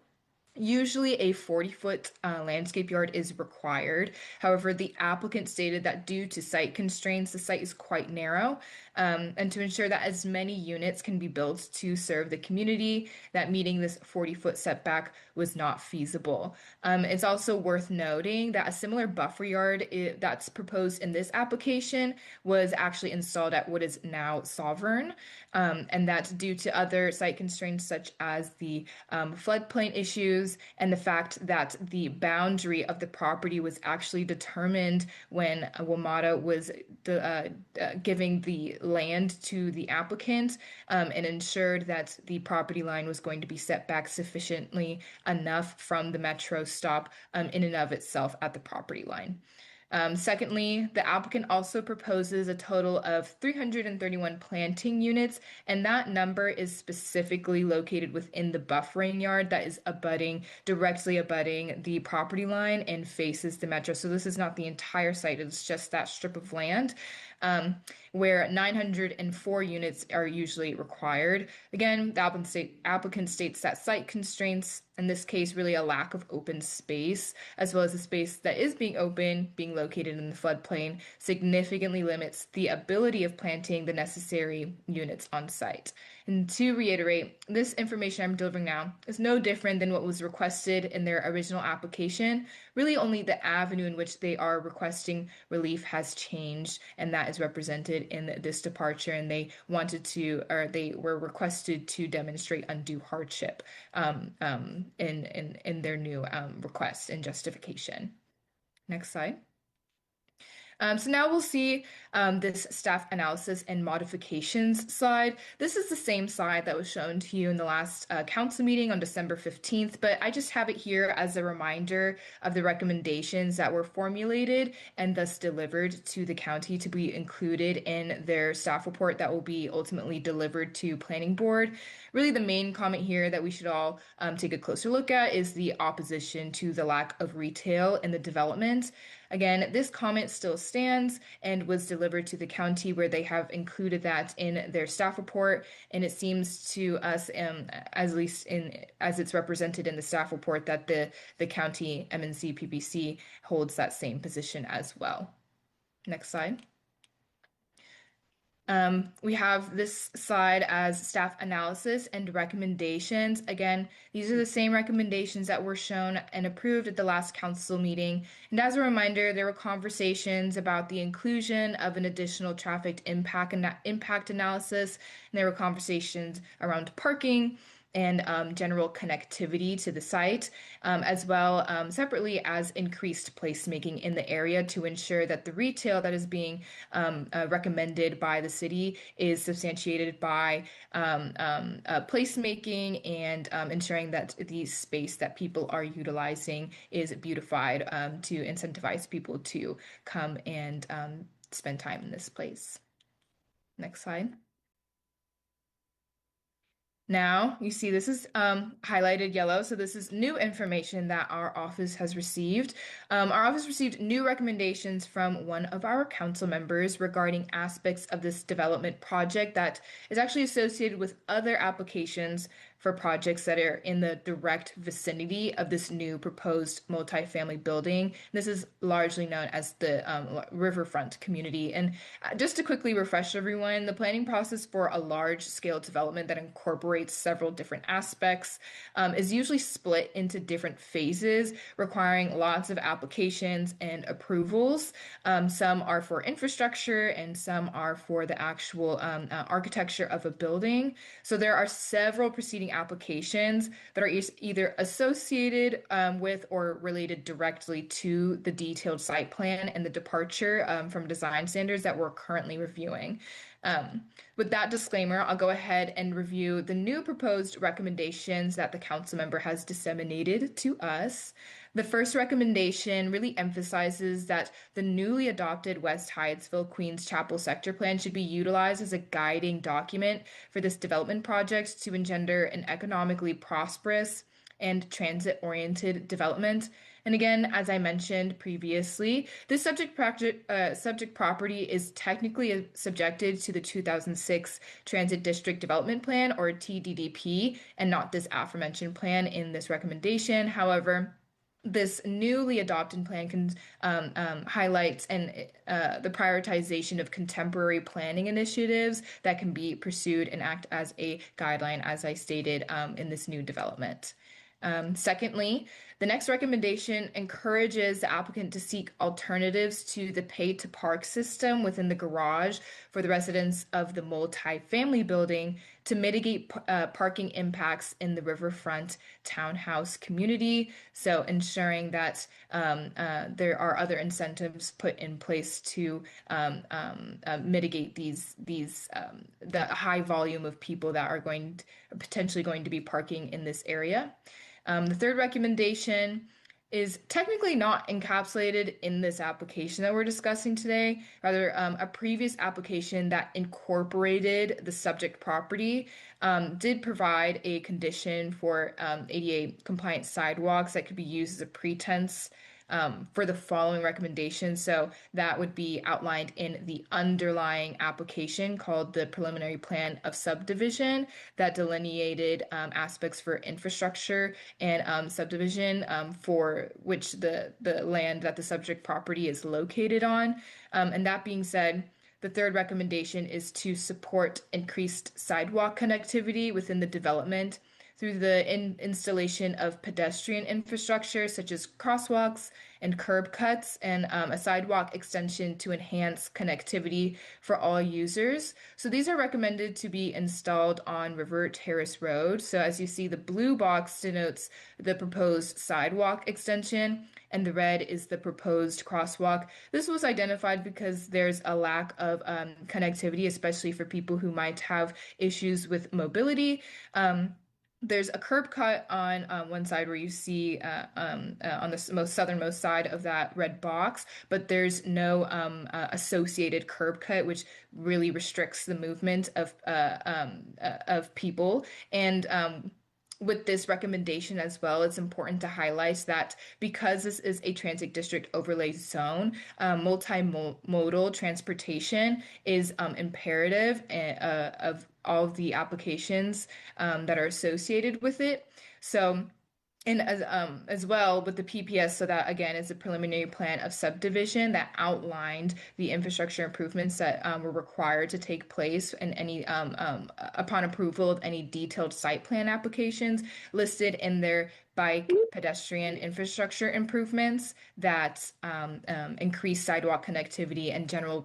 Usually a 40-foot landscape yard is required. However, the applicant stated that due to site constraints, the site is quite narrow, and to ensure that as many units can be built to serve the community, that meeting this 40-foot setback was not feasible. It's also worth noting that a similar buffer yard that's proposed in this application was actually installed at what is now Sovereign, and that's due to other site constraints such as the floodplain issues and the fact that the boundary of the property was actually determined when WMATA was giving the land to the applicant, and ensured that the property line was going to be set back sufficiently enough from the metro stop in and of itself at the property line. Secondly, the applicant also proposes a total of 331 planting units, and that number is specifically located within the buffering yard that is directly abutting the property line and faces the metro. So this is not the entire site, it's just that strip of land. Where 904 units are usually required. Again, the applicant states that site constraints, in this case, really a lack of open space, as well as the space that is being open, being located in the floodplain, significantly limits the ability of planting the necessary units on site. And to reiterate, this information I'm delivering now is no different than what was requested in their original application. Really only the avenue in which they are requesting relief has changed, and that is represented in this departure, and they were requested to demonstrate undue hardship in their new request and justification. Next slide. So now we'll see this staff analysis and modifications slide. This is the same slide that was shown to you in the last council meeting on December 15th, but I just have it here as a reminder of the recommendations that were formulated and thus delivered to the county to be included in their staff report that will be ultimately delivered to Planning Board. Really, the main comment here that we should all take a closer look at is the opposition to the lack of retail in the development. Again, this comment still stands and was delivered to the county, where they have included that in their staff report. And it seems to us, as least as it's represented in the staff report, that the county MNC PPC holds that same position as well. Next slide. We have this slide as staff analysis and recommendations. Again, these are the same recommendations that were shown and approved at the last council meeting. And as a reminder, there were conversations about the inclusion of an additional traffic impact analysis, and there were conversations around parking and general connectivity to the site, as well separately as increased placemaking in the area to ensure that the retail that is being recommended by the city is substantiated by placemaking and ensuring that the space that people are utilizing is beautified to incentivize people to come and spend time in this place. Next slide. Now, you see this is highlighted yellow, so this is new information that our office has received. Our office received new recommendations from one of our council members regarding aspects of this development project that is actually associated with other applications for projects that are in the direct vicinity of this new proposed multifamily building. This is largely known as the riverfront community. And just to quickly refresh everyone, the planning process for a large-scale development that incorporates several different aspects is usually split into different phases, requiring lots of applications and approvals. Some are for infrastructure and some are for the actual architecture of a building. So there are several preceding applications that are either associated with or related directly to the detailed site plan and the departure from design standards that we're currently reviewing. With that disclaimer, I'll go ahead and review the new proposed recommendations that the council member has disseminated to us. The first recommendation really emphasizes that the newly adopted West Hyattsville Queens Chapel Sector Plan should be utilized as a guiding document for this development project to engender an economically prosperous and transit-oriented development. And again, as I mentioned previously, this subject property is technically subjected to the 2006 Transit District Development Plan, or TDDP, and not this aforementioned plan in this recommendation. However, this newly adopted plan highlights the prioritization of contemporary planning initiatives that can be pursued and act as a guideline, as I stated, in this new development. Secondly, the next recommendation encourages the applicant to seek alternatives to the pay-to-park system within the garage for the residents of the multi-family building to mitigate parking impacts in the riverfront townhouse community. So ensuring that there are other incentives put in place to mitigate the high volume of people that are potentially going to be parking in this area. The third recommendation is technically not encapsulated in this application that we're discussing today. Rather, a previous application that incorporated the subject property did provide a condition for ADA compliant sidewalks that could be used as a pretense for the following recommendations. So that would be outlined in the underlying application called the Preliminary Plan of Subdivision that delineated aspects for infrastructure and subdivision for which the land that the subject property is located on. And that being said, the third recommendation is to support increased sidewalk connectivity within the development through the installation of pedestrian infrastructure such as crosswalks and curb cuts and a sidewalk extension to enhance connectivity for all users. So these are recommended to be installed on River Terrace Road. So as you see, the blue box denotes the proposed sidewalk extension, and the red is the proposed crosswalk. This was identified because there's a lack of connectivity, especially for people who might have issues with mobility. There's a curb cut on one side where you see on the most southernmost side of that red box, but there's no associated curb cut, which really restricts the movement of people. And with this recommendation as well, it's important to highlight that because this is a transit district overlay zone, multimodal transportation is imperative of all of the applications that are associated with it. So, and as well with the PPS, so that again is a preliminary plan of subdivision that outlined the infrastructure improvements that were required to take place in any upon approval of any detailed site plan applications listed in their bike pedestrian infrastructure improvements that increase sidewalk connectivity and general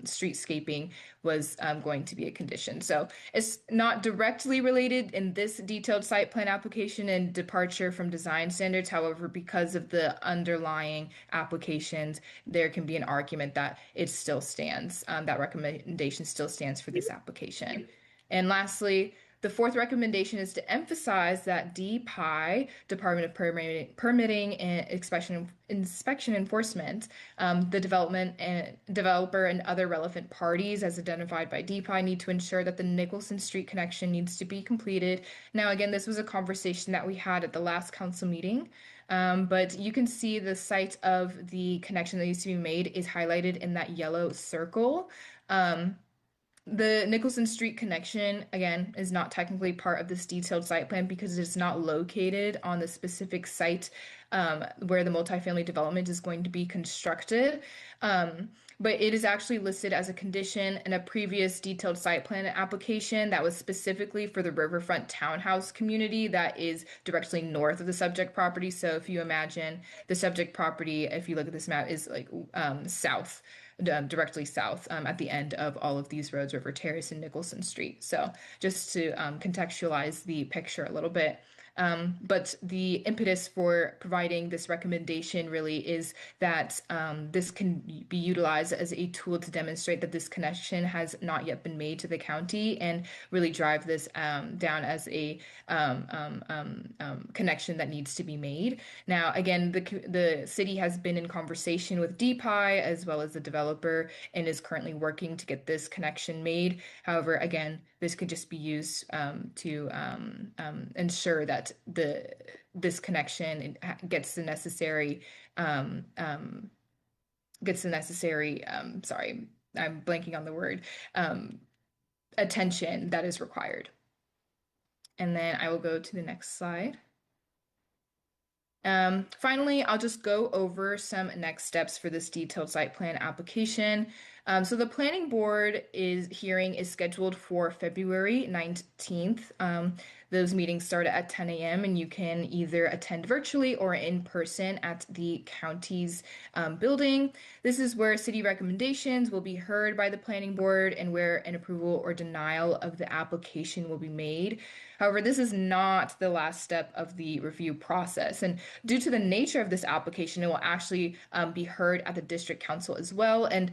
streetscaping was going to be a condition. So it's not directly related in this detailed site plan application and departure from design standards. However, because of the underlying applications, there can be an argument that it still stands, that recommendation still stands for this application. And lastly, the fourth recommendation is to emphasize that DPI, Department of Permitting and Inspection Enforcement, the developer and other relevant parties as identified by DPI need to ensure that the Nicholson Street connection needs to be completed. Now, again, this was a conversation that we had at the last council meeting, but you can see the site of the connection that needs to be made is highlighted in that yellow circle. The Nicholson Street connection, again, is not technically part of this detailed site plan because it's not located on the specific site where the multifamily development is going to be constructed. But it is actually listed as a condition in a previous detailed site plan application that was specifically for the riverfront townhouse community that is directly north of the subject property. So if you imagine the subject property, if you look at this map, is like south. Directly south at the end of all of these roads, River Terrace and Nicholson Street. So just to contextualize the picture a little bit. But the impetus for providing this recommendation really is that this can be utilized as a tool to demonstrate that this connection has not yet been made to the county and really drive this down as a connection that needs to be made. Now, again, the city has been in conversation with DPI as well as the developer and is currently working to get this connection made. However, again, this could just be used to ensure that this connection gets the necessary sorry, I'm blanking on the word, attention that is required. And then I will go to the next slide. Finally, I'll just go over some next steps for this detailed site plan application. So the planning board hearing is scheduled for February 19th. Those meetings start at 10 a.m. and you can either attend virtually or in person at the county's building. This is where city recommendations will be heard by the planning board and where an approval or denial of the application will be made. However, this is not the last step of the review process. And due to the nature of this application, it will actually be heard at the district council as well. And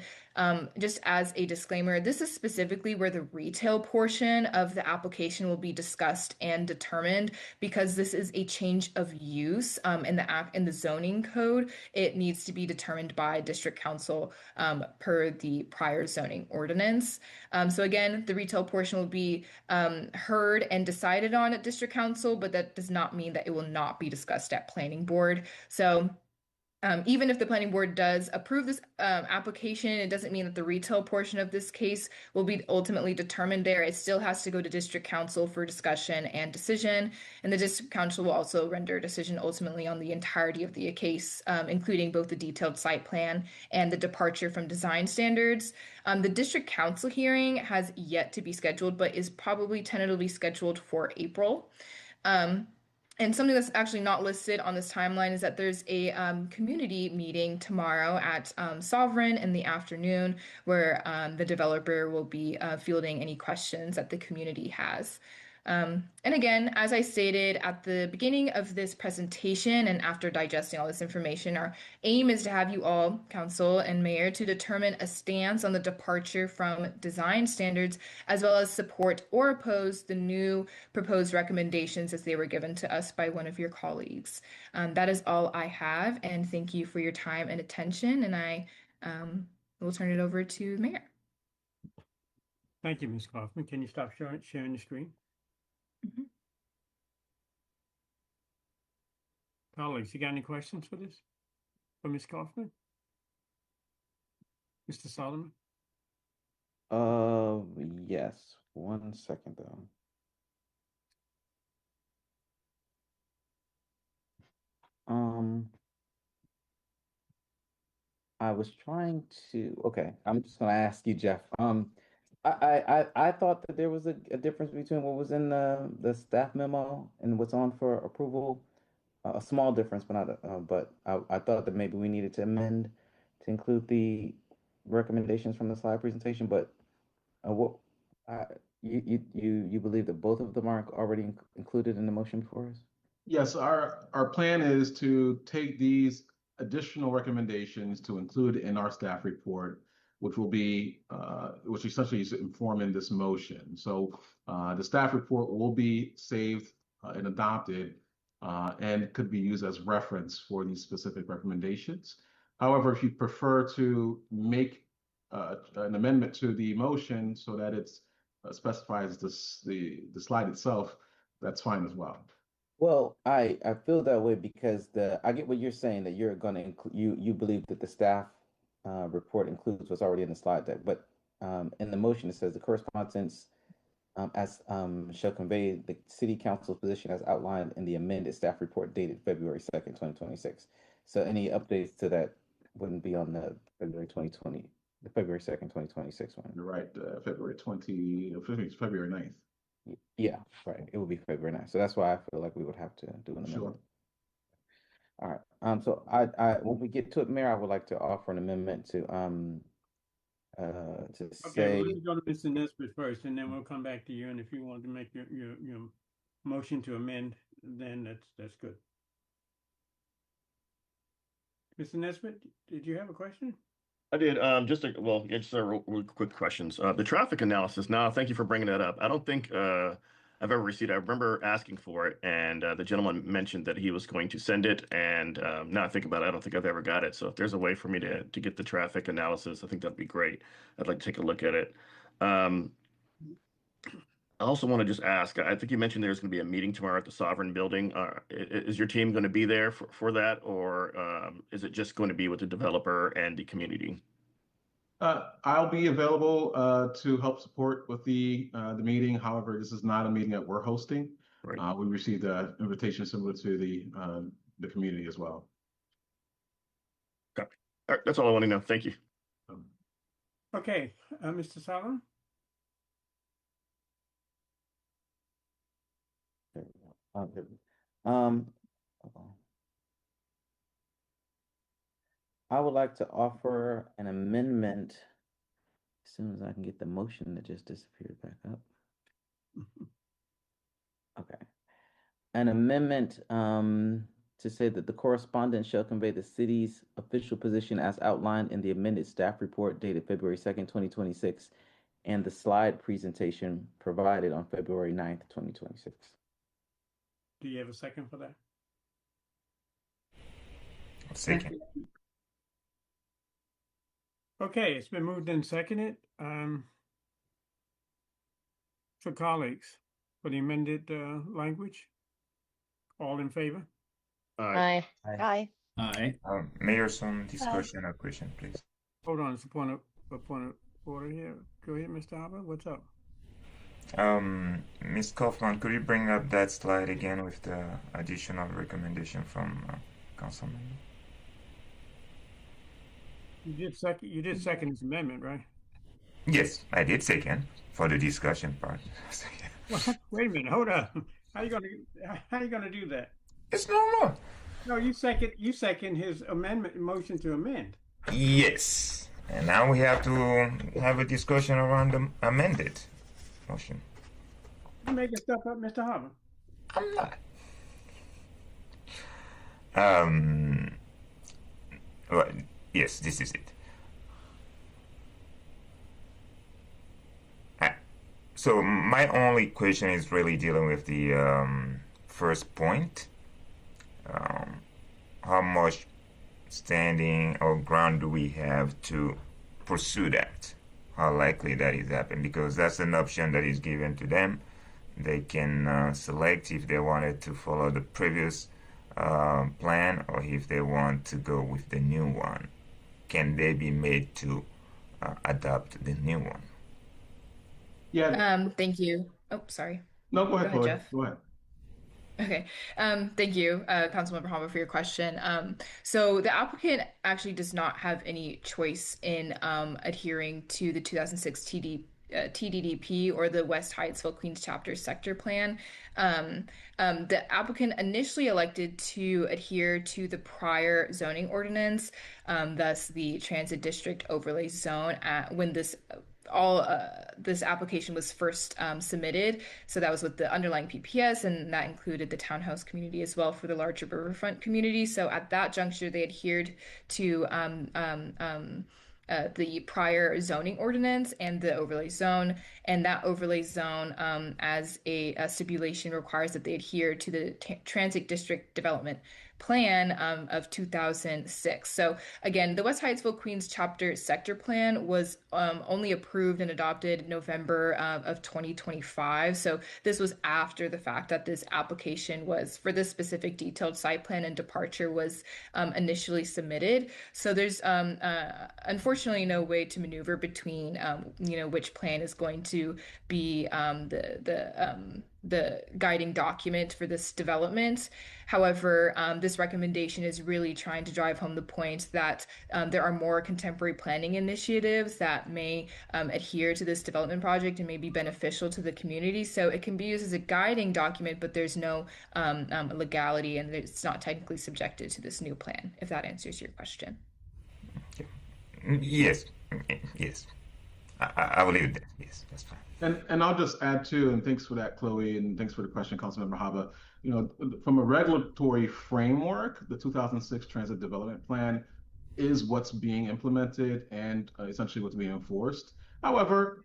just as a disclaimer, this is specifically where the retail portion of the application will be discussed and determined because this is a change of use in the zoning code. It needs to be determined by district council per the prior zoning ordinance. So again, the retail portion will be heard and decided on at district council, but that does not mean that it will not be discussed at planning board. So even if the planning board does approve this application, it doesn't mean that the retail portion of this case will be ultimately determined there. It still has to go to district council for discussion and decision. And the district council will also render a decision ultimately on the entirety of the case, including both the detailed site plan and the departure from design standards. The district council hearing has yet to be scheduled, but is probably tentatively scheduled for April. And something that's actually not listed on this timeline is that there's a community meeting tomorrow at Sovereign in the afternoon where the developer will be fielding any questions that the community has. And again, as I stated at the beginning of this presentation and after digesting all this information, our aim is to have you all, council and mayor, to determine a stance on the departure from design standards, as well as support or oppose the new proposed recommendations as they were given to us by one of your colleagues. That is all I have, and thank you for your time and attention, and I will turn it over to the mayor. Thank you, Ms. Kaufman. Can you stop sharing the screen? Mm-hmm. Colleagues, you got any questions for this? For Ms. Kaufman? Mr. Solomon? Yes. 1 second though. I was trying to. Okay, I'm just gonna ask you, Jeff. I thought that there was a difference between what was in the staff memo and what's on for approval. A small difference, but not. But I thought that maybe we needed to amend to include the recommendations from the slide presentation. But what you believe that both of them are already included in the motion before us? Yes, our plan is to take these additional recommendations to include in our staff report, which will be which essentially is informing this motion. So the staff report will be saved and adopted and could be used as reference for these specific recommendations. However, if you prefer to make an amendment to the motion so that it's specifies the slide itself, that's fine as well. Well, I feel that way because I get what you're saying, that you're going to include, you believe that the staff report includes what's already in the slide deck, but in the motion it says the correspondence as shall convey the city council's position as outlined in the amended staff report dated February 2nd, 2026. So any updates to that wouldn't be on the February 2nd, 2026 one. You're right, February February 9th. Yeah, right. It would be February 9th. So that's why I feel like we would have to do an amendment. Sure. All right. So I when we get to it, Mayor, I would like to offer an amendment to Okay, say. well, let me go to Mr. Nesbitt first, and then we'll come back to you. And if you want to make your motion to amend then that's good. Mr. Nesbitt, did you have a question? I did. Just real quick questions. The traffic analysis. Now, thank you for bringing that up. I don't think I've ever received it. I remember asking for it, and the gentleman mentioned that he was going to send it. And now I think about it, I don't think I've ever got it. So if there's a way for me to get the traffic analysis, I think that'd be great. I'd like to take a look at it. I also want to just ask. I think you mentioned there's going to be a meeting tomorrow at the Sovereign Building. Is your team going to be there for that, or is it just going to be with the developer and the community? I'll be available to help support with the meeting. However, this is not a meeting that we're hosting. Right. We received an invitation similar to the community as well. Okay. All right, that's all I want to know. Thank you. Okay, Mr. Solomon? I would like to offer an amendment as soon as I can get the motion that just disappeared back up. Okay. An amendment to say that the correspondent shall convey the city's official position as outlined in the amended staff report dated February 2nd, 2026, and the slide presentation provided on February 9th, 2026. Do you have a second for that? Second. Okay, it's been moved and seconded. For colleagues, for the amended language, all in favor? Aye. Aye. Aye. Mayor, some discussion or question, please. Hold on, it's a point of order here. Go ahead, Mr. Harper. What's up? Ms. Kaufman, could you bring up that slide again with the additional recommendation from Councilman? You did second this amendment, right? Yes, I did second for the discussion part. Wait a minute, hold up. How you gonna do that? It's normal. No, you second his amendment motion to amend. Yes, and now we have to have a discussion around the amended motion. You making stuff up, Mr. Harper? I'm not. Well, yes, this is it. So my only question is really dealing with the first point. How much standing or ground do we have to pursue that? How likely that is happening? Because that's an option that is given to them. They can select if they wanted to follow the previous plan or if they want to go with the new one. Can they be made to adopt the new one? Yeah. Thank you. Oh, sorry. No, go ahead, Chloe. Jeff. Go ahead. Okay. Thank you, Councilmember Hama, for your question. So the applicant actually does not have any choice in adhering to the 2006 TDDP or the West Hyattsville Queens Chapter Sector Plan. The applicant initially elected to adhere to the prior zoning ordinance, thus the Transit District Overlay Zone, when this application was first submitted. So that was with the underlying PPS, and that included the townhouse community as well for the larger riverfront community. So at that juncture, they adhered to the prior zoning ordinance and the overlay zone. And that overlay zone, as a stipulation, requires that they adhere to the Transit District Development Plan of 2006. So again, the West Hyattsville Queens Chapter Sector Plan was only approved and adopted November of 2025. So this was after the fact that this application was, for this specific detailed site plan and departure, was initially submitted. So there's unfortunately no way to maneuver between which plan is going to be the guiding document for this development. However, this recommendation is really trying to drive home the point that there are more contemporary planning initiatives that may adhere to this development project and may be beneficial to the community. So it can be used as a guiding document, but there's no legality and it's not technically subjected to this new plan, if that answers your question. Yes, yes. I will leave it there. Yes, that's fine. And I'll just add too, and thanks for that, Chloe, and thanks for the question, Councilmember Haba. You know, from a regulatory framework, the 2006 Transit Development Plan is what's being implemented and essentially what's being enforced. However,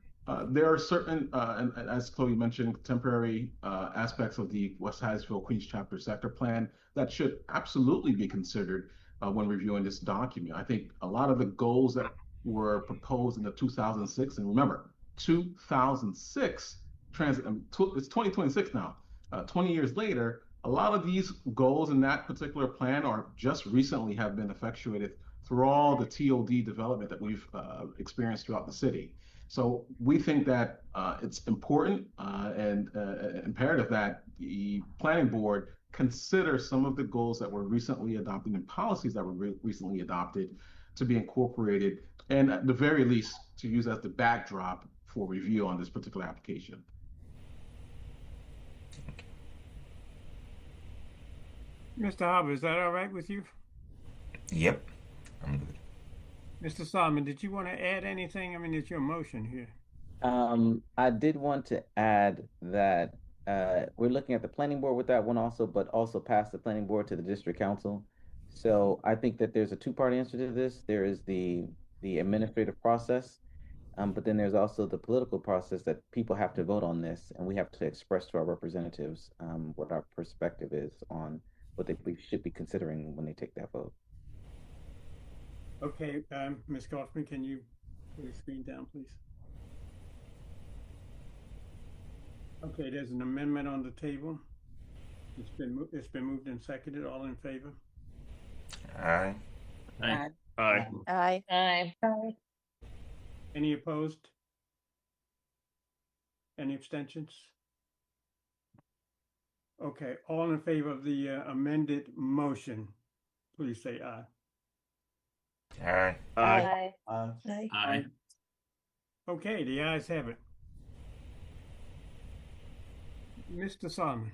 there are certain, and as Chloe mentioned, temporary aspects of the West Hyattsville Queens Chapter Sector Plan that should absolutely be considered when reviewing this document. I think a lot of the goals that were proposed in the 2006, and remember, 2006 transit, it's 2026 now, 20 years later, a lot of these goals in that particular plan are just recently have been effectuated through all the TOD development that we've experienced throughout the city. So we think that it's important and imperative that the planning board consider some of the goals that were recently adopted and policies that were recently adopted to be incorporated, and at the very least to use as the backdrop for review on this particular application. Mr. Harbor, is that all right with you? Yep, I'm good. Mr. Solomon, did you want to add anything? I mean, it's your motion here. I did want to add that we're looking at the planning board with that one also, but also pass the planning board to the district council. So I think that there's a two-part answer to this. There is the administrative process, but then there's also the political process that people have to vote on this, and we have to express to our representatives what our perspective is on what we should be considering when they take that vote. Okay, Ms. Kaufman, can you put the screen down, please? Okay, there's an amendment on the table. It's been moved and seconded. All in favor? Aye. Aye. Aye. Aye. Aye. Any opposed? Any abstentions? Okay, all in favor of the amended motion, please say aye. Aye. Aye. Aye. Aye. Okay, the ayes have it. Mr. Solomon.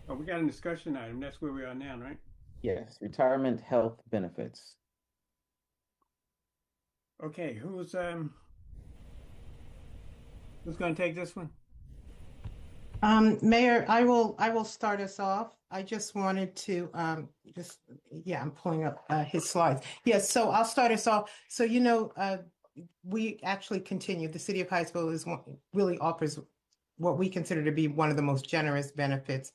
Oh, we got a discussion item. That's where we are now, right? Yes, retirement health benefits. Okay, who's going to take this one? Mayor, I will start us off. I just wanted to I'm pulling up his slides. Yes, so I'll start us off. So we actually continue. The city of Hyattsville really offers what we consider to be one of the most generous benefits,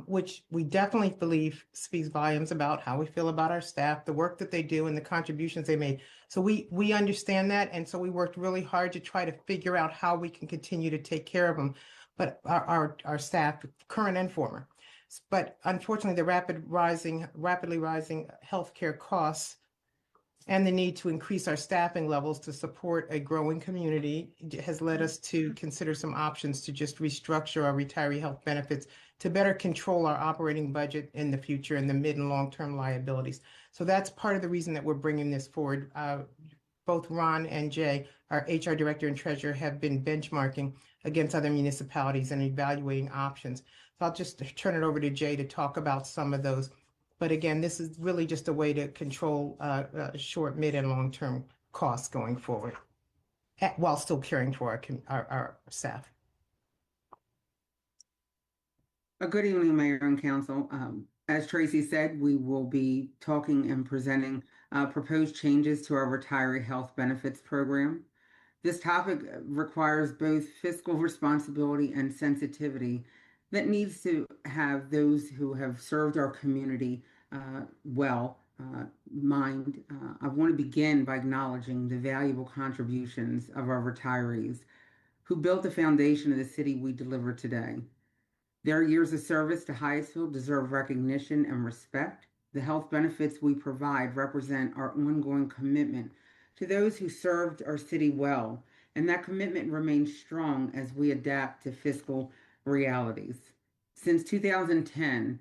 which we definitely believe speaks volumes about how we feel about our staff, the work that they do, and the contributions they made. So we understand that, and so we worked really hard to try to figure out how we can continue to take care of them, but our staff, current and former. But unfortunately, the rapidly rising healthcare costs and the need to increase our staffing levels to support a growing community has led us to consider some options to just restructure our retiree health benefits to better control our operating budget in the future and the mid and long-term liabilities. So that's part of the reason that we're bringing this forward. Both Ron and Jay, our HR director and treasurer, have been benchmarking against other municipalities and evaluating options. So I'll just turn it over to Jay to talk about some of those. But again, this is really just a way to control short, mid, and long-term costs going forward, while still caring for our staff. Good evening, Mayor and Council. As Tracy said, we will be talking and presenting proposed changes to our retiree health benefits program. This topic requires both fiscal responsibility and sensitivity that needs to have those who have served our community mind. I want to begin by acknowledging the valuable contributions of our retirees who built the foundation of the city we deliver today. Their years of service to Hyattsville deserve recognition and respect. The health benefits we provide represent our ongoing commitment to those who served our city well, and that commitment remains strong as we adapt to fiscal realities. Since 2010,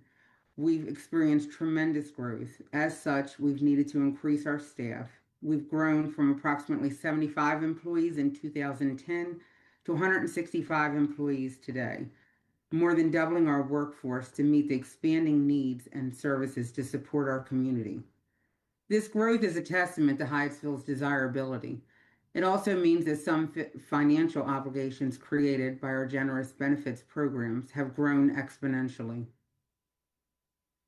we've experienced tremendous growth. As such, we've needed to increase our staff. We've grown from approximately 75 employees in 2010 to 165 employees today, more than doubling our workforce to meet the expanding needs and services to support our community. This growth is a testament to Hyattsville's desirability It also means that some financial obligations created by our generous benefits programs have grown exponentially.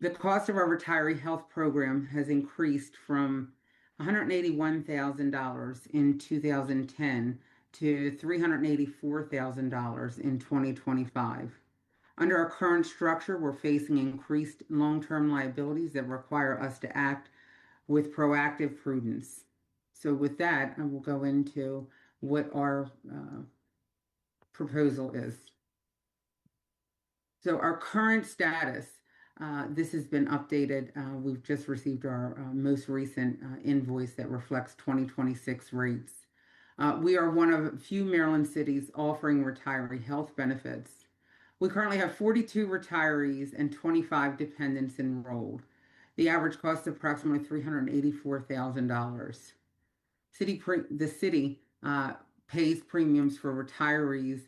The cost of our retiree health program has increased from $181,000 in 2010 to $384,000 in 2025. Under our current structure, we're facing increased long-term liabilities that require us to act with proactive prudence. So with that, I will go into what our proposal is. So our current status, this has been updated. We've just received our most recent invoice that reflects 2026 rates. We are one of a few Maryland cities offering retiree health benefits. We currently have 42 retirees and 25 dependents enrolled. The average cost is approximately $384,000. The city pays premiums for retirees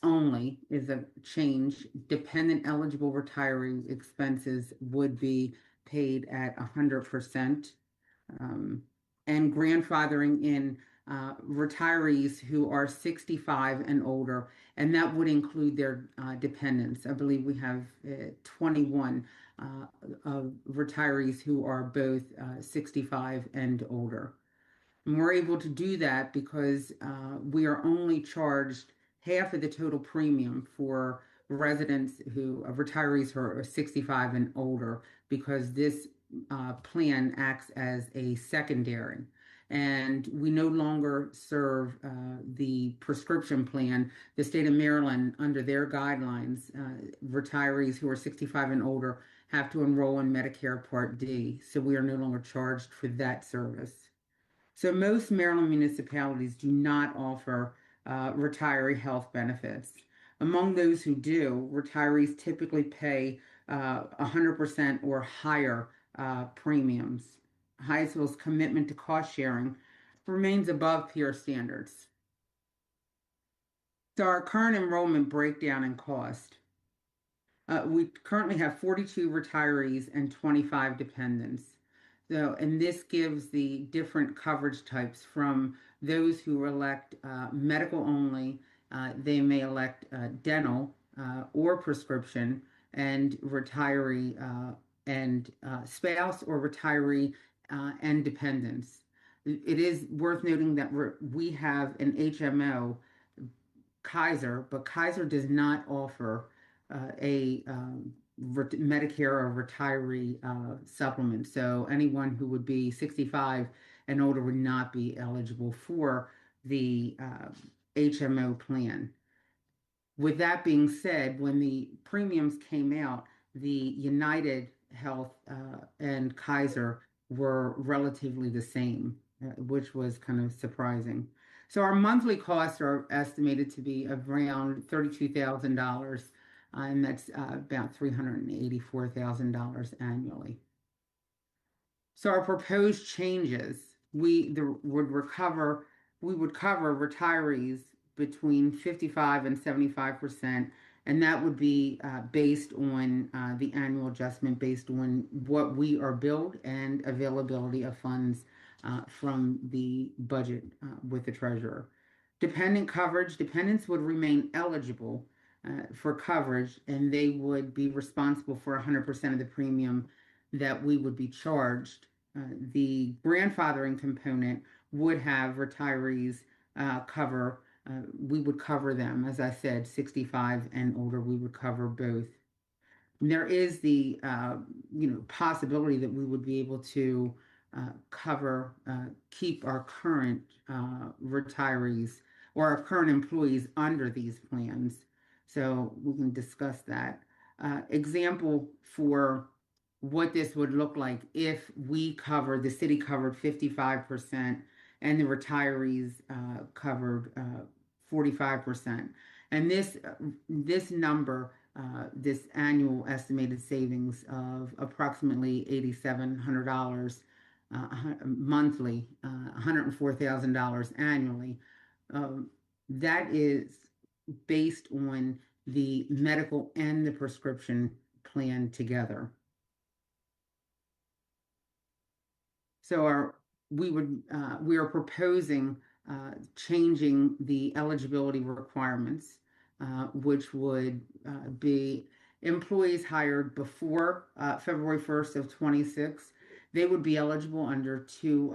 only is a change. Dependent eligible retiree expenses would be paid at 100%. And grandfathering in retirees who are 65 and older, and that would include their dependents. I believe we have 21 retirees who are both 65 and older. And we're able to do that because we are only charged half of the total premium for retirees who are 65 and older, because this plan acts as a secondary. And we no longer serve the prescription plan. The state of Maryland, under their guidelines, retirees who are 65 and older have to enroll in Medicare Part D. So we are no longer charged for that service. So most Maryland municipalities do not offer retiree health benefits. Among those who do, retirees typically pay 100% or higher premiums. Hyattsville's commitment to cost sharing remains above peer standards. So our current enrollment breakdown and cost. We currently have 42 retirees and 25 dependents. So, and this gives the different coverage types from those who elect medical only. They may elect dental or prescription, and retiree and spouse or retiree and dependents. It is worth noting that we have an HMO, Kaiser, but Kaiser does not offer a Medicare or retiree supplement. So anyone who would be 65 and older would not be eligible for the HMO plan. With that being said, when the premiums came out, the United Health and Kaiser were relatively the same, which was kind of surprising. So our monthly costs are estimated to be around $32,000. And that's about $384,000 annually. So our proposed changes, we would cover retirees between 55 and 75%, and that would be based on the annual adjustment based on what we are billed and availability of funds from the budget with the treasurer. Dependent coverage, dependents would remain eligible for coverage, and they would be responsible for 100% of the premium that we would be charged. The grandfathering component would have retirees cover. We would cover them, as I said, 65 and older. We would cover both. And there is the possibility that we would be able to keep our current retirees or our current employees under these plans. So we can discuss that. Example for what this would look like if the city covered 55% and the retirees covered 45%. And this number, this annual estimated savings of approximately $8,700 monthly, $104,000 annually, that is based on the medical and the prescription plan together. So we are proposing changing the eligibility requirements, which would be employees hired before February 1st of 26. They would be eligible under two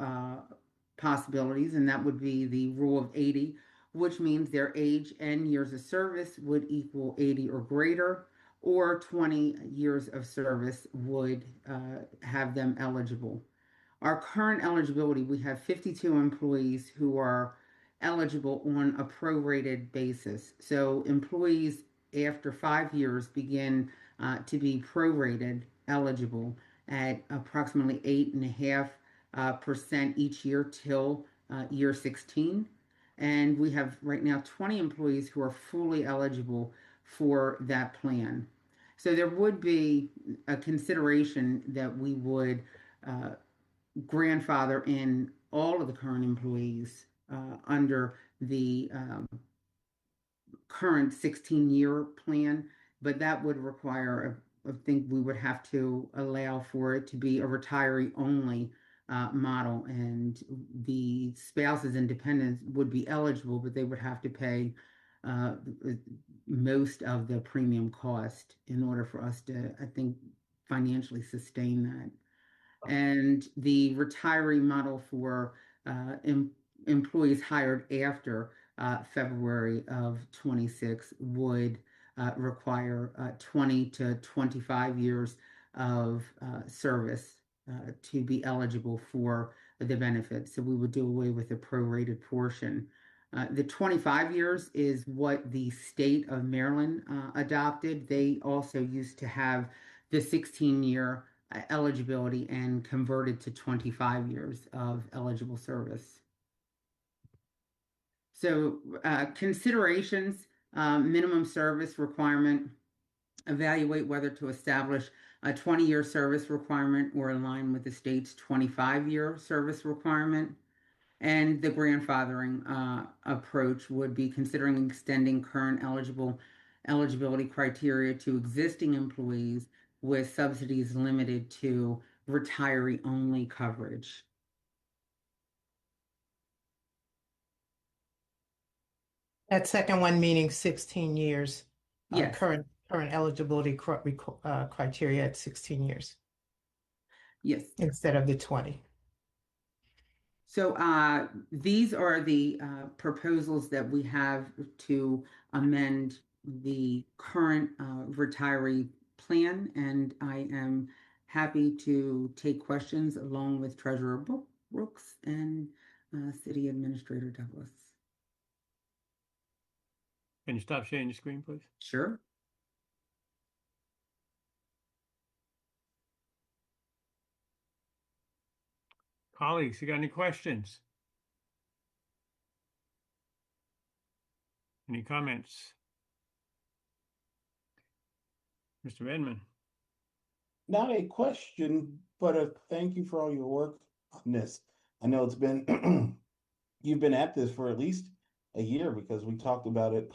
possibilities, and that would be the rule of 80, which means their age and years of service would equal 80 or greater, or 20 years of service would have them eligible. Our current eligibility, we have 52 employees who are eligible on a prorated basis. So employees after 5 years begin to be prorated eligible at approximately 8.5% each year till year 16. And we have right now 20 employees who are fully eligible for that plan. So there would be a consideration that we would grandfather in all of the current employees under the current 16-year plan, but that would require, I think we would have to allow for it to be a retiree only model, and the spouses and dependents would be eligible, but they would have to pay most of the premium cost in order for us to, I think, financially sustain that. And the retiree model for employees hired after February of 26 would require 20 to 25 years of service to be eligible for the benefit. So we would do away with the prorated portion. The 25 years is what the state of Maryland adopted. They also used to have the 16-year eligibility and converted to 25 years of eligible service. So considerations, minimum service requirement, evaluate whether to establish a 20-year service requirement or align with the state's 25-year service requirement. And the grandfathering approach would be considering extending current eligibility criteria to existing employees with subsidies limited to retiree-only coverage. That second one meaning 16 years. Yes. Current eligibility criteria at 16 years. Yes. Instead of the 20. So these are the proposals that we have to amend the current retiree plan, and I am happy to take questions along with Treasurer Brooks and City Administrator Douglas. Can you stop sharing your screen, please? Sure. Colleagues, you got any questions? Any comments? Mr. Edmond. Not a question, but a thank you for all your work on this. I know it's been, you've been at this for at least a year, because we talked about it,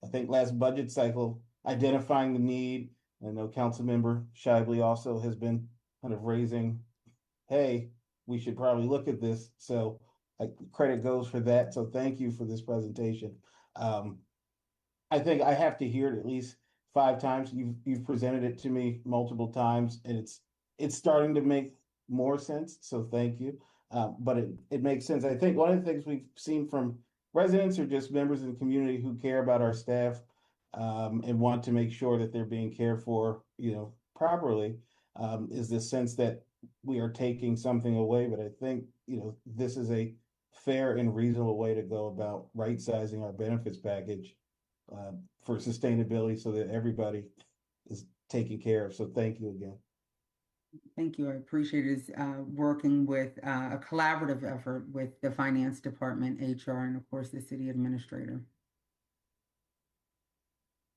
I think, last budget cycle, identifying the need. I know Councilmember Shibley also has been kind of raising, hey, we should probably look at this. So credit goes for that. So thank you for this presentation. I think I have to hear it at least 5 times. You've presented it to me multiple times, and it's starting to make more sense. So thank you. But it makes sense. I think one of the things we've seen from residents or just members of the community who care about our staff and want to make sure that they're being cared for, properly, is this sense that we are taking something away. But I think, this is a fair and reasonable way to go about right-sizing our benefits package for sustainability so that everybody is taken care of. So thank you again. Thank you. I appreciate it. Working with a collaborative effort with the Finance Department, HR, and of course the City Administrator.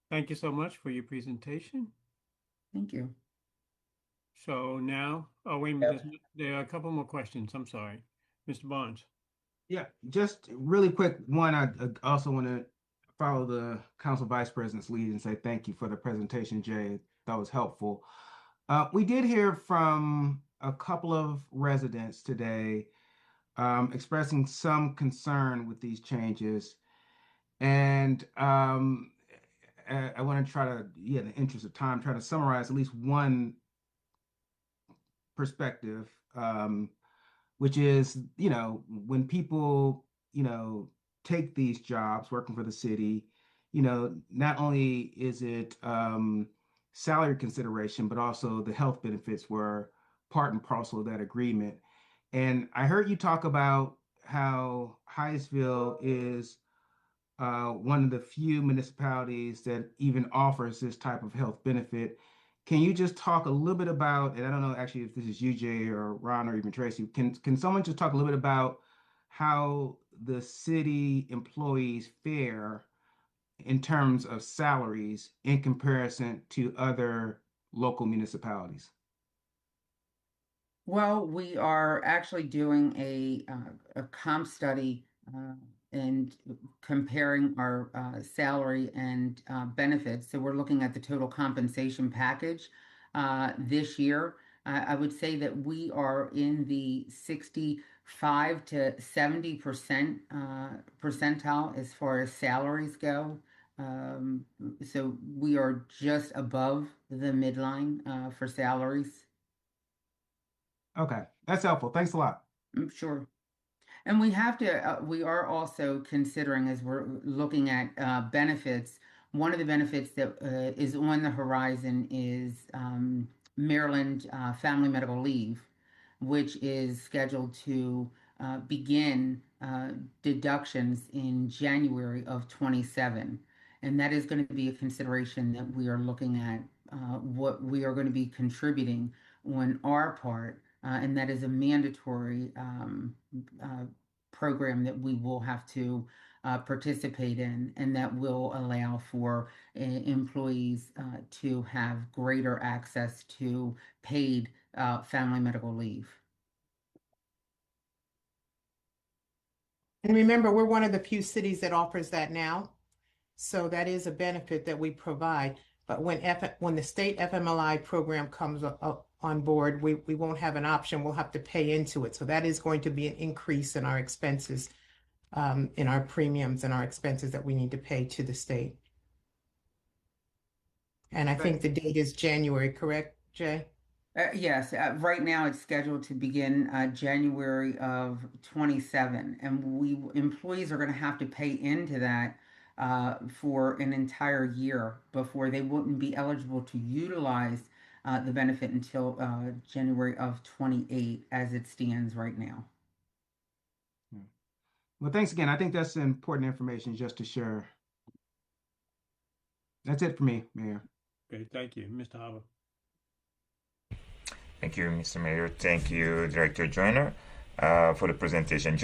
Thank you so much for your presentation. Thank you. So now, oh, wait a minute, there are a couple more questions. I'm sorry. Mr. Barnes. Yeah, just really quick one. I also want to follow the Council Vice President's lead and say thank you for the presentation, Jay. That was helpful. We did hear from a couple of residents today expressing some concern with these changes. And I want to try to, in the interest of time, try to summarize at least one perspective, which is, when people, take these jobs working for the city, not only is it salary consideration, but also the health benefits were part and parcel of that agreement. And I heard you talk about how Hyattsville is one of the few municipalities that even offers this type of health benefit. Can you just talk a little bit about, and I don't know actually if this is you, Jay, or Ron, or even Tracy, can someone just talk a little bit about how the city employees fare in terms of salaries in comparison to other local municipalities? Well, we are actually doing a comp study and comparing our salary and benefits. So we're looking at the total compensation package this year. I would say that we are in the 65 to 70% percentile as far as salaries go. So we are just above the midline for salaries. Okay, that's helpful. Thanks a lot. Sure. And we have to, we are also considering, as we're looking at benefits, one of the benefits that is on the horizon is Maryland Family Medical Leave, which is scheduled to begin deductions in January of 27. And that is going to be a consideration that we are looking at what we are going to be contributing on our part. And that is a mandatory program that we will have to participate in, and that will allow for employees to have greater access to paid family medical leave. And remember, we're one of the few cities that offers that now. So that is a benefit that we provide. But when the state FMLI program comes up on board, we won't have an option. We'll have to pay into it. So that is going to be an increase in our expenses, in our premiums and our expenses that we need to pay to the state. And I think the date is January, correct, Jay? Yes, right now it's scheduled to begin January of 27, and employees are going to have to pay into that for an entire year before they wouldn't be eligible to utilize the benefit until January of 28 as it stands right now. Well, thanks again. I think that's important information just to share. That's it for me, Mayor. Okay, thank you. Mr. Hava. Thank you, Mr. Mayor. Thank you, Director Joyner, for the presentation.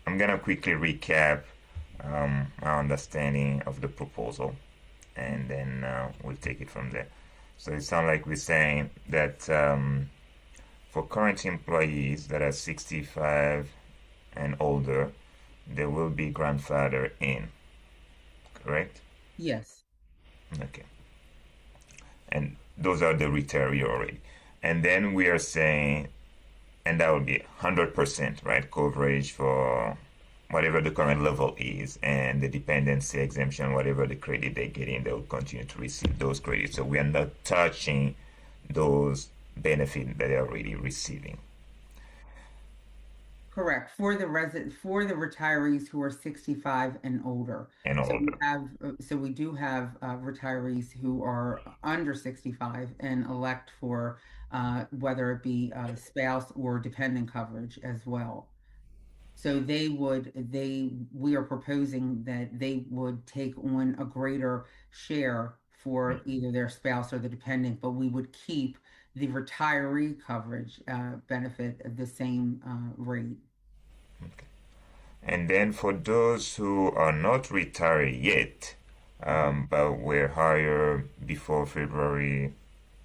I'm going to quickly recap my understanding of the proposal, and then we'll take it from there. So it sounds like we're saying that for current employees that are 65 and older, they will be grandfathered in, correct? Yes. Okay. And those are the retiree already. And then we are saying, and that would be 100%, right, coverage for whatever the current level is, and the dependency exemption, whatever the credit they get in, they will continue to receive those credits. So we are not touching those benefits that they're already receiving. Correct. For the retirees who are 65 and older. And older. So we do have retirees who are under 65 and elect for whether it be spouse or dependent coverage as well. So we are proposing that they would take on a greater share for either their spouse or the dependent, but we would keep the retiree coverage benefit at the same rate. Okay. And then for those who are not retired yet, but were hired before February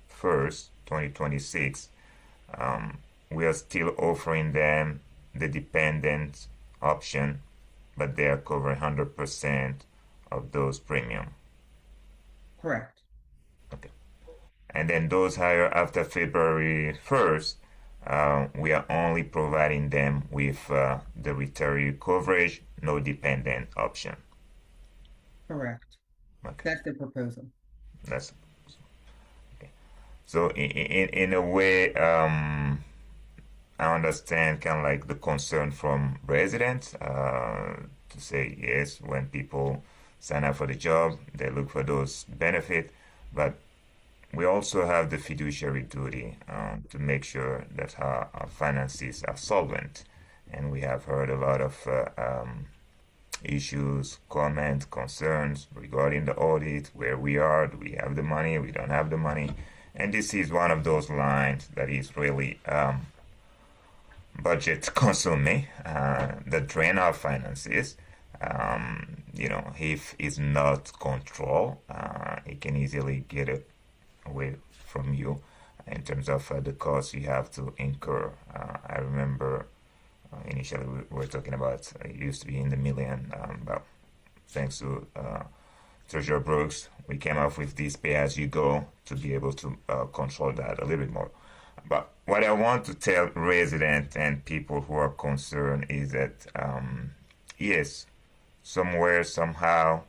1st, 2026, we are still offering them the dependent option, but they are covering 100% of those premium. Correct. Okay. And then those hired after February 1st, We are only providing them with the retiree coverage, no dependent option. Correct. Okay. That's the proposal. That's okay. So in a way, I understand kind of like the concern from residents to say yes, when people sign up for the job, they look for those benefits, but we also have the fiduciary duty to make sure that our finances are solvent. And we have heard a lot of issues, comments, concerns regarding the audit, where we are, do we have the money, we don't have the money. And this is one of those lines that is really budget consuming, that drain our finances. If it's not controlled, it can easily get it away from you in terms of the costs you have to incur. I remember initially we were talking about it used to be in the million, but thanks to Treasurer Brooks, we came up with this pay-as-you-go to be able to control that a little bit more. But what I want to tell residents and people who are concerned is that yes, somewhere, somehow,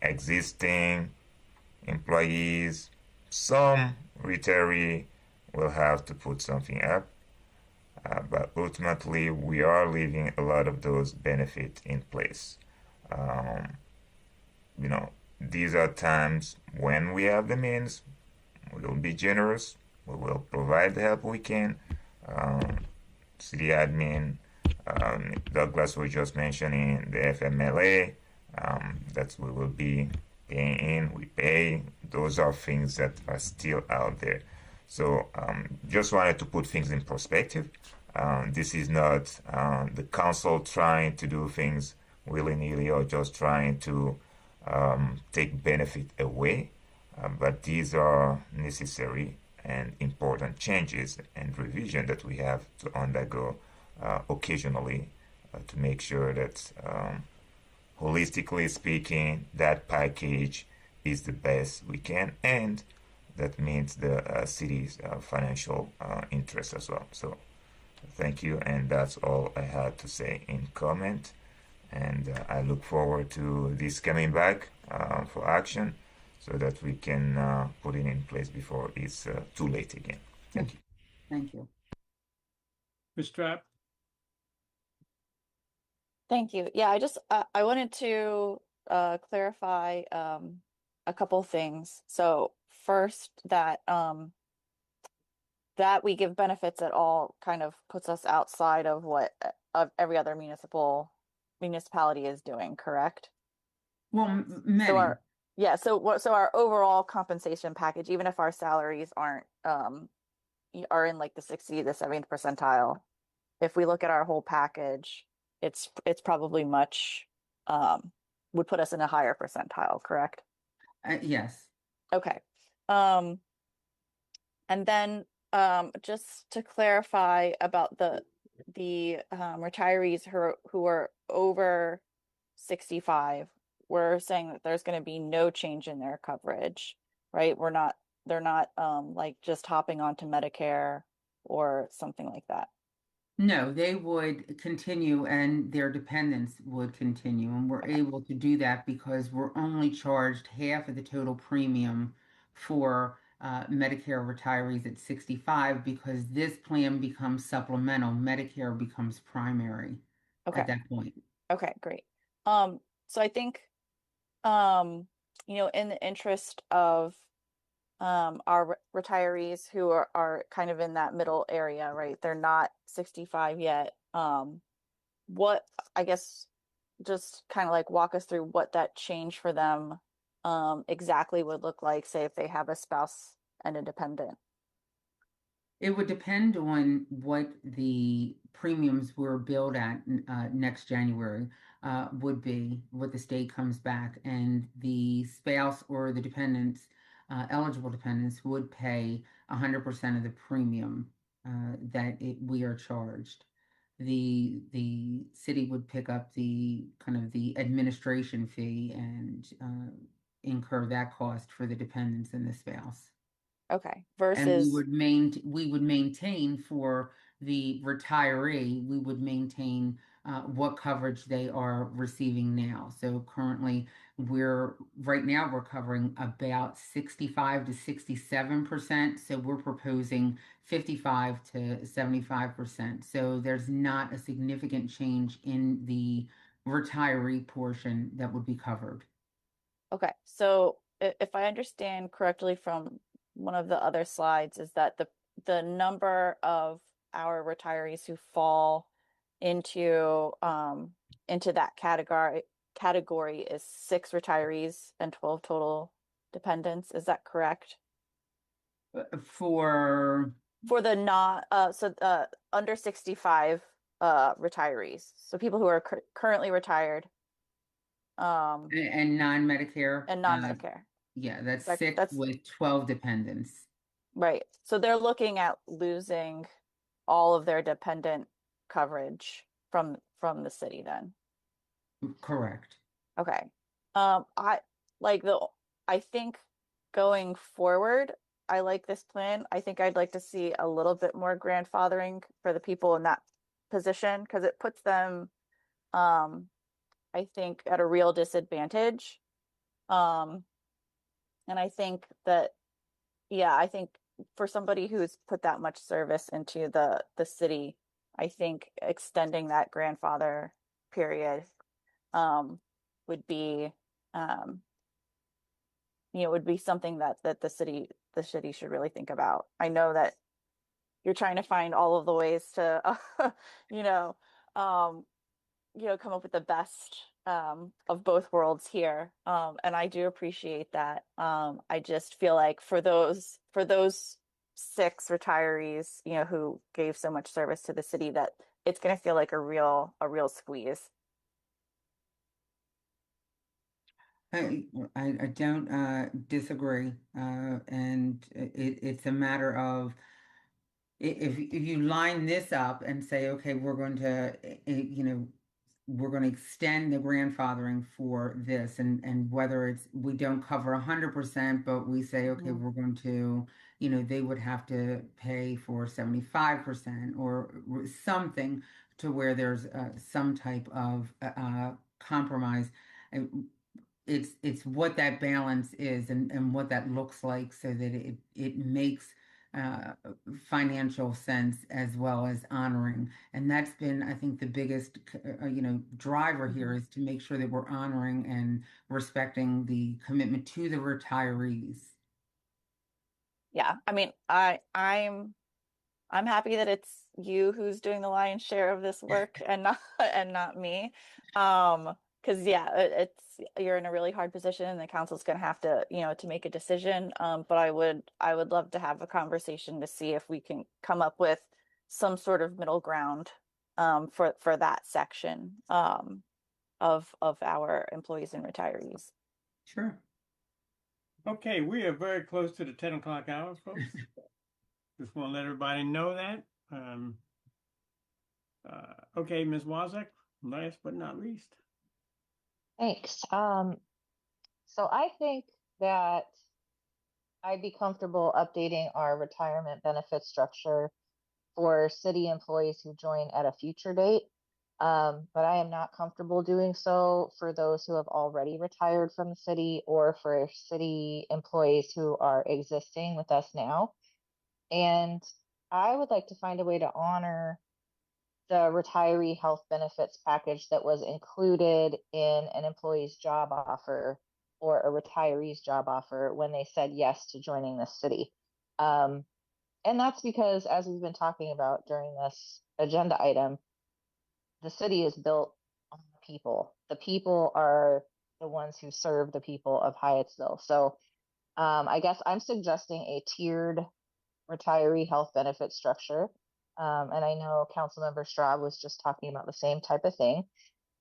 existing employees, some retiree will have to put something up. But ultimately, we are leaving a lot of those benefits in place. These are times when we have the means, we will be generous, we will provide the help we can. City admin, Douglas was just mentioning the FMLA, that we will be paying in, we pay. Those are things that are still out there. So just wanted to put things in perspective. This is not the council trying to do things willy-nilly or just trying to take benefit away, but these are necessary and important changes and revision that we have to undergo occasionally to make sure that holistically speaking, that package is the best we can, and that meets the city's financial interests as well. So thank you, and that's all I had to say in comment. And I look forward to this coming back for action so that we can put it in place before it's too late again. Thank you. Thank you. Ms. Trapp? Thank you. Yeah, I wanted to clarify a couple things. So first, that we give benefits at all kind of puts us outside of what of every other municipality is doing, correct? Well, many. So our overall compensation package, even if our salaries are in like the 60 to 70th percentile, if we look at our whole package, it's probably much would put us in a higher percentile, correct? Yes. Okay. And then just to clarify about the retirees who are over 65, we're saying that there's going to be no change in their coverage, right? They're not like just hopping onto Medicare or something like that. No, they would continue and their dependents would continue. And we're able to do that because we're only charged half of the total premium for Medicare retirees at 65 because this plan becomes supplemental. Medicare becomes primary at that point. Okay, great. So I think, in the interest of our retirees who are kind of in that middle area, right? They're not 65 yet. What, I guess, just kind of like walk us through what that change for them exactly would look like, say if they have a spouse and a dependent. It would depend on what the premiums were billed at next January would be, what the state comes back, and the spouse or the dependents, eligible dependents, would pay 100% of the premium that we are charged. The city would pick up the kind of the administration fee and incur that cost for the dependents and the spouse. Okay. And Versus we would maintain for the retiree, we would maintain what coverage they are receiving now. So currently, right now we're covering about 65 to 67%. So we're proposing 55 to 75%. So there's not a significant change in the retiree portion that would be covered. Okay, so if I understand correctly from one of the other slides, is that the number of our retirees who fall into that category is 6 retirees and 12 total dependents. Is that correct? For the not under 65 retirees, so people who are currently retired and non-Medicare. and non-Medicare. Yeah, that's That- 6 that's- with 12 dependents. Right. So they're looking at losing all of their dependent coverage from the city then. Correct. Okay. I think going forward, I like this plan. I think I'd like to see a little bit more grandfathering for the people in that position because it puts them, I think, at a real disadvantage. And I think that, yeah, I think for somebody who's put that much service into the city, I think extending that grandfather period would be would be something that the city should really think about. I know that you're trying to find all of the ways to come up with the best of both worlds here, and I do appreciate that. I just feel like for those 6 retirees who gave so much service to the city, that it's going to feel like a real squeeze. I don't disagree, and it's a matter of if you line this up and say, okay, we're going to we're going to extend the grandfathering for this, and whether it's we don't cover 100%, but we say, okay, we're going to, they would have to pay for 75% or something to where there's some type of compromise. It's what that balance is and what that looks like so that it makes financial sense as well as honoring. And that's been, I think, the biggest, driver here is to make sure that we're honoring and respecting the commitment to the retirees. Yeah, I mean, I'm happy that it's you who's doing the lion's share of this work and not me. Because yeah, you're in a really hard position, and the council's going to have to to make a decision. But I would love to have a conversation to see if we can come up with some sort of middle ground for that section of our employees and retirees. Sure. Okay, we are very close to the 10 o'clock hour, folks. Just want to let everybody know that. Okay, Ms. Wozak, last but not least. Thanks. So I think that I'd be comfortable updating our retirement benefit structure for city employees who join at a future date. But I am not comfortable doing so for those who have already retired from the city or for city employees who are existing with us now. And I would like to find a way to honor the retiree health benefits package that was included in an employee's job offer or a retiree's job offer when they said yes to joining the city. And that's because, as we've been talking about during this agenda item, the city is built on the people. The people are the ones who serve the people of Hyattsville. So I guess I'm suggesting a tiered retiree health benefit structure. And I know Councilmember Straub was just talking about the same type of thing.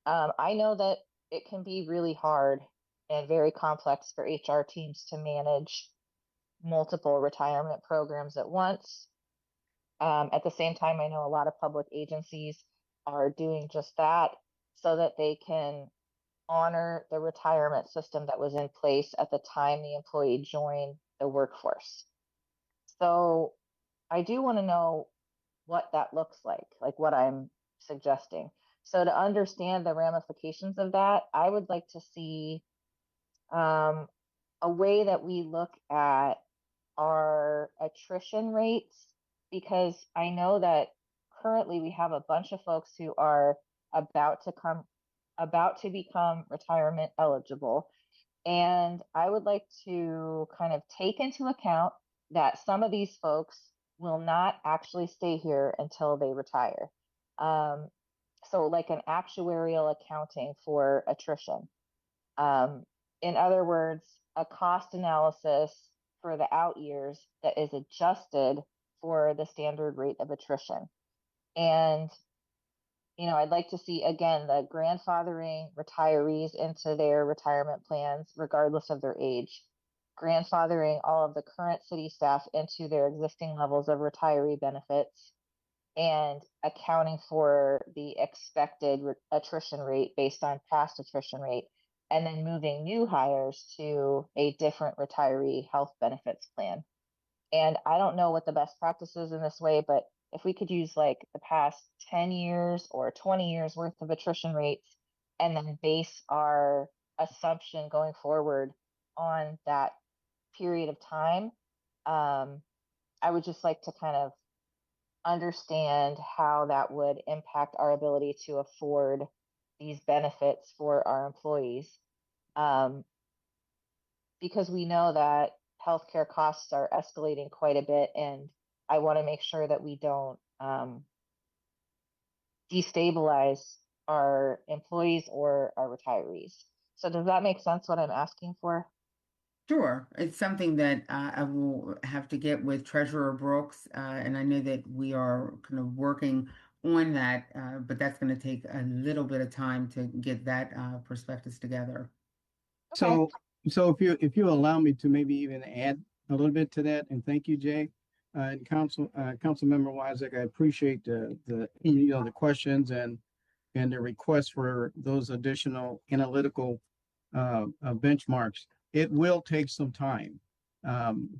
I know that it can be really hard and very complex for HR teams to manage multiple retirement programs at once. At the same time, I know a lot of public agencies are doing just that so that they can honor the retirement system that was in place at the time the employee joined the workforce. So I do want to know what that looks like what I'm suggesting. So to understand the ramifications of that, I would like to see a way that we look at our attrition rates, because I know that currently we have a bunch of folks who are about to become retirement eligible. And I would like to kind of take into account that some of these folks will not actually stay here until they retire. So like an actuarial accounting for attrition. In other words, a cost analysis for the out years that is adjusted for the standard rate of attrition. And, I'd like to see, again, the grandfathering retirees into their retirement plans, regardless of their age, grandfathering all of the current city staff into their existing levels of retiree benefits, and accounting for the expected attrition rate based on past attrition rate, and then moving new hires to a different retiree health benefits plan. And I don't know what the best practice is in this way, but if we could use like the past 10 years or 20 years worth of attrition rates and then base our assumption going forward on that period of time, I would just like to kind of understand how that would impact our ability to afford these benefits for our employees. Because we know that healthcare costs are escalating quite a bit, and I want to make sure that we don't destabilize our employees or our retirees. So does that make sense what I'm asking for? Sure. It's something that I will have to get with Treasurer Brooks, and I know that we are kind of working on that, but that's going to take a little bit of time to get that prospectus together. So, if you allow me to maybe even add a little bit to that, and thank you, Jay, and Councilmember Wyzak, I appreciate the questions and the request for those additional analytical benchmarks. It will take some time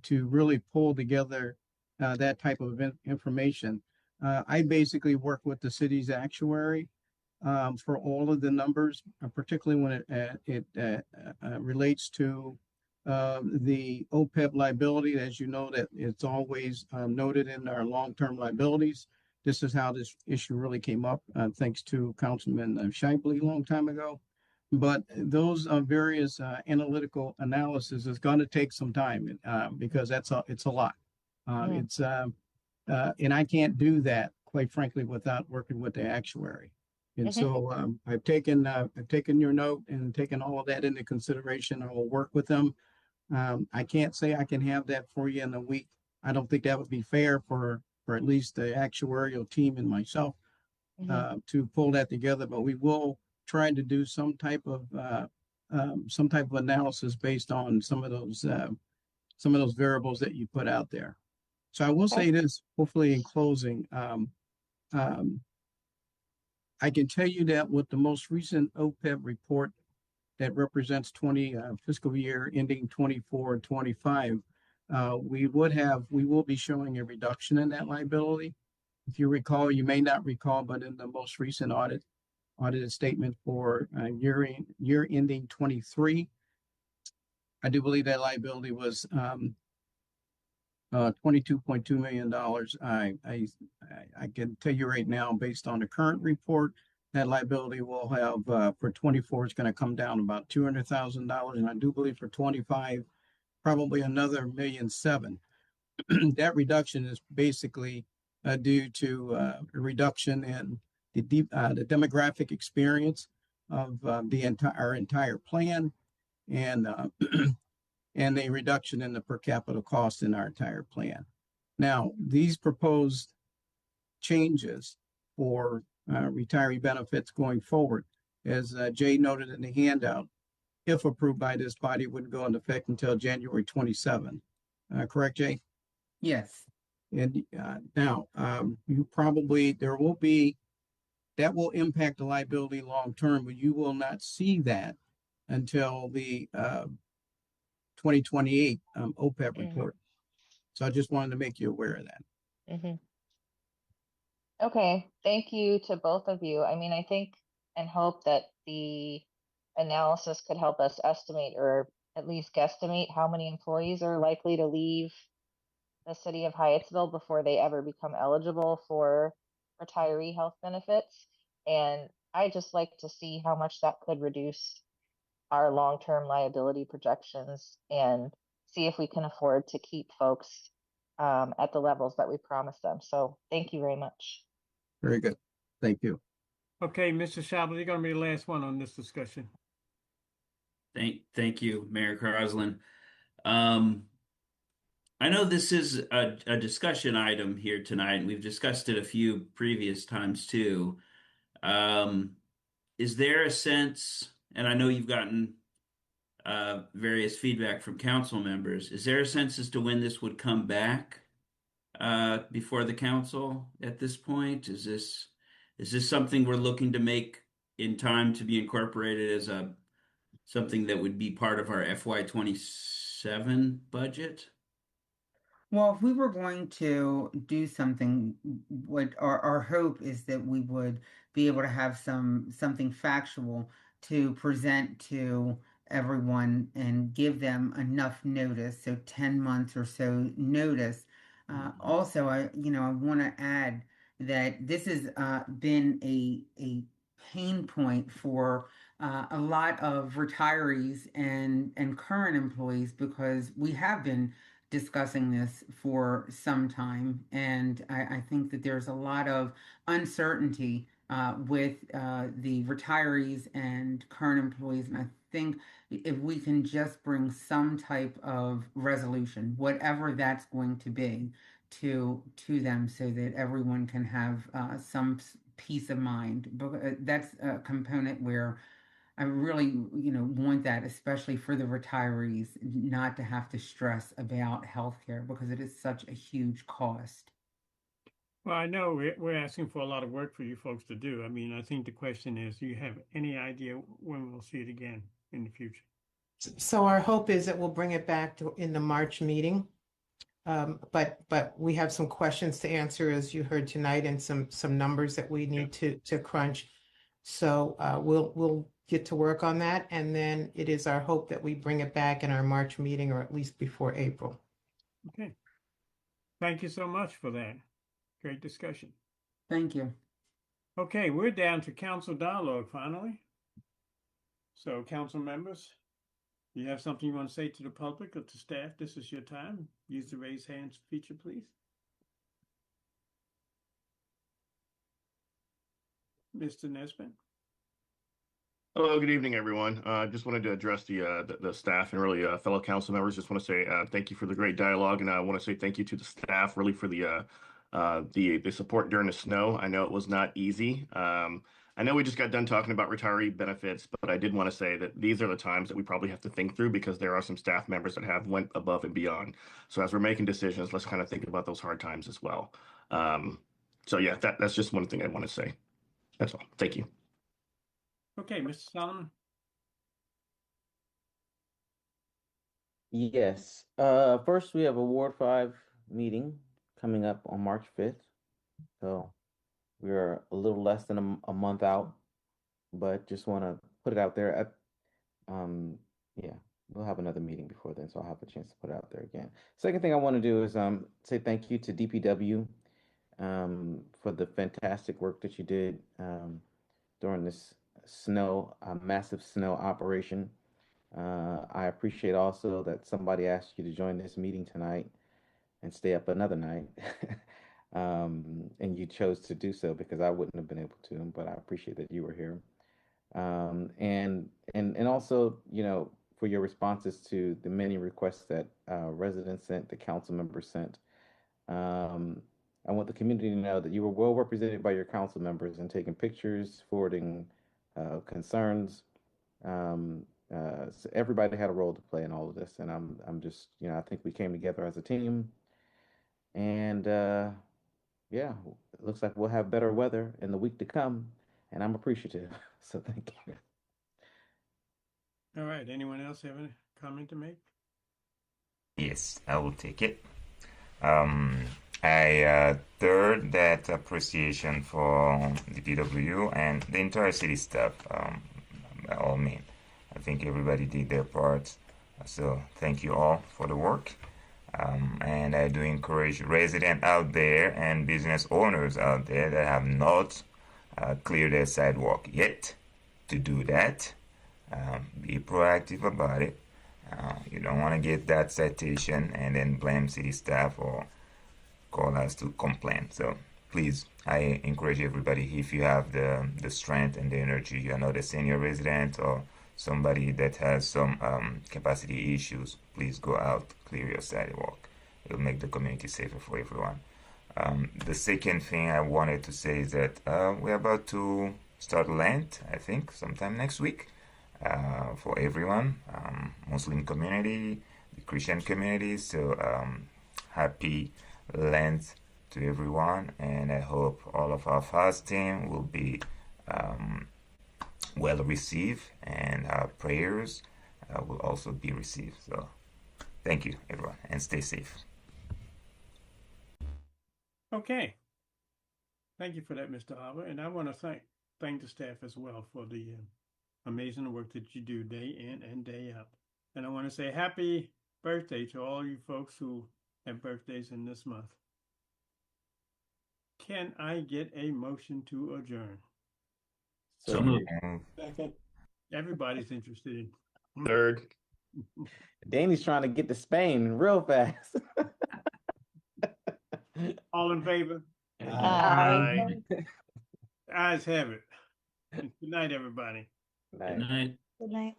to really pull together that type of information. I basically work with the city's actuary for all of the numbers, particularly when it relates to the OPEB liability. As you know, that it's always noted in our long-term liabilities. This is how this issue really came up, thanks to Councilman Shipley a long time ago. But those various analytical analysis is going to take some time because it's a lot. And I can't do that, quite frankly, without working with the actuary. And so I've taken your note and taken all of that into consideration. I will work with them. I can't say I can have that for you in a week. I don't think that would be fair for at least the actuarial team and myself to pull that together. But we will try to do some type of analysis based on some of those variables that you put out there. So I will say this, hopefully in closing, I can tell you that with the most recent OPEB report that represents fiscal year ending 24 and 25, we will be showing a reduction in that liability. If you recall, you may not recall, but in the most recent audited statement for year ending 23, I do believe that liability was $22.2 million. I can tell you right now, based on the current report, that liability will have for 24 is going to come down about $200,000, and I do believe for 25, probably another $1.7 million. That reduction is basically due to a reduction in the demographic experience of our entire plan, and and a reduction in the per capita cost in our entire plan. Now, these proposed changes for retiree benefits going forward, as Jay noted in the handout, if approved by this body, wouldn't go into effect until January 27. Correct, Jay? Yes. And now, that will impact the liability long term, but you will not see that until the 2028 OPEB report. So I just wanted to make you aware of that. Mm-hmm. Okay, thank you to both of you. I mean, I think and hope that the analysis could help us estimate or at least guesstimate how many employees are likely to leave the city of Hyattsville before they ever become eligible for retiree health benefits. And I just like to see how much that could reduce our long-term liability projections and see if we can afford to keep folks at the levels that we promised them. So thank you very much. Very good. Thank you. Okay, Mr. Shabbat, you're going to be the last one on this discussion. Thank you, Mayor Crosland. I know this is a discussion item here tonight, and we've discussed it a few previous times too. Is there a sense, and I know you've gotten various feedback from council members, is there a sense as to when this would come back before the council at this point? Is this something we're looking to make in time to be incorporated as something that would be part of our FY27 budget? Well, if we were going to do something, what our hope is that we would be able to have something factual to present to everyone and give them enough notice, so 10 months or so notice. Also, I want to add that this has been a pain point for a lot of retirees and current employees because we have been discussing this for some time, and I think that there's a lot of uncertainty with the retirees and current employees, and I think if we can just bring some type of resolution, whatever that's going to be, to them, so that everyone can have some peace of mind. But that's a component where I really, want that, especially for the retirees, not to have to stress about healthcare because it is such a huge cost. Well, I know we're asking for a lot of work for you folks to do. I mean, I think the question is, do you have any idea when we'll see it again in the future? So our hope is that we'll bring it back in the March meeting. But we have some questions to answer, as you heard tonight, and some numbers that we need to crunch. So we'll get to work on that, and then it is our hope that we bring it back in our March meeting, or at least before April. Okay. Thank you so much for that. Great discussion. Thank you. Okay, we're down to council dialogue finally. So council members, you have something you want to say to the public or to staff? This is your time. Use the raise hands feature, please. Mr. Nesbitt. Hello, good evening, everyone. Just wanted to address the staff and really fellow council members. Just want to say thank you for the great dialogue, and I want to say thank you to the staff really for the support during the snow. I know it was not easy. I know we just got done talking about retiree benefits, but I did want to say that these are the times that we probably have to think through because there are some staff members that have went above and beyond. So as we're making decisions, let's kind of think about those hard times as well. So yeah, that's just one thing I want to say. That's all. Thank you. Okay, Mr. Solomon. Yes. First, we have a Ward 5 meeting coming up on March 5th. So we're a little less than a month out, but just want to put it out there. Yeah, we'll have another meeting before then, so I'll have a chance to put it out there again. Second thing I want to do is say thank you to DPW for the fantastic work that you did during this massive snow operation. I appreciate also that somebody asked you to join this meeting tonight and stay up another night. And you chose to do so because I wouldn't have been able to, but I appreciate that you were here. And also, for your responses to the many requests that residents sent, the council members sent. I want the community to know that you were well represented by your council members in taking pictures, forwarding concerns. So everybody had a role to play in all of this, and I'm just, I think we came together as a team, and yeah, it looks like we'll have better weather in the week to come, and I'm appreciative. So thank you. All right. Anyone else have a comment to make? Yes, I will take it. I third that appreciation for the DPW and the entire city staff. By all means, I think everybody did their part. So thank you all for the work. And I do encourage residents out there and business owners out there that have not cleared their sidewalk yet to do that. Be proactive about it. You don't want to get that citation and then blame city staff or call us to complain. So please, I encourage everybody, if you have the strength and the energy, you are not a senior resident or somebody that has some capacity issues, please go out, clear your sidewalk. It'll make the community safer for everyone. The second thing I wanted to say is that we're about to start Lent, I think, sometime next week for everyone, Muslim community, the Christian community. So happy Lent to everyone, and I hope all of our fasting will be well received, and our prayers will also be received. So thank you, everyone, and stay safe. Okay. Thank you for that, Mr. Howard. And I want to thank the staff as well for the amazing work that you do day in and day out. And I want to say happy birthday to all you folks who have birthdays in this month. Can I get a motion to adjourn? So moved. Second. Everybody's interested in. Third. Danny's trying to get to Spain real fast. All in favor? Aye. Ayes have it. Good night, everybody. Night. Good night. Good night.